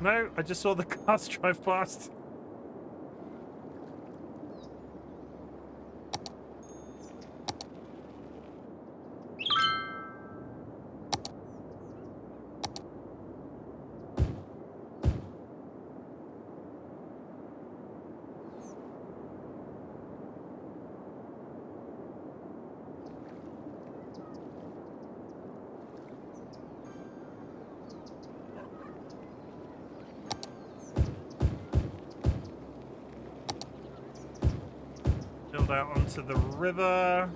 Speaker 1: No, I just saw the cars drive past. build out onto the river.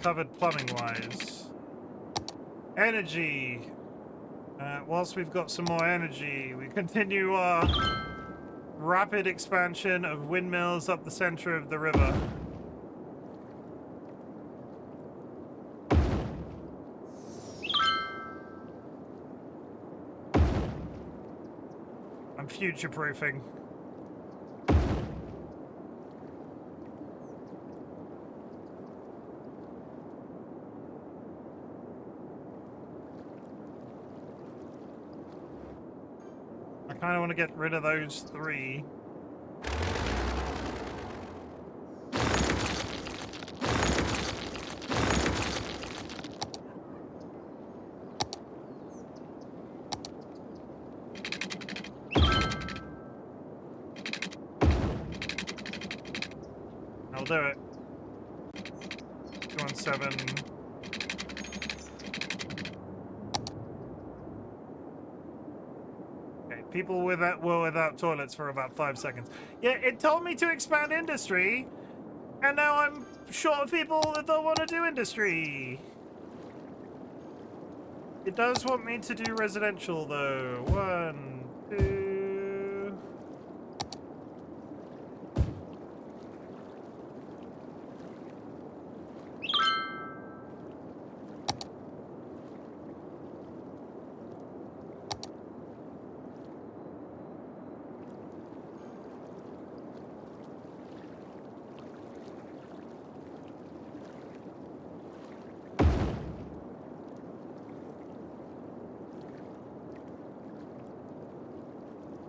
Speaker 1: Covered plumbing wise. Energy. Whilst we've got some more energy, we continue our rapid expansion of windmills up the center of the river. I'm future-proofing. I kind of want to get rid of those 3. I'll do it. 217. People were without toilets for about 5 seconds. Yeah, it told me to expand industry, and now I'm short of people that don't want to do industry. It does want me to do residential, though. 1, 2...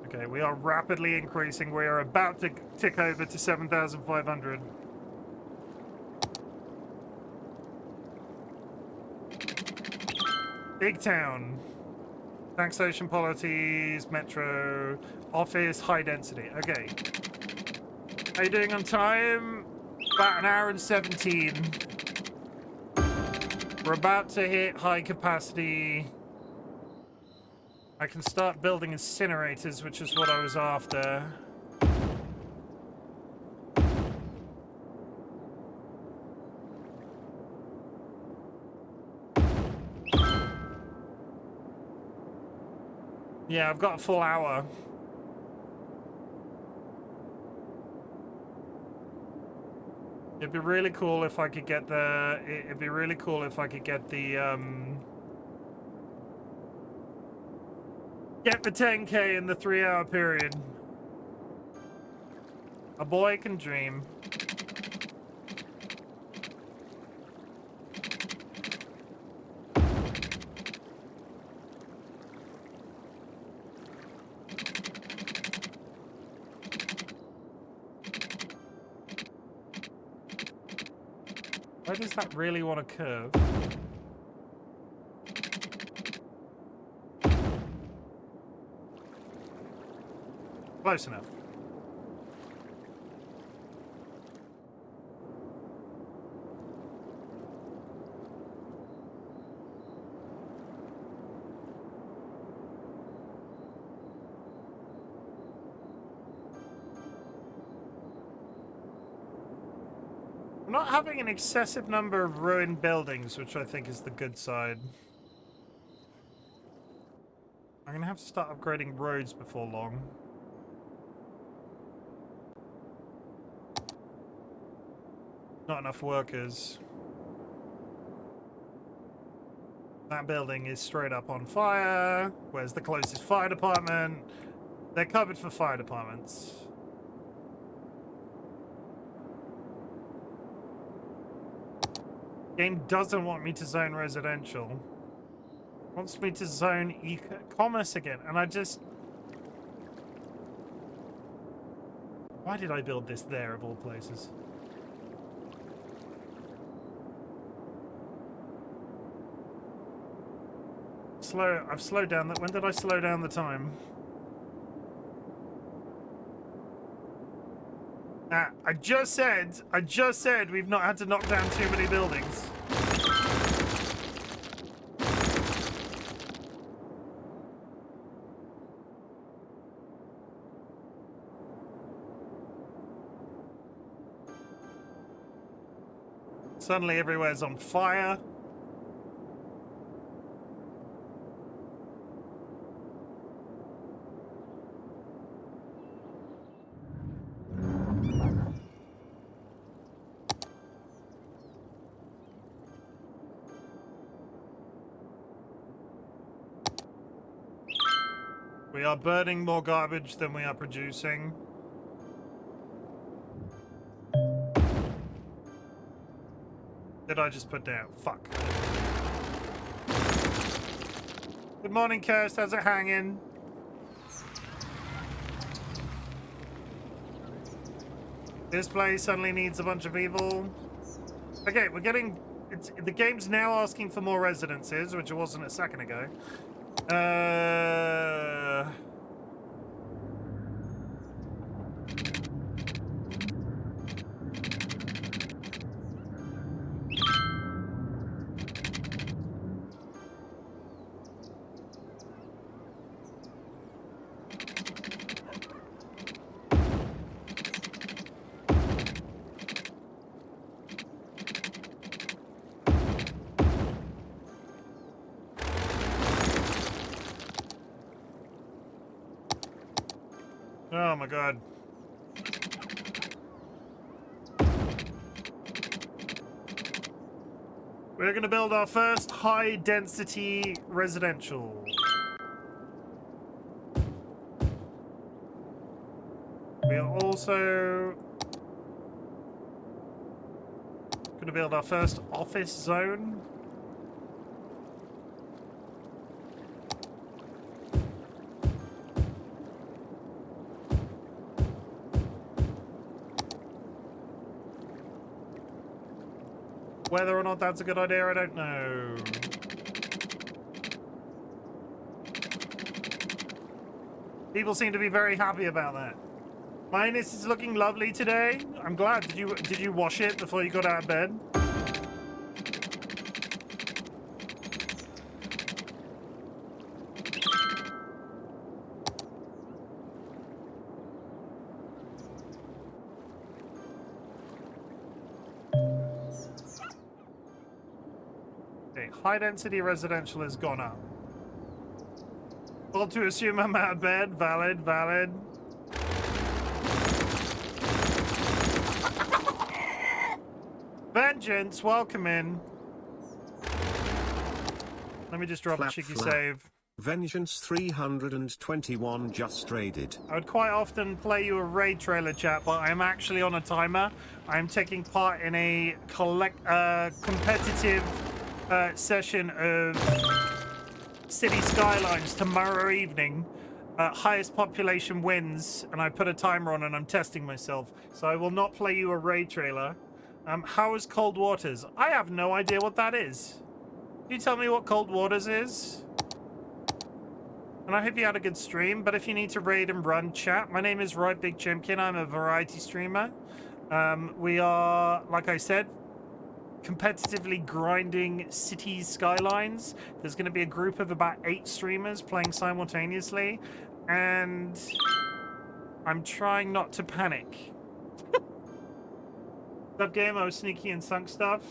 Speaker 1: Okay, we are rapidly increasing. We are about to tick over to 7,500. Big town. Taxation policies, metro, office, high density. Okay. How you doing on time? About 1 hour and 17. We're about to hit high capacity. I can start building incinerators, which is what I was after. Yeah, I've got a full hour. It'd be really cool if I could get the... It'd be really cool if I could get the, Get the 10K in the 3-hour period. A boy can dream. Why does that really want to curve? Close enough. We're not having an excessive number of ruined buildings, which I think is the good side. I'm gonna have to start upgrading roads before long. Not enough workers. That building is straight up on fire. Where's the closest fire department? They're covered for fire departments. Game doesn't want me to zone residential. Wants me to zone e-commerce again, and I just... Why did I build this there of all places? I've slowed down that. When did I slow down the time? I just said we've not had to knock down too many buildings. Suddenly everywhere's on fire. We are burning more garbage than we are producing. Did I just put down? Fuck. Good morning, Kirst. How's it hanging? This place suddenly needs a bunch of people. Okay, we're getting... the game's now asking for more residences, which it wasn't a second ago. Oh my god. We're going to build our first high-density residential. We are also going to build our first office zone. Whether or not that's a good idea, I don't know. People seem to be very happy about that. Minus is looking lovely today. I'm glad. Did you wash it before you got out of bed? High density residential has gone up. Well, to assume I'm out of bed. Valid, valid. Vengeance, welcome in. Let me just drop a cheeky save.
Speaker 2: Vengeance 321 just raided.
Speaker 1: I would quite often play you a raid trailer, chat, but I'm actually on a timer. I'm taking part in a competitive session of City Skylines tomorrow evening. Highest population wins, and I put a timer on and I'm testing myself. So I will not play you a raid trailer. How is Cold Waters? I have no idea what that is. Can you tell me what Cold Waters is? And I hope you had a good stream, but if you need to raid and run, chat. My name is RightBigChimken. I'm a variety streamer. We are, like I said, competitively grinding Cities Skylines. There's going to be a group of about 8 streamers playing simultaneously, and I'm trying not to panic. Sub game, I was sneaky and sunk stuff.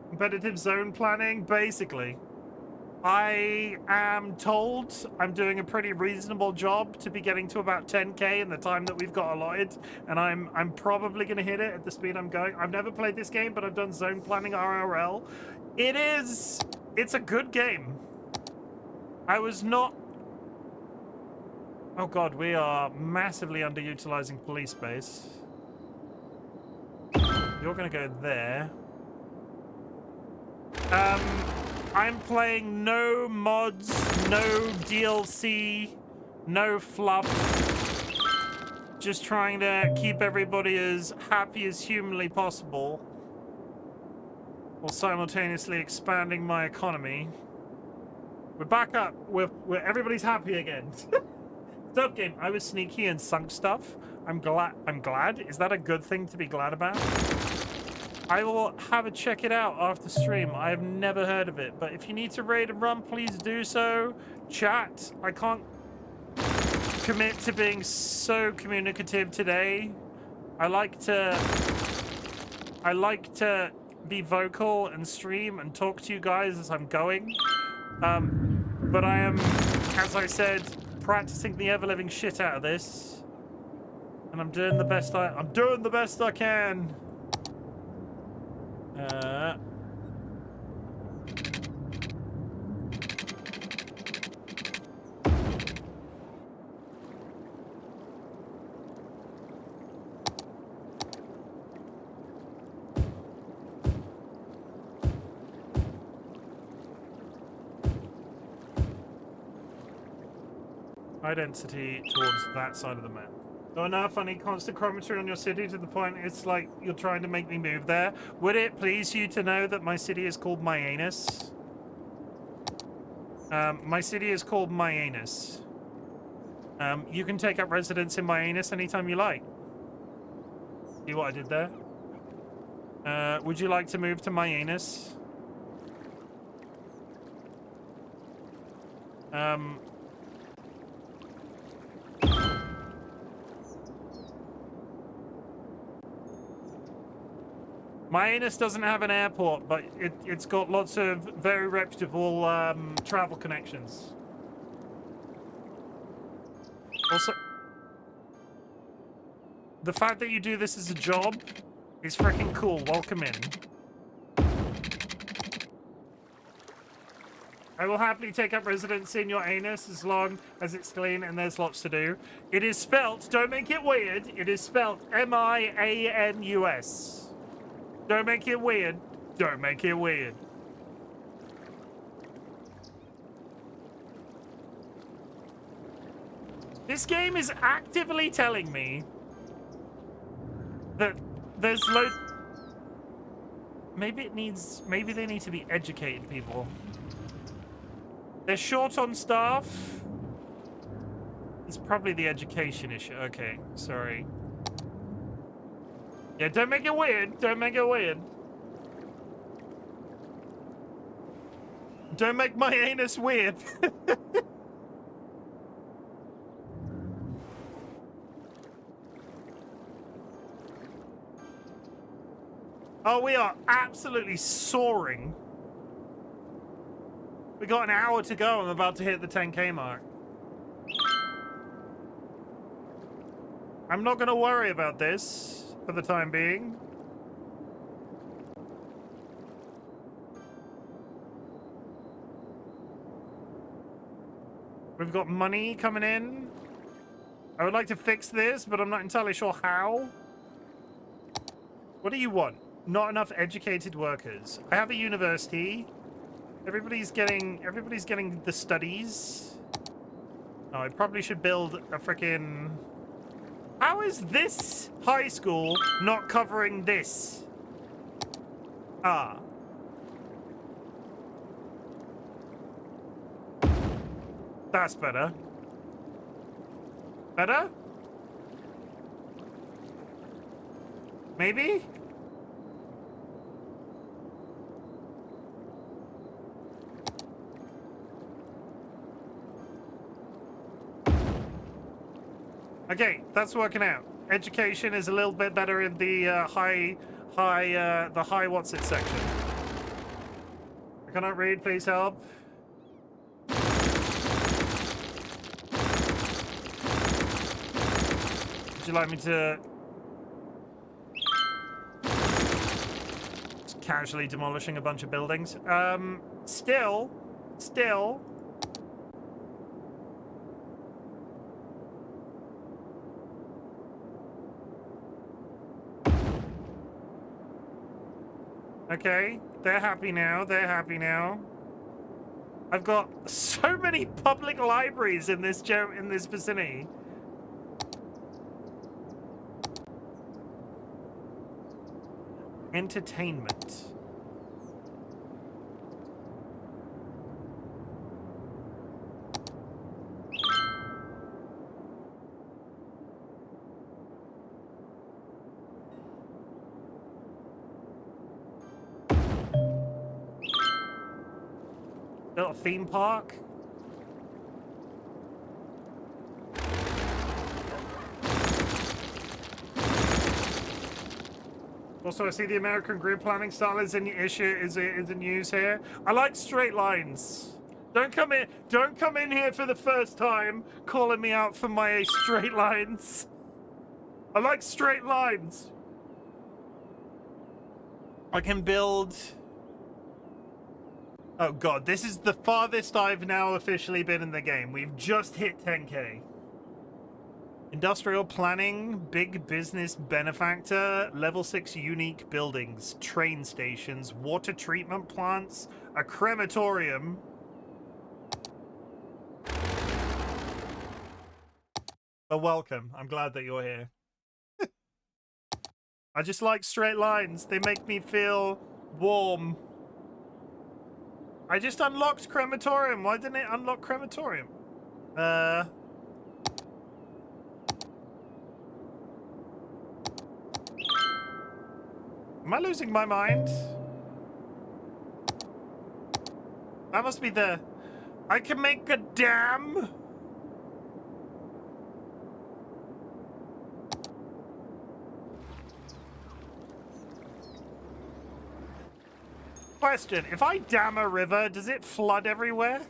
Speaker 1: Competitive zone planning, basically. I am told I'm doing a pretty reasonable job to be getting to about 10k in the time that we've got allotted, and I'm probably going to hit it at the speed I'm going. I've never played this game, but I've done zone planning RRL. It's a good game. I was not... Oh god, we are massively underutilizing police space. You're going to go there. I'm playing no mods, no DLC, no fluff. just trying to keep everybody as happy as humanly possible while simultaneously expanding my economy. We're back up. We're everybody's happy again. Stop game. I was sneaky and sunk stuff. I'm glad. Is that a good thing to be glad about? I will have a check it out after stream. I have never heard of it, but if you need to raid and run, please do so. Chat. I can't commit to being so communicative today. I like to be vocal and stream and talk to you guys as I'm going. But I am, as I said, practicing the ever-living shit out of this, and I'm doing the best I can. High density towards that side of the map. Not enough. I need constant chrometry on your city to the point it's like you're trying to make me move there. Would it please you to know that my city is called my anus? My city is called my anus. You can take up residence in my anus anytime you like. See what I did there? Would you like to move to my anus? My anus doesn't have an airport, but it's got lots of very reputable travel connections. Also, the fact that you do this as a job is freaking cool. Welcome in. I will happily take up residence in your anus as long as it's clean and there's lots to do. It is spelt, don't make it weird, it is spelt M-I-A-N-U-S. Don't make it weird. Don't make it weird. This game is actively telling me that there's maybe they need to be educated people. They're short on staff. It's probably the education issue. Okay, sorry. Yeah, don't make it weird. Don't make it weird. Don't make my anus weird. Oh, we are absolutely soaring. We got an hour to go. I'm about to hit the 10K mark. I'm not going to worry about this for the time being. We've got money coming in. I would like to fix this, but I'm not entirely sure how. What do you want? Not enough educated workers. I have a university. Everybody's getting the studies. Oh, I probably should build a freaking... How is this high school not covering this? Ah. That's better. Better? Maybe? Okay, that's working out. Education is a little bit better in the high what's it section. I cannot read, please help. Would you like me to just casually demolishing a bunch of buildings? Still. Okay, they're happy now. They're happy now. I've got so many public libraries in this vicinity. Entertainment. Little theme park. Also, I see the American grid planning style is in use here. I like straight lines. Don't come in here for the first time calling me out for my straight lines. I like straight lines. I can build. Oh god, this is the farthest I've now officially been in the game. We've just hit 10k. Industrial planning, big business benefactor, level 6 unique buildings, train stations, water treatment plants, a crematorium. Oh, welcome. I'm glad that you're here. I just like straight lines. They make me feel warm. I just unlocked crematorium. Why didn't it unlock crematorium? Am I losing my mind? That must be the... I can make a dam? Question, if I dam a river, does it flood everywhere?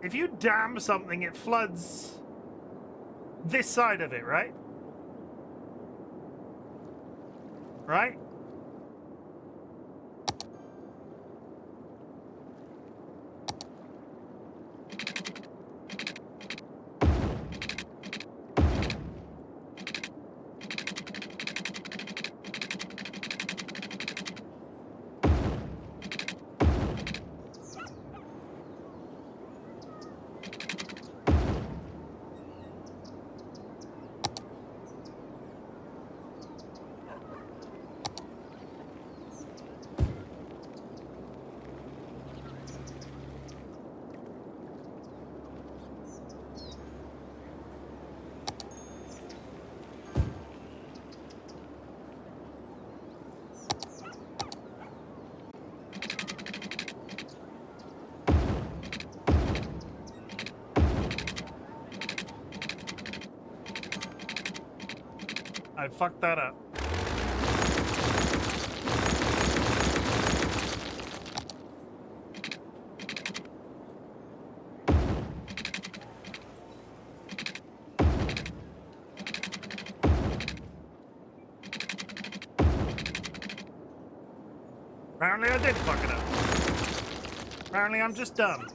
Speaker 1: If you dam something, it floods this side of it, right? Right? I fucked that up. Apparently I did fuck it up. Apparently I'm just dumb.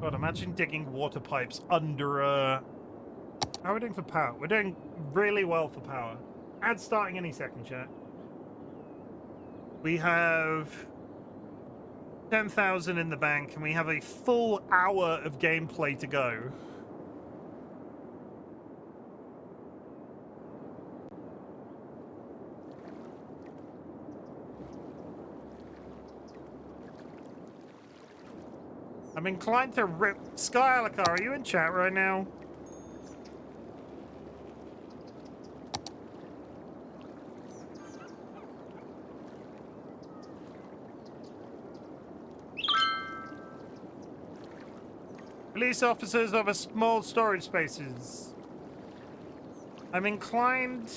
Speaker 1: God, imagine digging water pipes under a... How are we doing for power? We're doing really well for power. Ad starting any second, chat. We have 10,000 in the bank, and we have a full hour of gameplay to go. I'm inclined to rip... Skylicar, are you in chat right now? Police officers over small storage spaces. I'm inclined...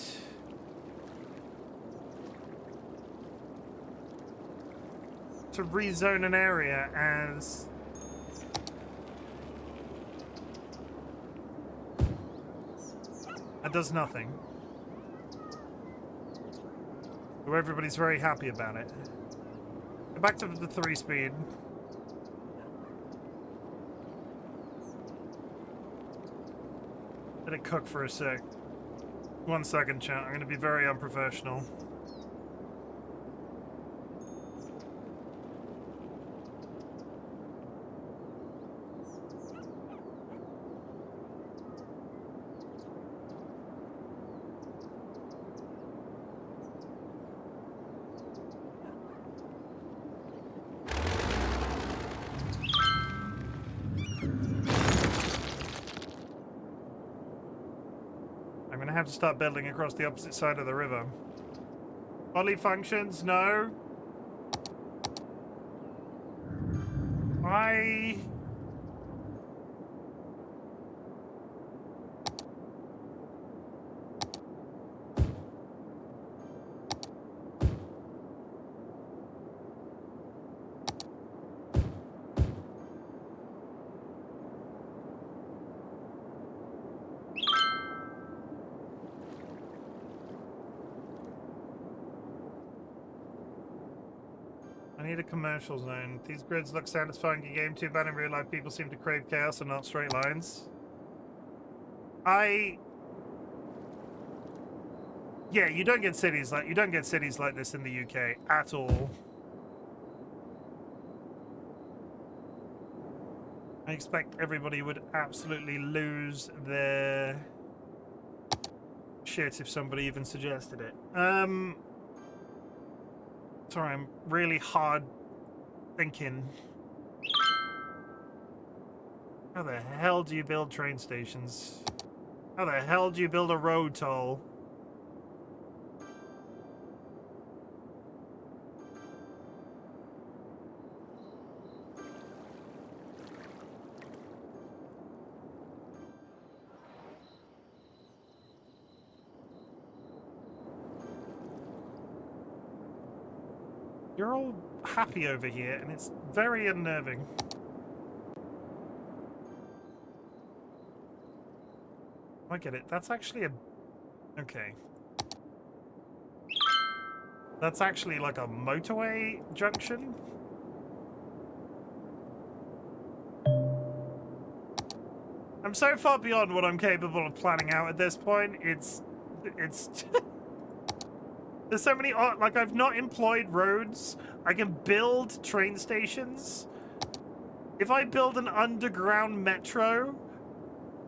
Speaker 1: to rezone an area as... That does nothing. So everybody's very happy about it. back to the 3-speed. Let it cook for a sec. 1 second, chat. I'm going to be very unprofessional. Have to start building across the opposite side of the river. Poly functions, no. I need a commercial zone. These grids look satisfying in game, too bad in real life people seem to crave chaos and not straight lines. Yeah, you don't get cities like this in the UK at all. I expect everybody would absolutely lose their shit if somebody even suggested it. Sorry, I'm really hard thinking. How the hell do you build train stations? How the hell do you build a road toll? You're all happy over here, and it's very unnerving. I get it. That's actually a... Okay. That's actually like a motorway junction? I'm so far beyond what I'm capable of planning out at this point. It's... There's so many, like, I've not employed roads. I can build train stations. If I build an underground metro,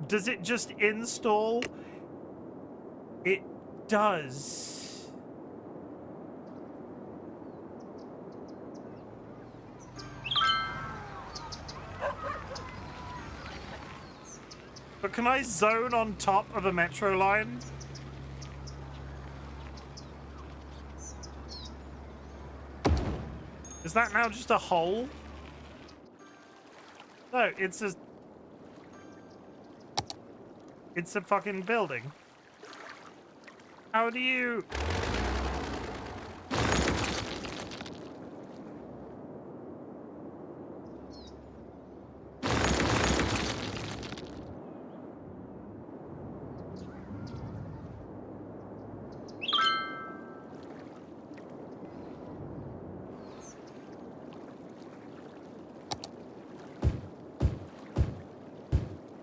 Speaker 1: does it just install? It does. But can I zone on top of a metro line? Is that now just a hole? No, it's a... It's a fucking building. How do you...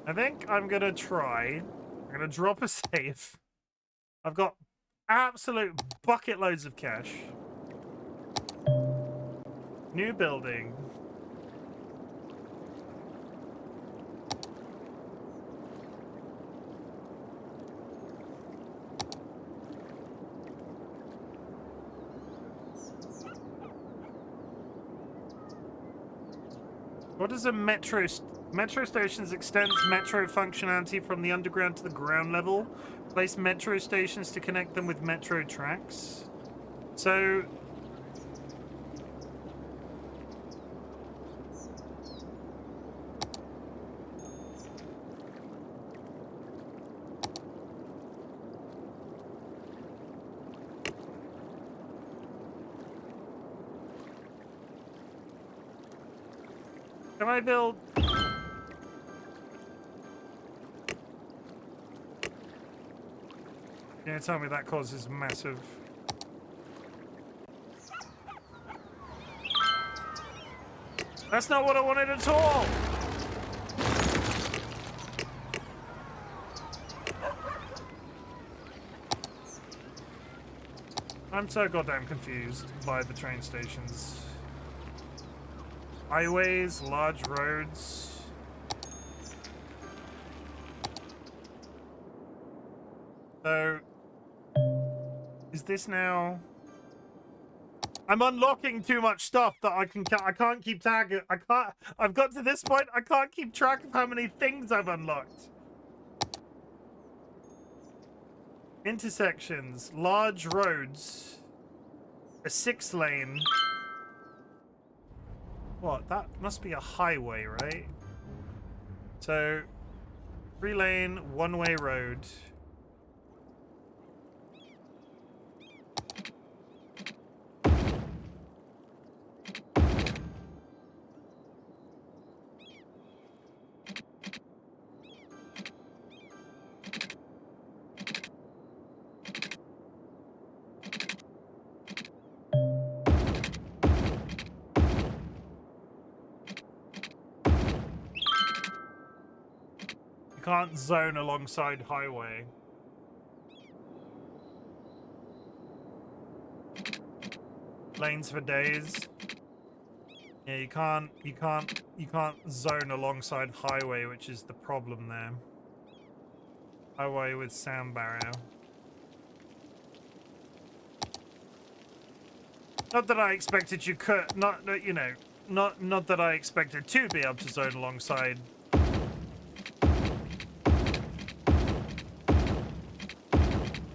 Speaker 1: I think I'm gonna try. I'm gonna drop a save. I've got absolute bucket loads of cash. New building. What is a metro? Metro stations extends metro functionality from the underground to the ground level. Place metro stations to connect them with metro tracks. So... Can I build... Yeah, tell me that causes massive... That's not what I wanted at all. I'm so goddamn confused by the train stations. Highways, large roads. So, is this now? I'm unlocking too much stuff that I can't keep tag. I've got to this point. I can't keep track of how many things I've unlocked. Intersections, large roads, a 6-lane. What? That must be a highway, right? So, 3-lane, one-way road. Can't zone alongside highway. Lanes for days. Yeah, you can't zone alongside highway, which is the problem there. Highway with sound barrier. Not that I expected you could, not you know, not that I expected to be able to zone alongside.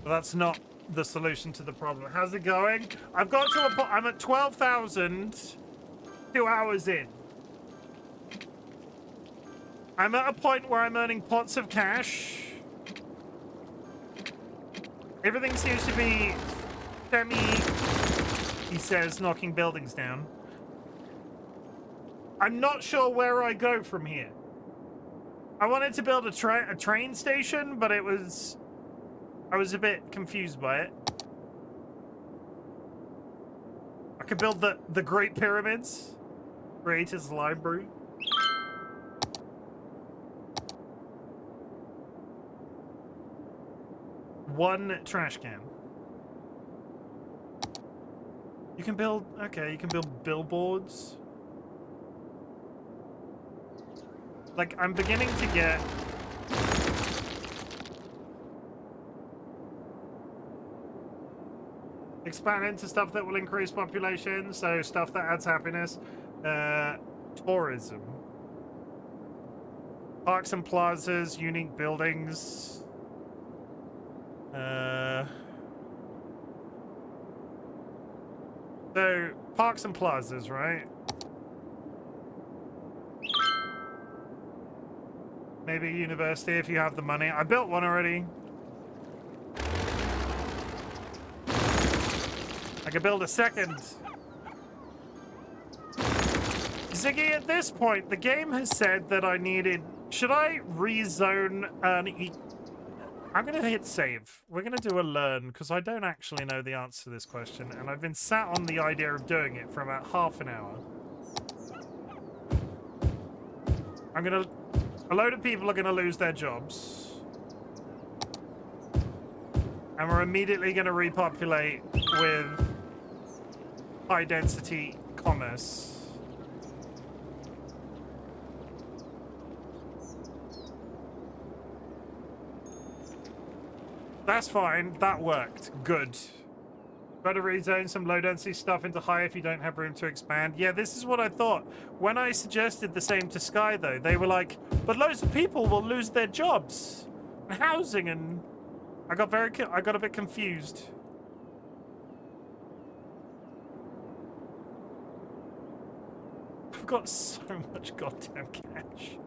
Speaker 1: But that's not the solution to the problem. How's it going? I've got to a point. I'm at 12,000. 2 hours in. I'm at a point where I'm earning pots of cash. Everything seems to be semi, he says, knocking buildings down. I'm not sure where I go from here. I wanted to build a train station, but I was a bit confused by it. I could build the Great Pyramids. Creators Library. One trash can. You can build, okay, you can build billboards. Like, I'm beginning to get... Expand into stuff that will increase population, so stuff that adds happiness. Tourism. Parks and plazas, unique buildings. So, parks and plazas, right? Maybe a university if you have the money. I built one already. I could build a second. Ziggy, at this point, the game has said that I needed... Should I rezone an... I'm going to hit save. We're going to do a learn, because I don't actually know the answer to this question, and I've been sat on the idea of doing it for about half an hour. I'm going to... A load of people are going to lose their jobs. And we're immediately going to repopulate with high-density commerce. That's fine. That worked. Good. Try to rezone some low-density stuff into high if you don't have room to expand. Yeah, this is what I thought. When I suggested the same to Sky, though, they were like, but loads of people will lose their jobs and housing, and I got a bit confused. I've got so much goddamn cash.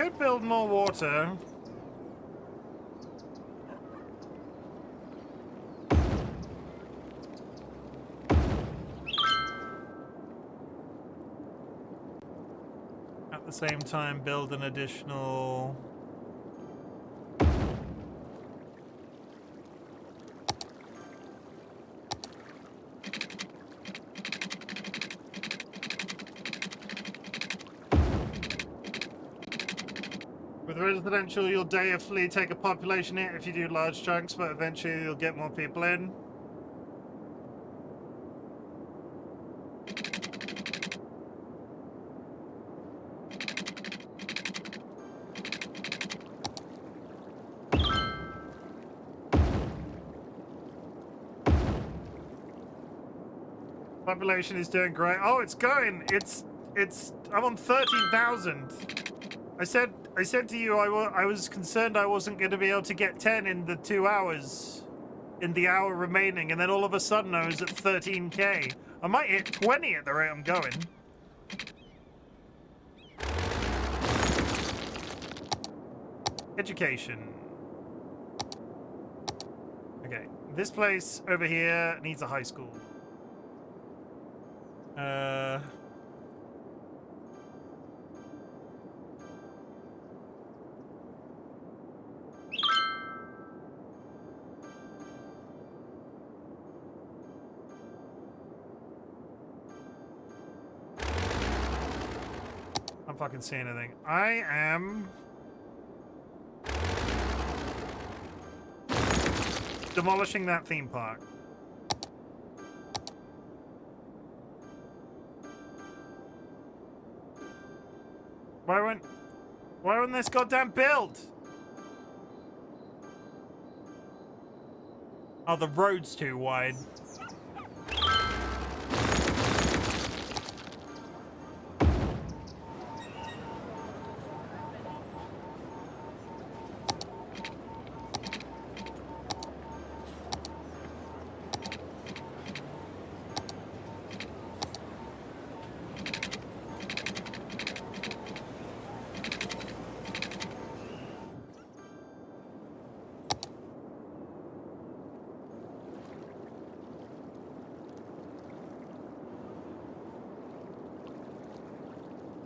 Speaker 1: could build more water. At the same time, build an additional... With residential, you'll definitely take a population hit if you do large chunks, but eventually you'll get more people in. Population is doing great. Oh, it's going. I'm on 13,000. I said to you I was concerned I wasn't going to be able to get 10 in the 2 hours, in the hour remaining, and then all of a sudden I was at 13k. I might hit 20 at the rate I'm going. Education. Okay, this place over here needs a high school. I'm fucking seeing anything. I am demolishing that theme park. Why wouldn't this goddamn build? Oh, the road's too wide.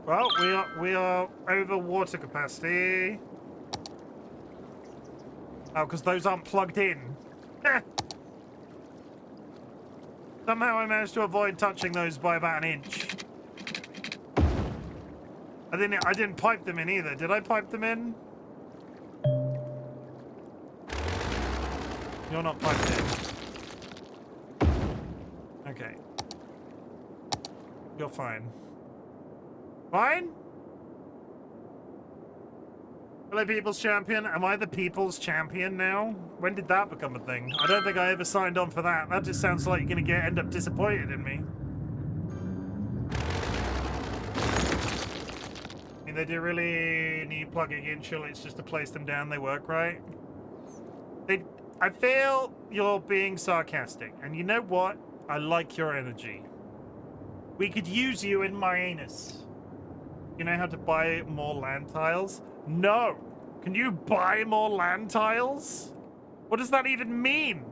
Speaker 1: Well, we are over water capacity. Oh, because those aren't plugged in. Somehow I managed to avoid touching those by about an inch. I didn't pipe them in either. Did I pipe them in? You're not piped in. Okay. You're fine. Fine? Hello, People's Champion. Am I the People's Champion now? When did that become a thing? I don't think I ever signed on for that. That just sounds like you're gonna end up disappointed in me. I mean, they do really need plugging in. Surely it's just to place them down. They work, right? I feel you're being sarcastic. And you know what? I like your energy. We could use you in my anus. You know how to buy more land tiles? No! Can you buy more land tiles? What does that even mean?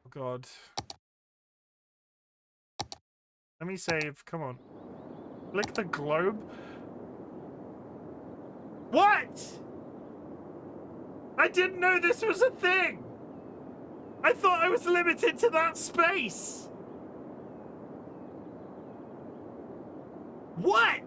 Speaker 1: Oh God. Let me save. Come on. Click the globe. What? I didn't know this was a thing. I thought I was limited to that space. What?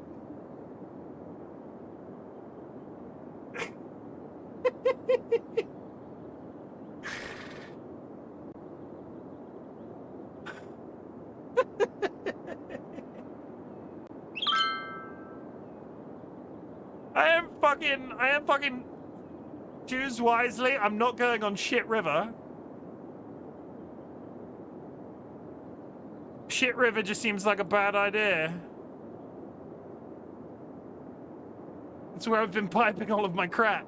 Speaker 1: I am fucking choose wisely. I'm not going on shit river. shit river just seems like a bad idea. It's where I've been piping all of my crap.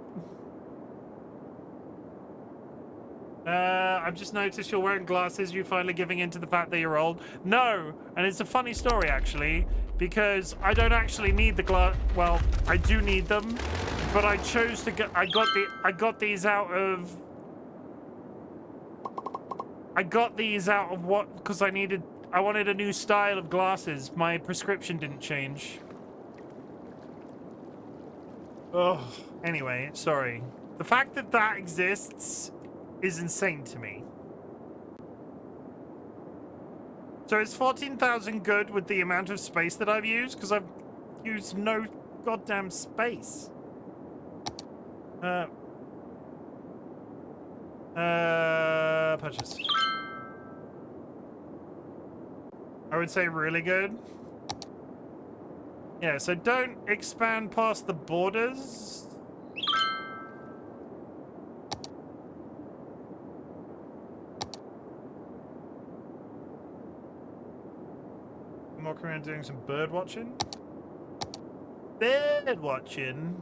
Speaker 1: I've just noticed you're wearing glasses. You finally giving in to the fact that you're old? No, and it's a funny story actually, because I don't actually need the glass. Well, I do need them, but I chose to get. I got these out of. I got these out of what? Because I wanted a new style of glasses. My prescription didn't change. Oh, anyway, sorry. The fact that that exists is insane to me. So is 14,000 good with the amount of space that I've used? Because I've used no goddamn space. Purchase. I would say really good. Yeah, so don't expand past the borders. I'm walking around doing some bird watching. Bird watching?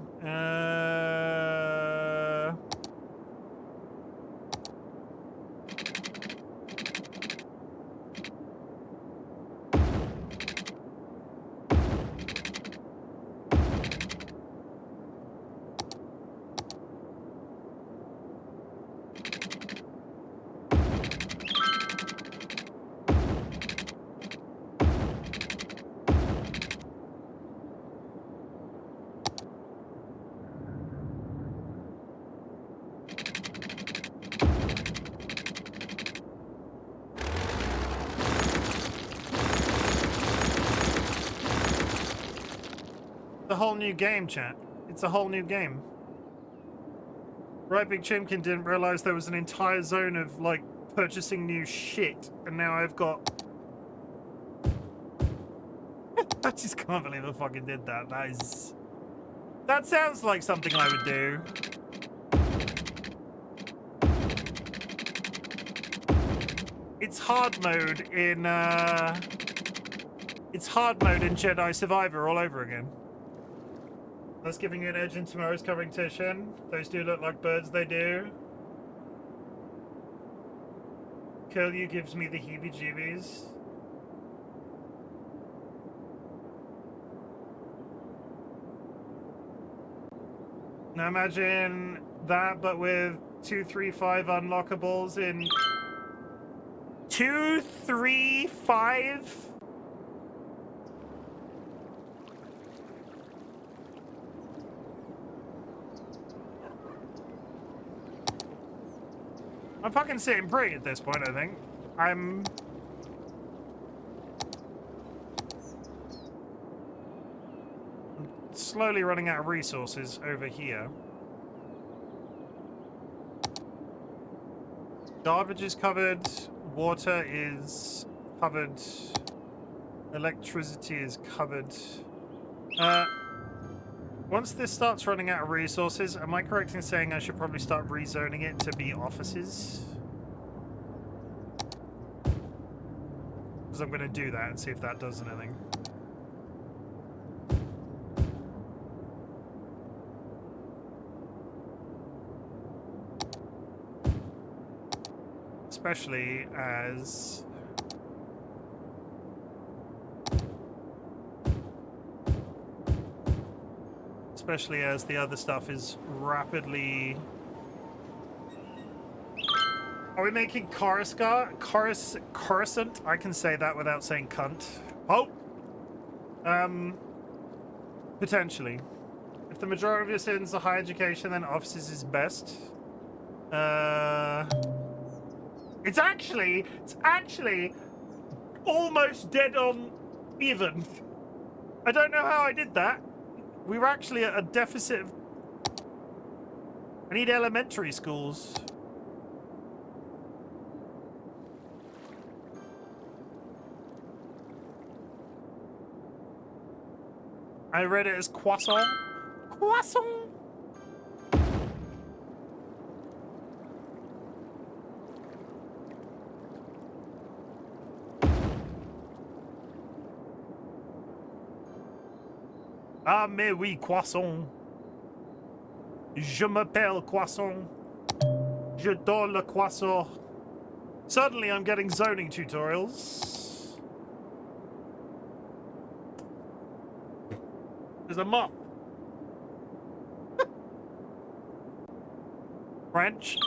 Speaker 1: A whole new game, chat. It's a whole new game. RightBigChimken didn't realize there was an entire zone of, like, purchasing new shit, and now I've got... I just can't believe I fucking did that. That sounds like something I would do. It's hard mode in, It's hard mode in Jedi Survivor all over again. That's giving you an edge in tomorrow's covering session. Those do look like birds, they do. Kill you gives me the heebie-jeebies. Now imagine that, but with 2, 3, 5 unlockables in... 2, 3, 5? I'm fucking sitting pretty at this point, I think. I'm slowly running out of resources over here. Garbage is covered. Water is covered. Electricity is covered. Once this starts running out of resources, am I correct in saying I should probably start rezoning it to be offices? Because I'm going to do that and see if that does anything. Especially as... Especially as the other stuff is rapidly... Are we making Coruscant? I can say that without saying cunt. Oh! Potentially. If the majority of your students are higher education, then offices is best. It's actually almost dead on even. I don't know how I did that. We were actually at a deficit of... I need elementary schools. I read it as croissant. Croissant! Ah, mais oui, croissant. Je m'appelle croissant. Je donne le croissant. Suddenly, I'm getting zoning tutorials. There's a mop. French.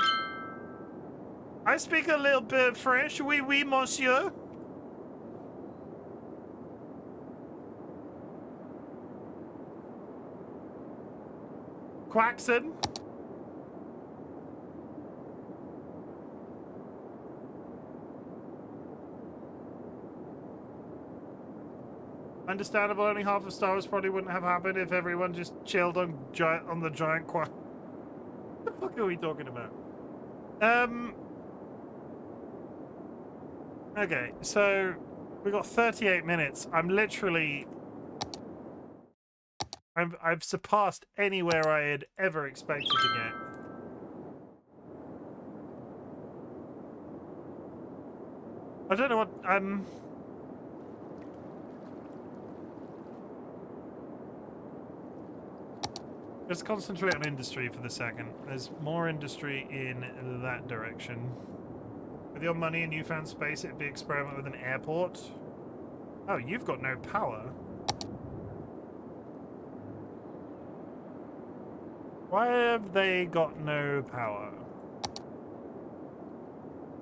Speaker 1: I speak a little bit of French. Oui, oui, monsieur. Quaxon. Understandable, only half of Star Wars probably wouldn't have happened if everyone just chilled on the giant quad. What the fuck are we talking about? Okay, so we got 38 minutes. I've surpassed anywhere I had ever expected to get. I don't know what let's concentrate on industry for the second. There's more industry in that direction. With your money and newfound space, it'd be experiment with an airport. Oh, you've got no power. Why have they got no power?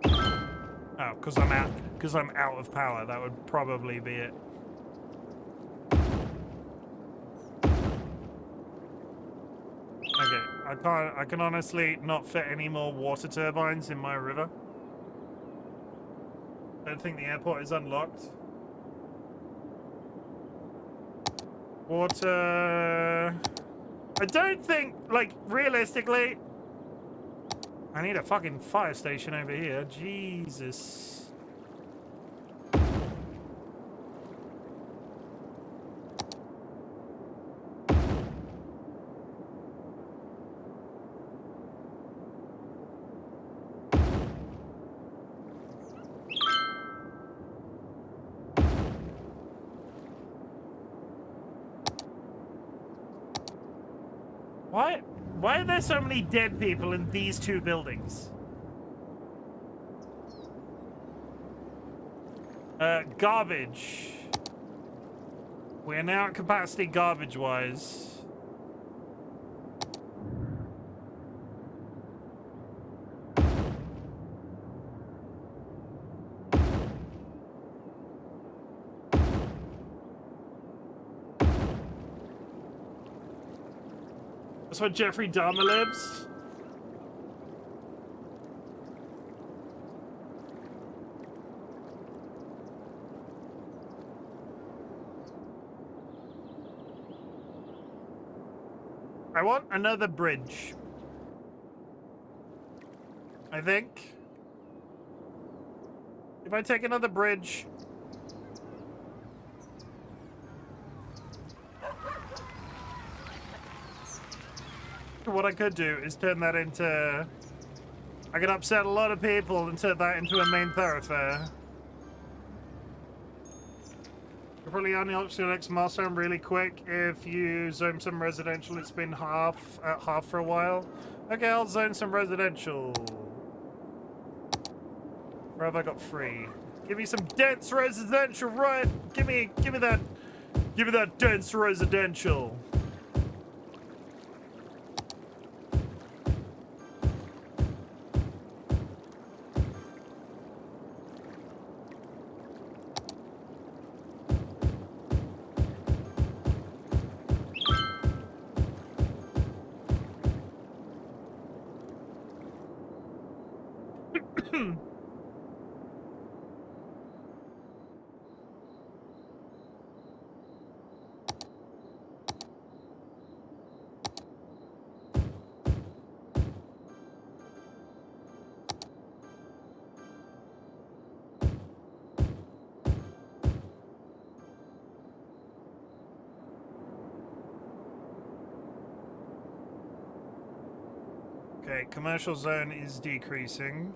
Speaker 1: Oh, because I'm out of power. That would probably be it. Okay, I can honestly not fit any more water turbines in my river. I don't think the airport is unlocked. Water. I don't think, like, realistically, I need a fucking fire station over here. Jesus. Why are there so many dead people in these two buildings? Garbage. We're now at capacity garbage-wise. That's where Jeffrey Dahmer lives. I want another bridge. I think. If I take another bridge... What I could do is turn that into... I could upset a lot of people and turn that into a main thoroughfare. You're probably on the option next milestone really quick if you zone some residential. It's been half for a while. Okay, I'll zone some residential. Where have I got free? Give me some dense residential, right? Give me that dense residential. Okay, commercial zone is decreasing.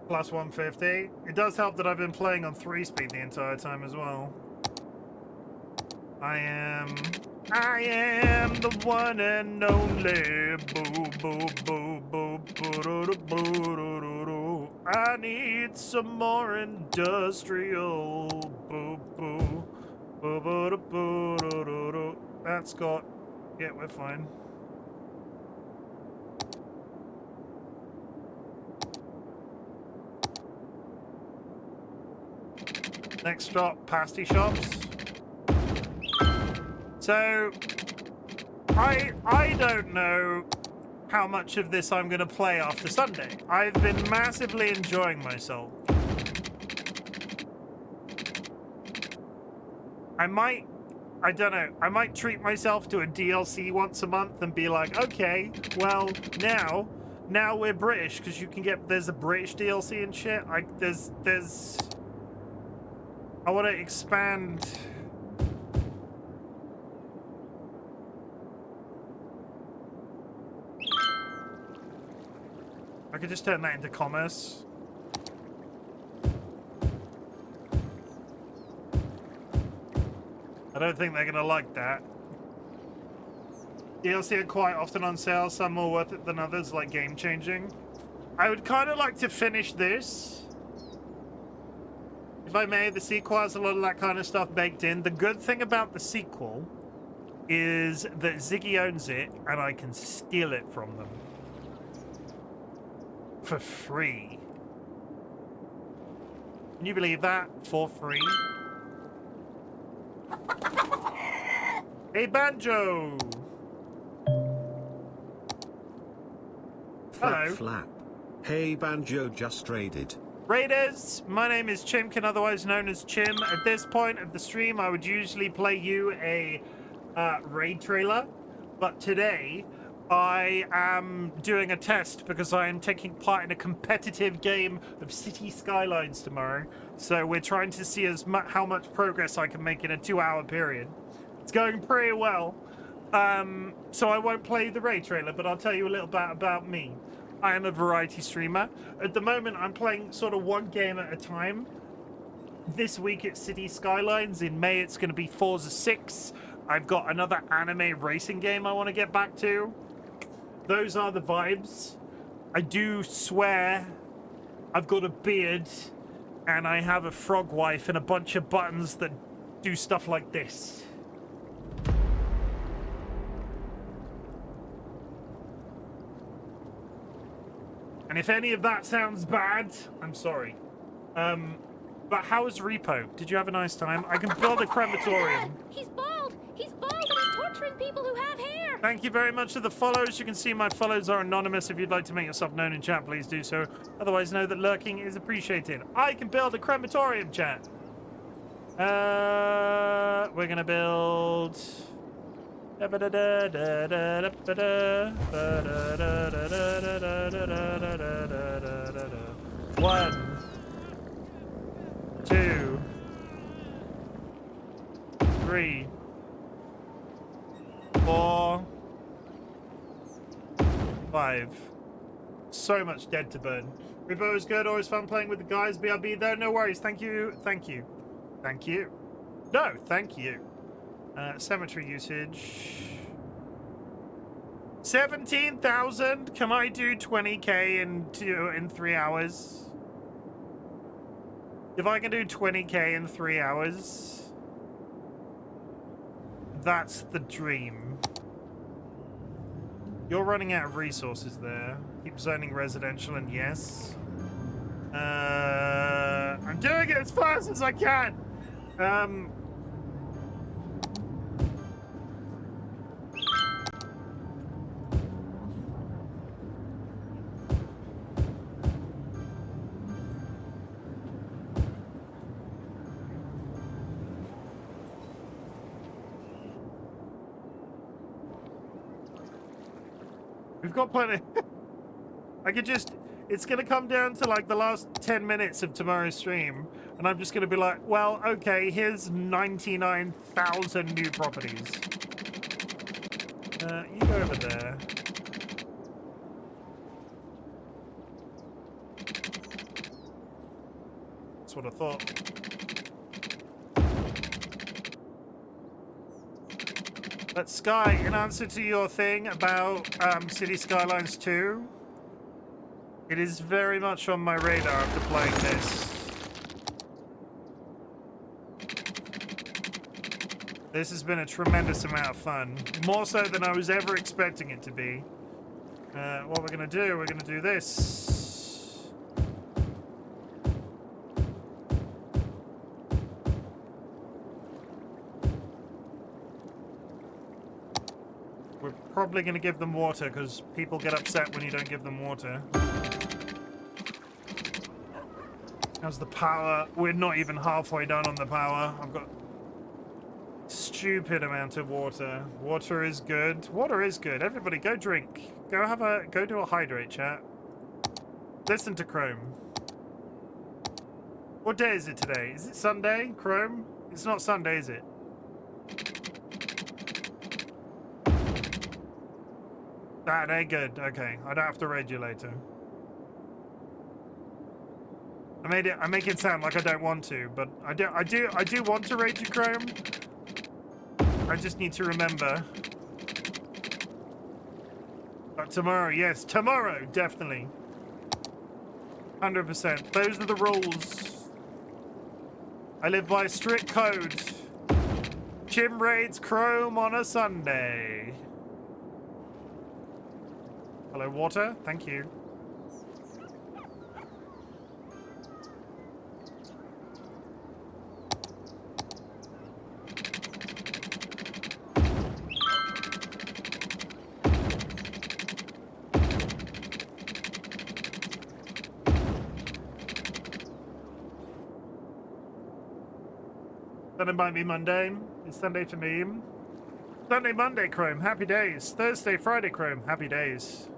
Speaker 1: Plus 150. It does help that I've been playing on 3-speed the entire time as well. I am the one and only. Boo, boo, boo, boo, boo, doo, doo, boo, doo, doo, doo. I need some more industrial. Boo, boo, boo, boo, doo, boo, doo, doo, doo. That's got. Yeah, we're fine. Next stop, pasty shops. So, I don't know how much of this I'm going to play after Sunday. I've been massively enjoying myself. I don't know, I might treat myself to a DLC once a month and be like, okay, well, now we're British, because you can there's a British DLC and shit. I want to expand. I could just turn that into commerce. I don't think they're going to like that. DLC are quite often on sale, some more worth it than others, like game-changing. I would kind of like to finish this. If I may, the sequel has a lot of that kind of stuff baked in. The good thing about the sequel is that Ziggy owns it, and I can steal it from them. For free. Can you believe that? For free? Hey, Banjo!
Speaker 2: Flap,
Speaker 1: Hello.
Speaker 2: flap. Hey, Banjo just raided.
Speaker 1: Raiders, my name is Chimken, otherwise known as Chim. At this point of the stream, I would usually play you a raid trailer, but today I am doing a test because I am taking part in a competitive game of City Skylines tomorrow. So we're trying to see how much progress I can make in a 2-hour period. It's going pretty well. So I won't play the raid trailer, but I'll tell you a little bit about me. I am a variety streamer. At the moment, I'm playing sort of one game at a time. This week it's City Skylines. In May, it's going to be Forza 6. I've got another anime racing game I want to get back to. Those are the vibes. I do swear I've got a beard and I have a frog wife and a bunch of buttons that do stuff like this. And if any of that sounds bad, I'm sorry. But how was Repo? Did you have a nice time? I can build a crematorium.
Speaker 4: He's bald! He's bald and he's torturing people who have hair!
Speaker 1: Thank you very much for the follows. You can see my follows are anonymous. If you'd like to make yourself known in chat, please do so. Otherwise, know that lurking is appreciated. I can build a crematorium, chat. We're gonna build... 1, 2, 3, 4, 5. So much dead to burn. Repo is good, always fun playing with the guys. BRB though, no worries. Thank you. Thank you. Thank you. No, thank you. Cemetery usage. 17,000. Can I do 20k in 3 hours? If I can do 20k in 3 hours, that's the dream. You're running out of resources there. Keep zoning residential and yes. I'm doing it as fast as I can. We've got plenty. I could just... It's going to come down to like the last 10 minutes of tomorrow's stream. And I'm just going to be like, well, okay, here's 99,000 new properties. You go over there. what I thought. But Sky, in answer to your thing about City Skylines 2, it is very much on my radar after playing this. This has been a tremendous amount of fun. More so than I was ever expecting it to be. What we're going to do, we're going to do this. We're probably going to give them water because people get upset when you don't give them water. How's the power? We're not even halfway done on the power. I've got stupid amount of water. Water is good. Water is good. Everybody go drink. Go do a hydrate, chat. Listen to Chrome. What day is it today? Is it Sunday, Chrome? It's not Sunday, is it? Saturday, good. Okay, I don't have to raid you later. I make it sound like I don't want to, but I do want to raid you, Chrome. I just need to remember. But tomorrow, yes, tomorrow, definitely. 100%. Those are the rules. I live by strict code. Chim raids Chrome on a Sunday. Hello, water. Thank you. Sunday might be Monday. It's Sunday for me. Sunday, Monday, Chrome. Happy days. Thursday, Friday, Chrome. Happy days.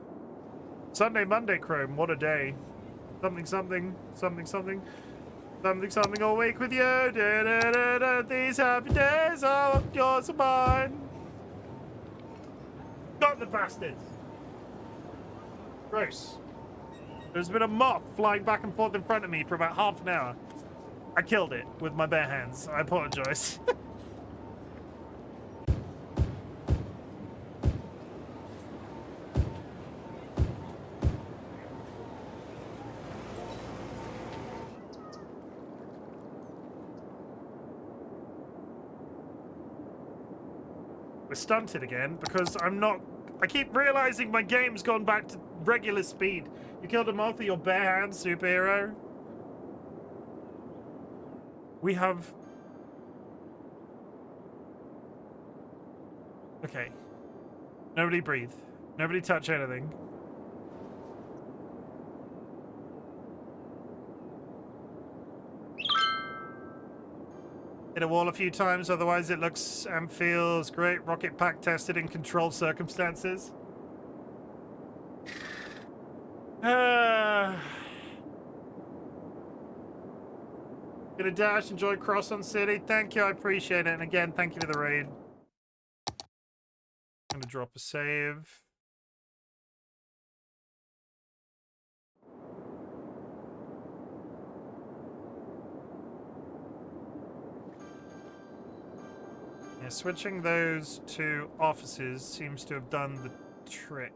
Speaker 1: Sunday, Monday, Chrome. What a day. Something, something, something, something. Something, something all week with you. Da, da, da, da. These happy days are yours and mine. Got the bastards. Gross. There's been a moth flying back and forth in front of me for about half an hour. I killed it with my bare hands. I apologize. We're stunted again because I keep realizing my game's gone back to regular speed. You killed a moth with your bare hands, superhero. We have... Okay. Nobody breathe. Nobody touch anything. Hit a wall a few times, otherwise it looks and feels great. Rocket pack tested in controlled circumstances. Gonna dash, enjoy Cross on City. Thank you, I appreciate it. And again, thank you for the raid. Gonna drop a save. Yeah, switching those to offices seems to have done the trick.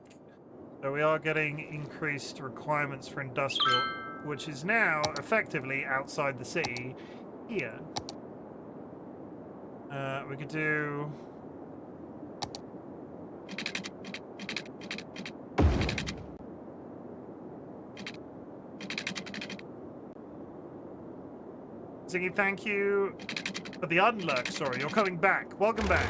Speaker 1: So we are getting increased requirements for industrial, which is now effectively outside the city here. We could do... Ziggy, thank you for the unlurk. Sorry, you're coming back. Welcome back.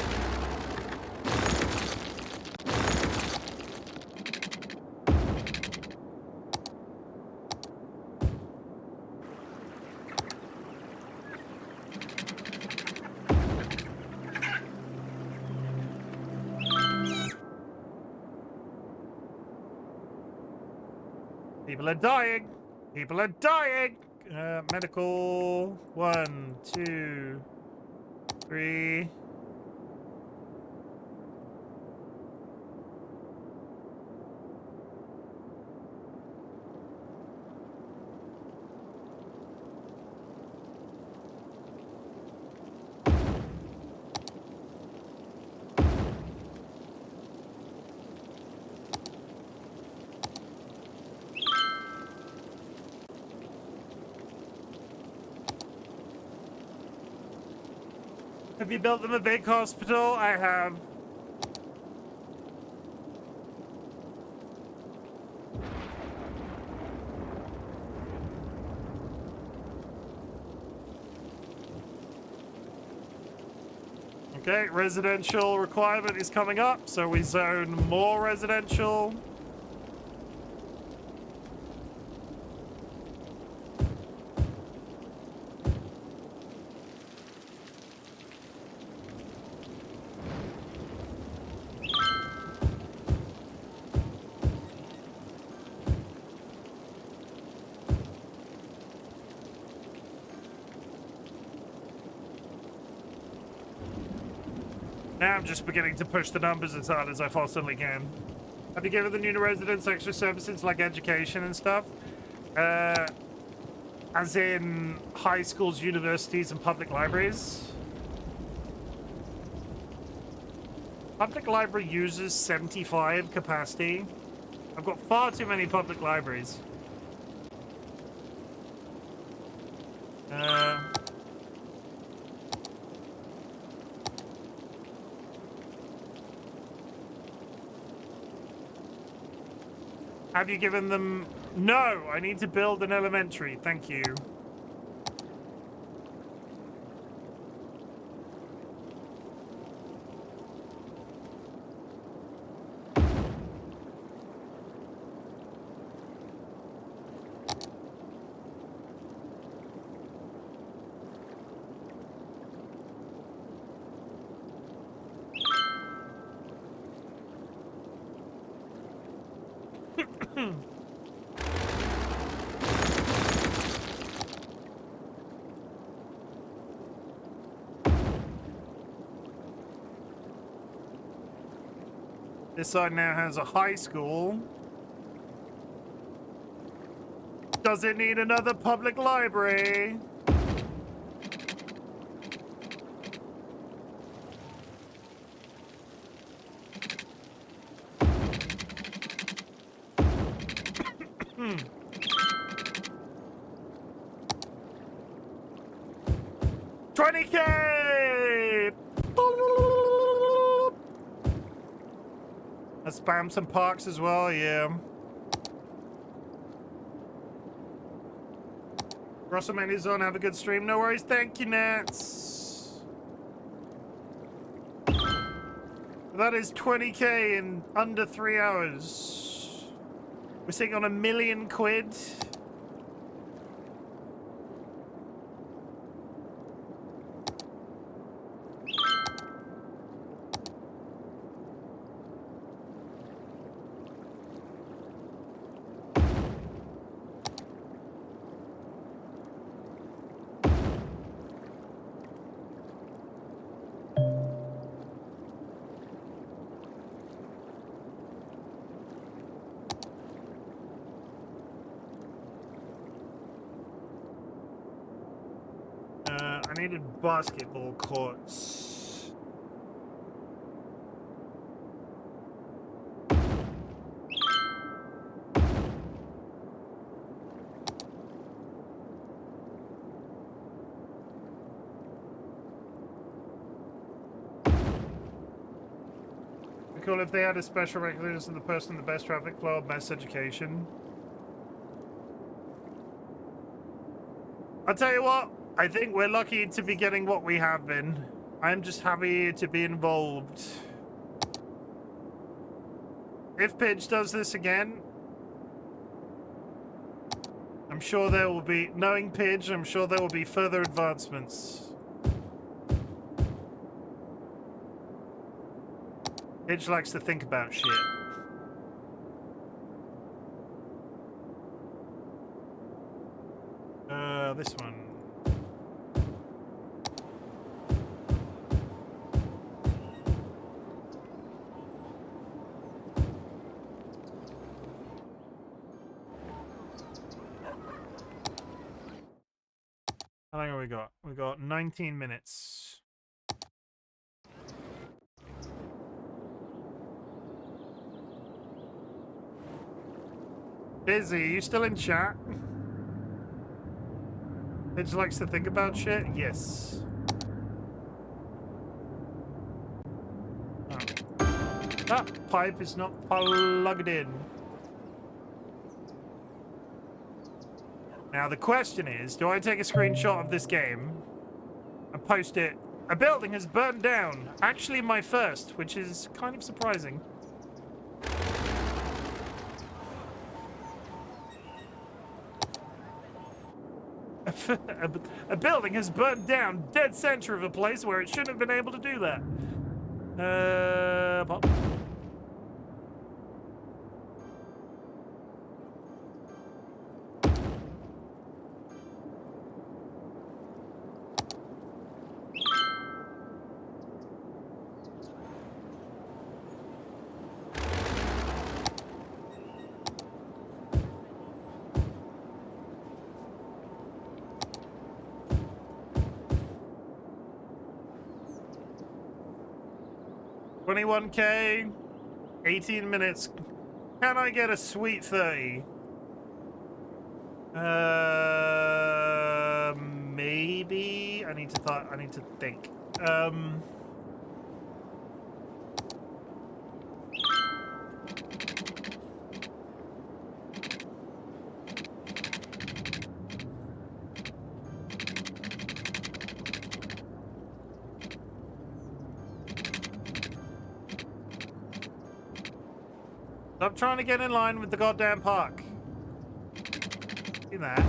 Speaker 1: People are dying. People are dying. Medical. 1, 2, 3. Have you built them a big hospital? I have. Okay, residential requirement is coming up, so we zone more residential. Now I'm just beginning to push the numbers as hard as I possibly can. Have you given the new residents extra services like education and stuff? As in high schools, universities, and public libraries? Public library uses 75 capacity. I've got far too many public libraries. Have you given them... No, I need to build an elementary. Thank you. This side now has a high school. Does it need another public library? $20K! Let's spam some parks as well, yeah. WrestleMania's on, have a good stream. No worries, thank you, Nats. That is 20K in under 3 hours. We're sitting on £1 million. I needed basketball courts. Be cool if they had a special recognition of the person in the best traffic flow, best education. I'll tell you what. I think we're lucky to be getting what we have been. I'm just happy to be involved. If Pidge does this again, I'm sure there will be, knowing Pidge, I'm sure there will be further advancements. Pidge likes to think about shit. This one. How long have we got? We got 19 minutes. Busy, are you still in chat? Pidge likes to think about shit? Yes. That pipe is not plugged in. Now the question is, do I take a screenshot of this game and post it? A building has burned down. Actually my first, which is kind of surprising. A building has burned down dead center of a place where it shouldn't have been able to do that. Pop. $21K, 18 minutes. Can I get a sweet 30? Maybe. I need to think. Stop trying to get in line with the goddamn park. See that?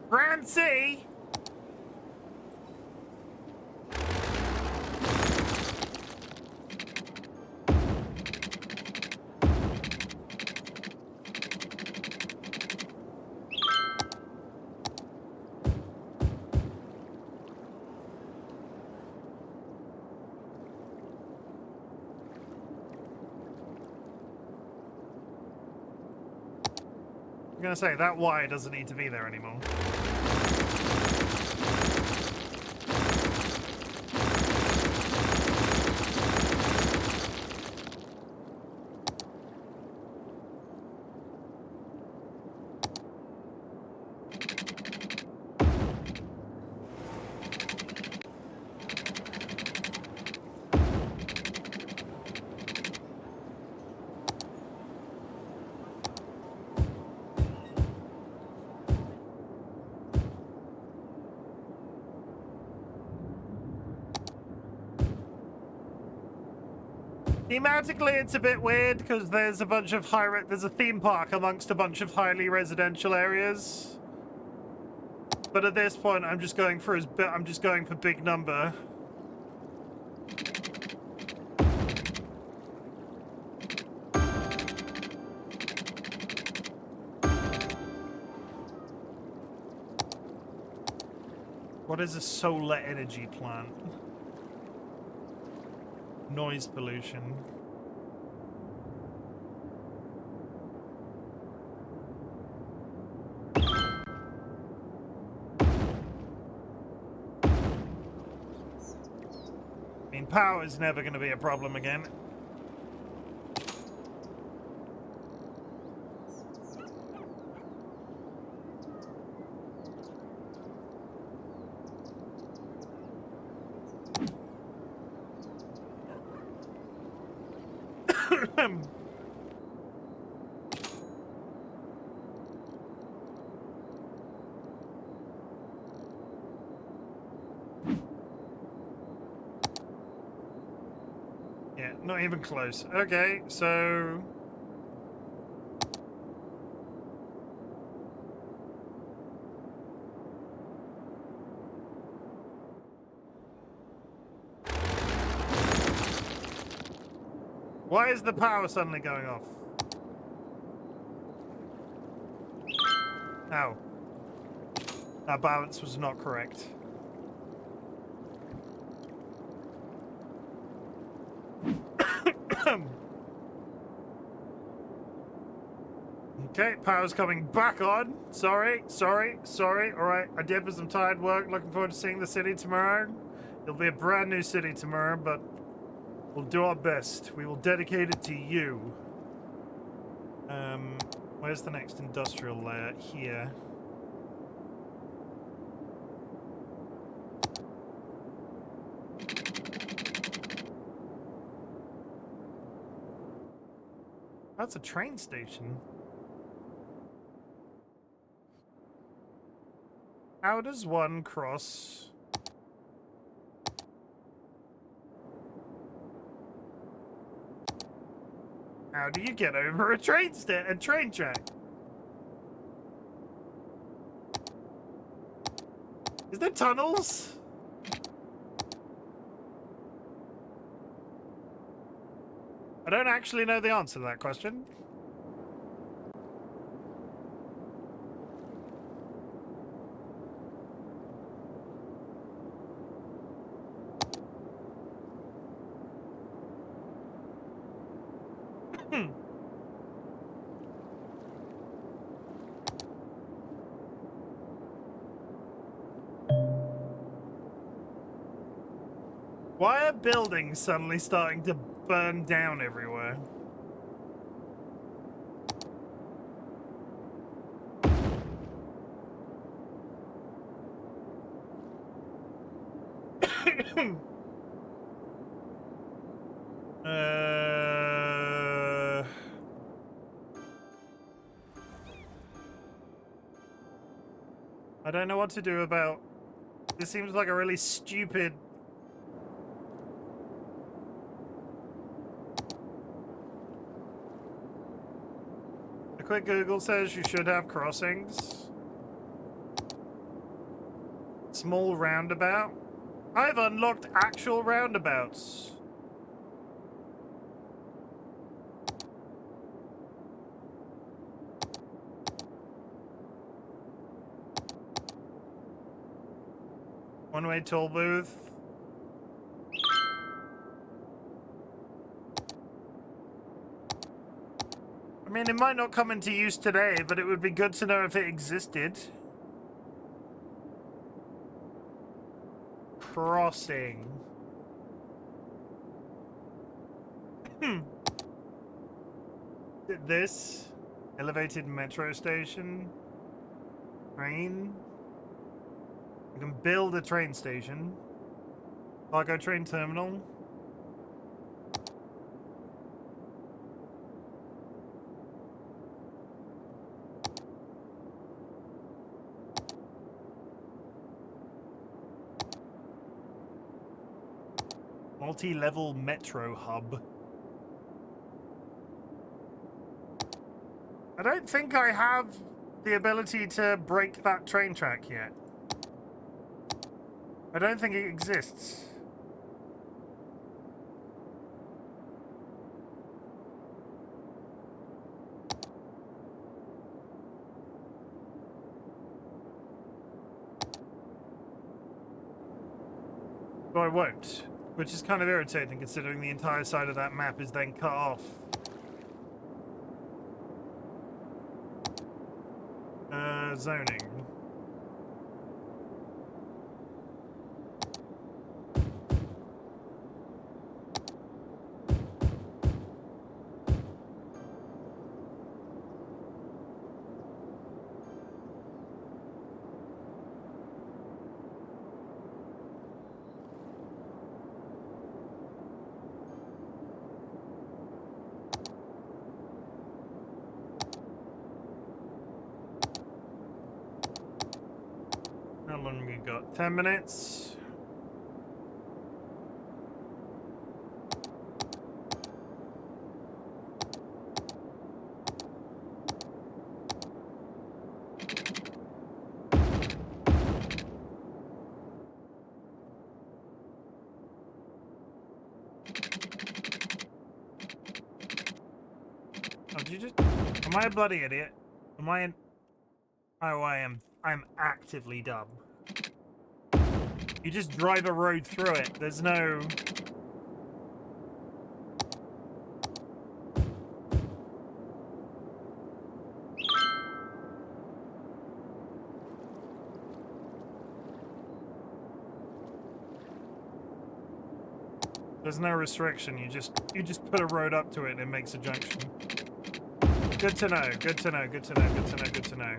Speaker 1: Grand C. I'm gonna say that Y doesn't need to be there anymore. Thematically, it's a bit weird because there's a bunch of there's a theme park amongst a bunch of highly residential areas. But at this point, I'm just going for big number. What is a solar energy plant? Noise pollution. I mean, power is never going to be a problem again. Yeah, not even close. Okay, so... Why is the power suddenly going off? Ow. Our balance was not correct. Okay, power's coming back on. Sorry. Alright, I did for some tired work. Looking forward to seeing the city tomorrow. It'll be a brand new city tomorrow, but we'll do our best. We will dedicate it to you. Where's the next industrial layer? Here. That's a train station. How does one cross? How do you get over a train track? Is there tunnels? I don't actually know the answer to that question. Why are buildings suddenly starting to burn down everywhere? I don't know what to do about... This seems like a really stupid... A quick Google says you should have crossings. Small roundabout. I've unlocked actual roundabouts. One-way toll booth. I mean, it might not come into use today, but it would be good to know if it existed. Crossing. This elevated metro station. Train. You can build a train station. Cargo train terminal. Multi-level metro hub. I don't think I have the ability to break that train track yet. I don't think it exists. So I won't. Which is kind of irritating considering the entire side of that map is then cut off. Zoning. How long we got? 10 minutes. Oh, did you just... Am I a bloody idiot? Am I an... Oh, I am. I'm actively dumb. You just drive a road through it. There's no... There's no restriction. You just put a road up to it and it makes a junction. Good to know, good to know, good to know, good to know, good to know.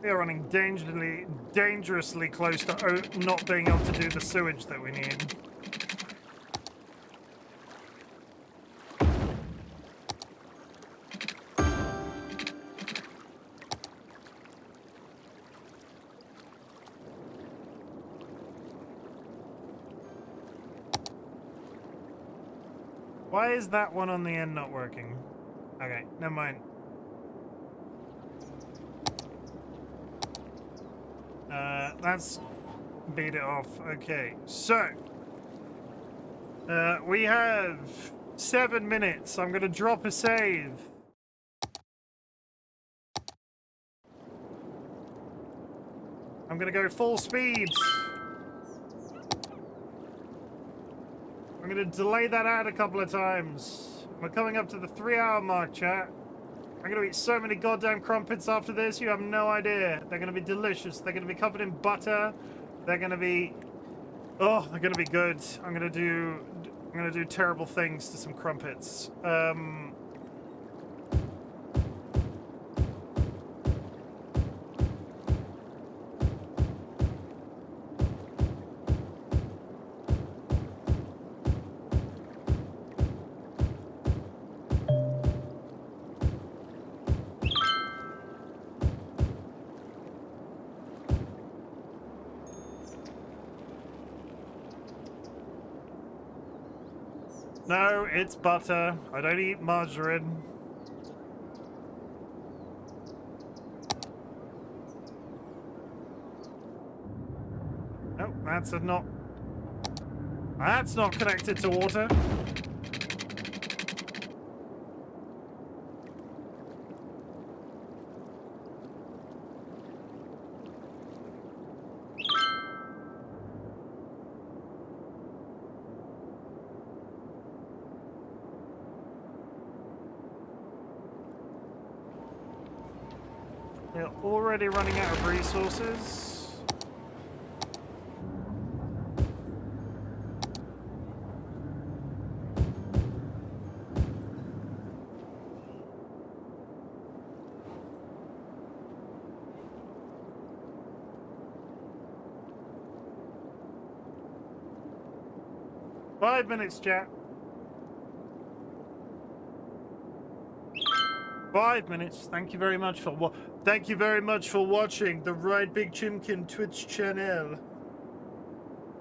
Speaker 1: We are running dangerously close to not being able to do the sewage that we need. Why is that one on the end not working? Okay, never mind. Let's beat it off. Okay, so we have 7 minutes. I'm gonna drop a save. I'm gonna go full speed. I'm gonna delay that out a couple of times. We're coming up to the 3-hour mark, chat. I'm gonna eat so many goddamn crumpets after this, you have no idea. They're gonna be delicious. They're gonna be covered in butter. They're gonna be... Oh, they're gonna be good. I'm gonna do terrible things to some crumpets. No, it's butter. I don't eat margarine. Oh, that's not connected to water. They're already running out of resources. Five minutes, chat. 5 minutes. Thank you very much for watching the RightBigChimken Twitch channel,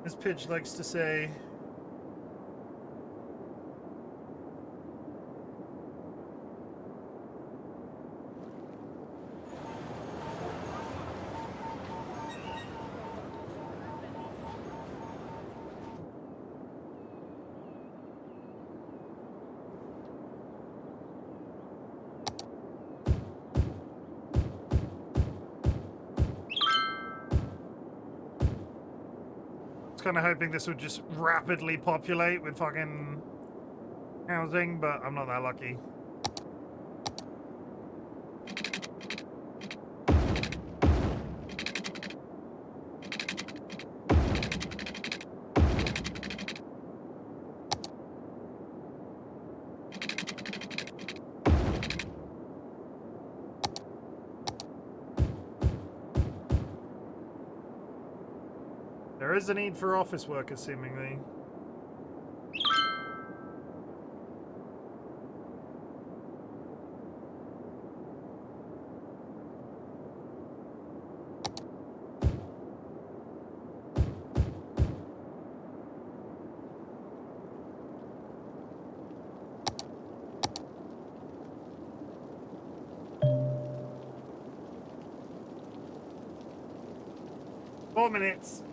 Speaker 1: as Pitch likes to say. Kind of hoping this would just rapidly populate with fucking housing, but I'm not that lucky. There is a need for office workers, seemingly. Four minutes.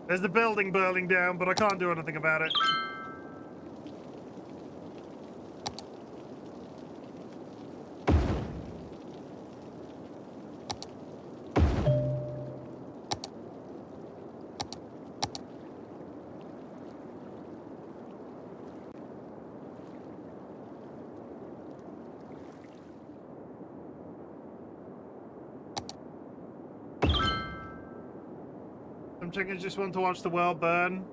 Speaker 1: There's the building burning down, but I can't do anything about it. Some chickens just want to watch the world burn.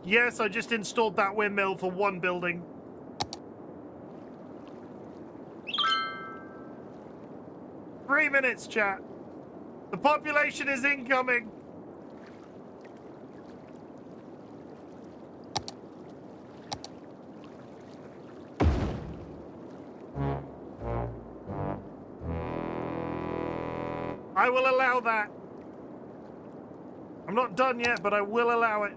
Speaker 1: Yes, I just installed that windmill for one building. Three minutes, chat. The population is incoming. I will allow that. I'm not done yet, but I will allow it.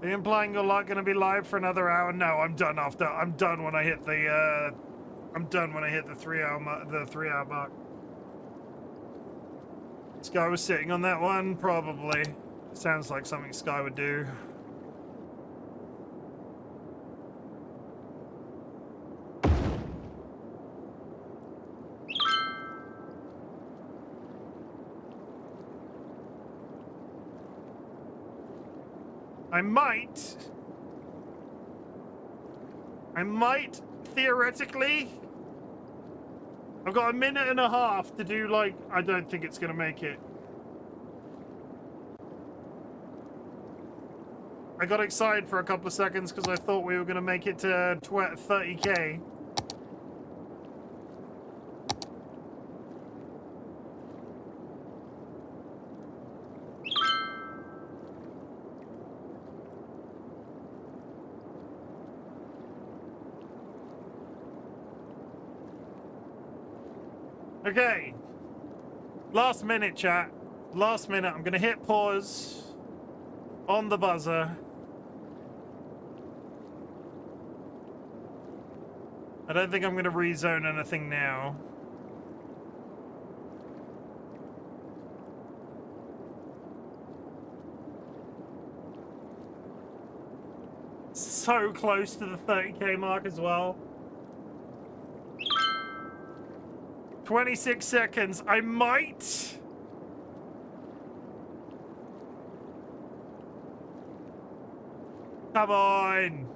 Speaker 1: Are you implying you're not going to be live for another hour? No, I'm done after. I'm done when I hit the. I'm done when I hit the 3 hour mark. Sky was sitting on that one, probably. Sounds like something Sky would do. I might, theoretically. I've got a minute and a half to do, like, I don't think it's gonna make it. I got excited for a couple of seconds because I thought we were gonna make it to 30K. Okay. Last minute, chat. Last minute. I'm going to hit pause on the buzzer. I don't think I'm going to rezone anything now. So close to the 30K mark as well. 26 seconds. I might. Come on.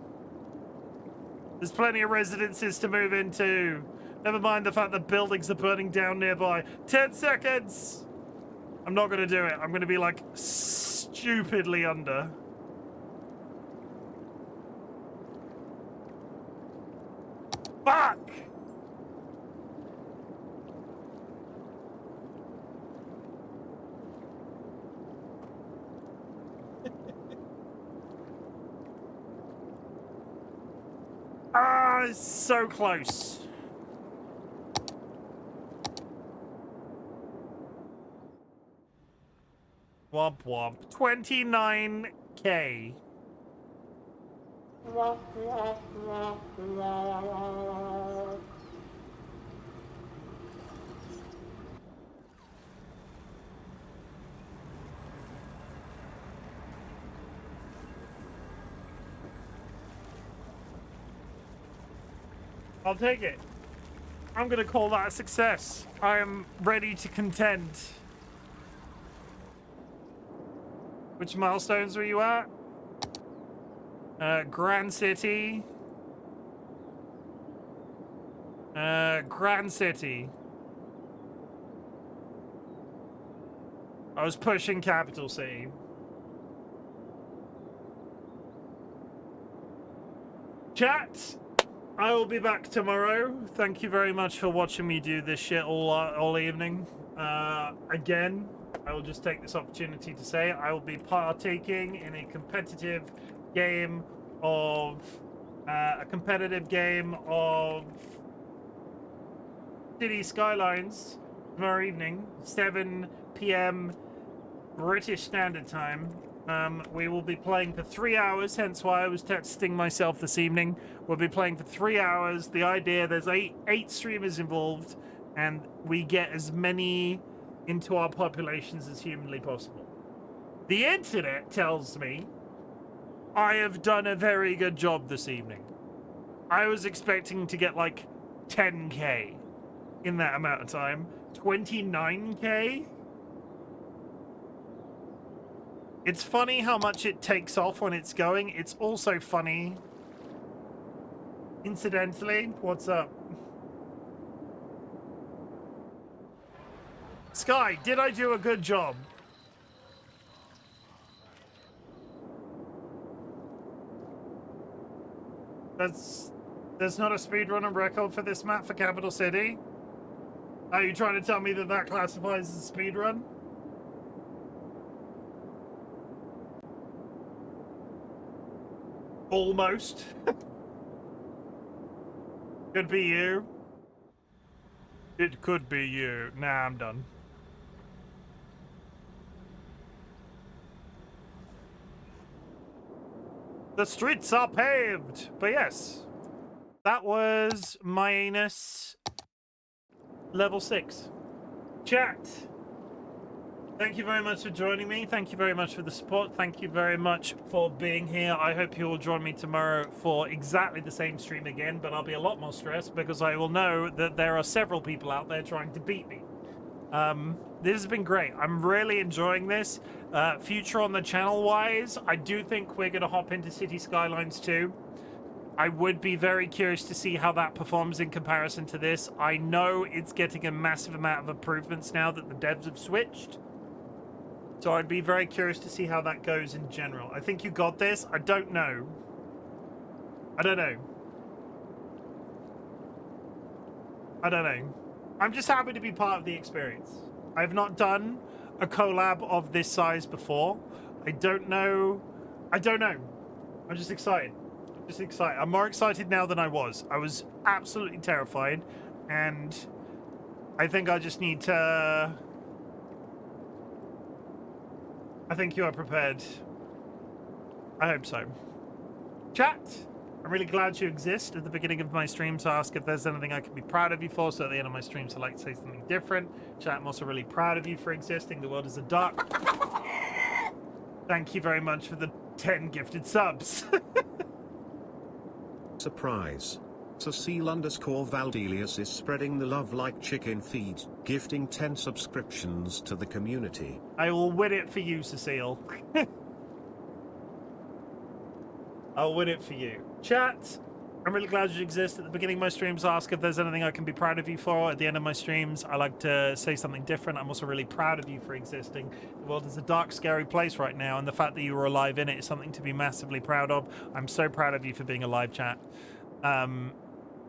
Speaker 1: There's plenty of residences to move into. Never mind the fact that buildings are burning down nearby. 10 seconds. I'm not going to do it. I'm going to be like stupidly under. Fuck. So close. Womp womp. 29K. I'll take it. I'm gonna call that a success. I am ready to contend. Which milestones were you at? Grand City. Grand City. I was pushing Capital City. Chat, I will be back tomorrow. Thank you very much for watching me do this shit all evening. Again, I will just take this opportunity to say I will be partaking in a competitive game of City Skylines tomorrow evening, 7 p.m. British Standard Time. We will be playing for 3 hours, hence why I was testing myself this evening. We'll be playing for 3 hours. The idea, there's eight streamers involved, and we get as many into our populations as humanly possible. The internet tells me I have done a very good job this evening. I was expecting to get like 10k in that amount of time. 29k? It's funny how much it takes off when it's going. It's also funny. Incidentally, what's up? Sky, did I do a good job? There's not a speedrunner record for this map for Capital City? Are you trying to tell me that that classifies as a speedrun? Almost. Could be you. It could be you. Nah, I'm done. The streets are paved. But yes, that was minus level 6. Chat. Thank you very much for joining me. Thank you very much for the support. Thank you very much for being here. I hope you will join me tomorrow for exactly the same stream again, but I'll be a lot more stressed because I will know that there are several people out there trying to beat me. This has been great. I'm really enjoying this. Future on the channel wise, I do think we're going to hop into City Skylines 2. I would be very curious to see how that performs in comparison to this. I know it's getting a massive amount of improvements now that the devs have switched. So I'd be very curious to see how that goes in general. I think you got this. I don't know. I don't know. I don't know. I'm just happy to be part of the experience. I've not done a collab of this size before. I don't know. I don't know. I'm just excited. Just excited. I'm more excited now than I was. I was absolutely terrified. And I think I just need to... I think you are prepared. I hope so. Chat, I'm really glad you exist. At the beginning of my streams, I ask if there's anything I can be proud of you for, so at the end of my streams, I like to say something different. Chat, I'm also really proud of you for existing. The world is a dark... Thank you very much for the 10 gifted subs.
Speaker 2: Surprise. Cecile_Valdelius is spreading the love like chicken feed, gifting 10 subscriptions to the community.
Speaker 1: I will win it for you, Cecile. I'll win it for you. Chat, I'm really glad you exist. At the beginning of my streams, I ask if there's anything I can be proud of you for. At the end of my streams, I like to say something different. I'm also really proud of you for existing. The world is a dark, scary place right now, and the fact that you were alive in it is something to be massively proud of. I'm so proud of you for being alive, chat.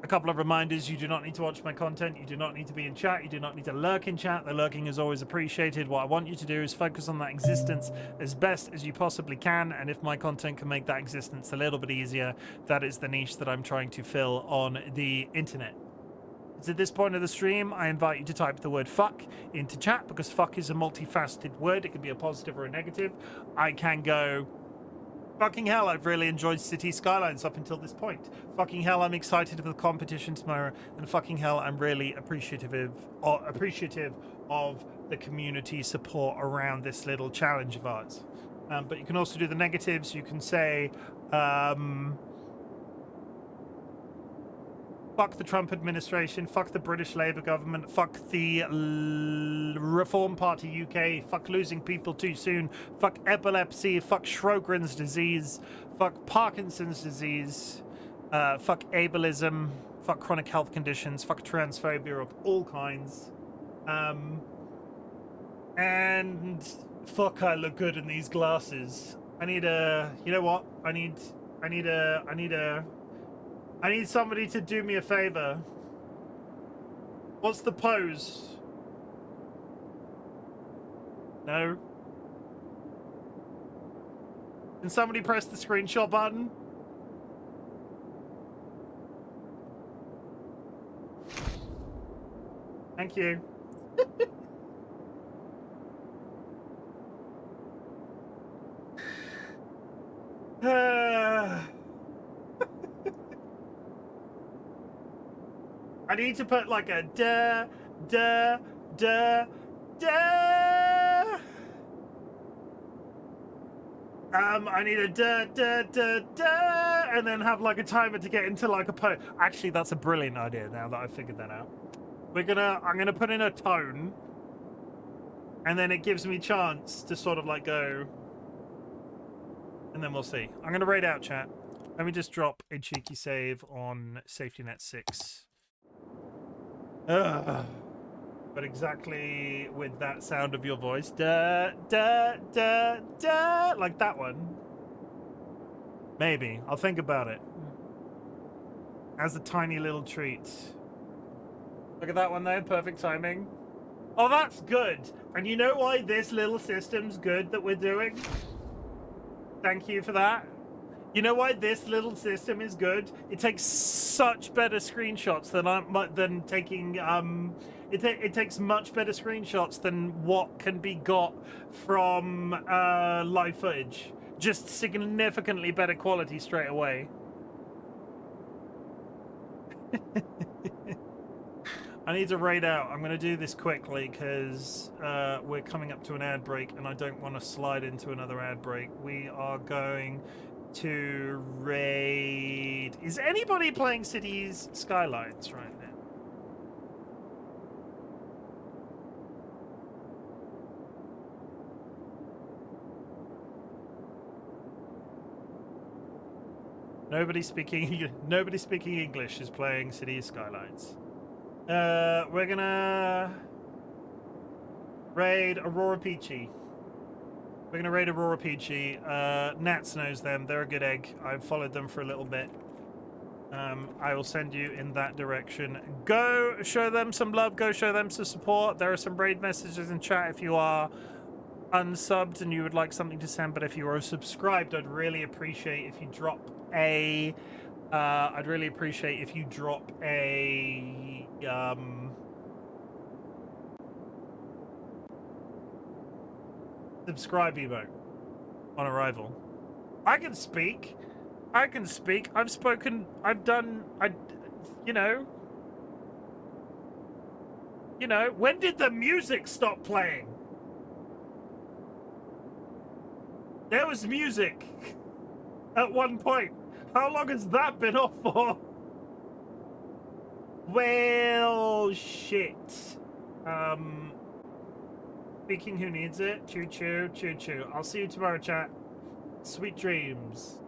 Speaker 1: A couple of reminders: you do not need to watch my content, you do not need to be in chat, you do not need to lurk in chat. The lurking is always appreciated. What I want you to do is focus on that existence as best as you possibly can, and if my content can make that existence a little bit easier, that is the niche that I'm trying to fill on the internet. So at this point of the stream, I invite you to type the word fuck into chat, because fuck is a multifaceted word. It can be a positive or a negative. I can go, fucking hell, I've really enjoyed City Skylines up until this point. Fucking hell, I'm excited for the competition tomorrow. And fucking hell, I'm really appreciative of the community support around this little challenge of ours. But you can also do the negatives. You can say, Fuck the Trump administration. Fuck the British Labour government. Fuck the Reform Party UK. Fuck losing people too soon. Fuck epilepsy. Fuck Sjogren's disease. Fuck Parkinson's disease. Fuck ableism. Fuck chronic health conditions. Fuck transphobia of all kinds. And fuck, I look good in these glasses. I need a, you know what? I need somebody to do me a favor. What's the pose? No. Can somebody press the screenshot button? Thank you. I need to put like a da. I need a da, and then have like a timer to get into like a pose. Actually, that's a brilliant idea now that I've figured that out. I'm gonna put in a tone, and then it gives me chance to sort of like go, and then we'll see. I'm gonna raid out chat. Let me just drop a cheeky save on Safety Net 6. But exactly with that sound of your voice, like that one. Maybe I'll think about it as a tiny little treat. Look at that one there, perfect timing. Oh, that's good. And you know why this little system's good that we're doing? Thank you for that. You know why this little system is good? It takes such better screenshots than taking it takes much better screenshots than what can be got from live footage. Just significantly better quality straight away. I need to raid out. I'm going to do this quickly because we're coming up to an ad break and I don't want to slide into another ad break. We are going to raid. Is anybody playing Cities Skylines right now? Nobody speaking English is playing Cities Skylines. We're gonna raid Aurora Peachy. We're gonna raid Aurora Peachy. Nats knows them. They're a good egg. I've followed them for a little bit. I will send you in that direction. Go show them some love. Go show them some support. There are some raid messages in chat if you are unsubbed and you would like something to send. But if you are subscribed, I'd really appreciate if you drop a. I'd really appreciate if you drop a. Subscribe emote on arrival. I can speak. I've spoken. I've done. You know. When did the music stop playing? There was music at one point. How long has that been off for? Well, shit. Speaking who needs it. Choo choo, choo choo. I'll see you tomorrow, chat. Sweet dreams.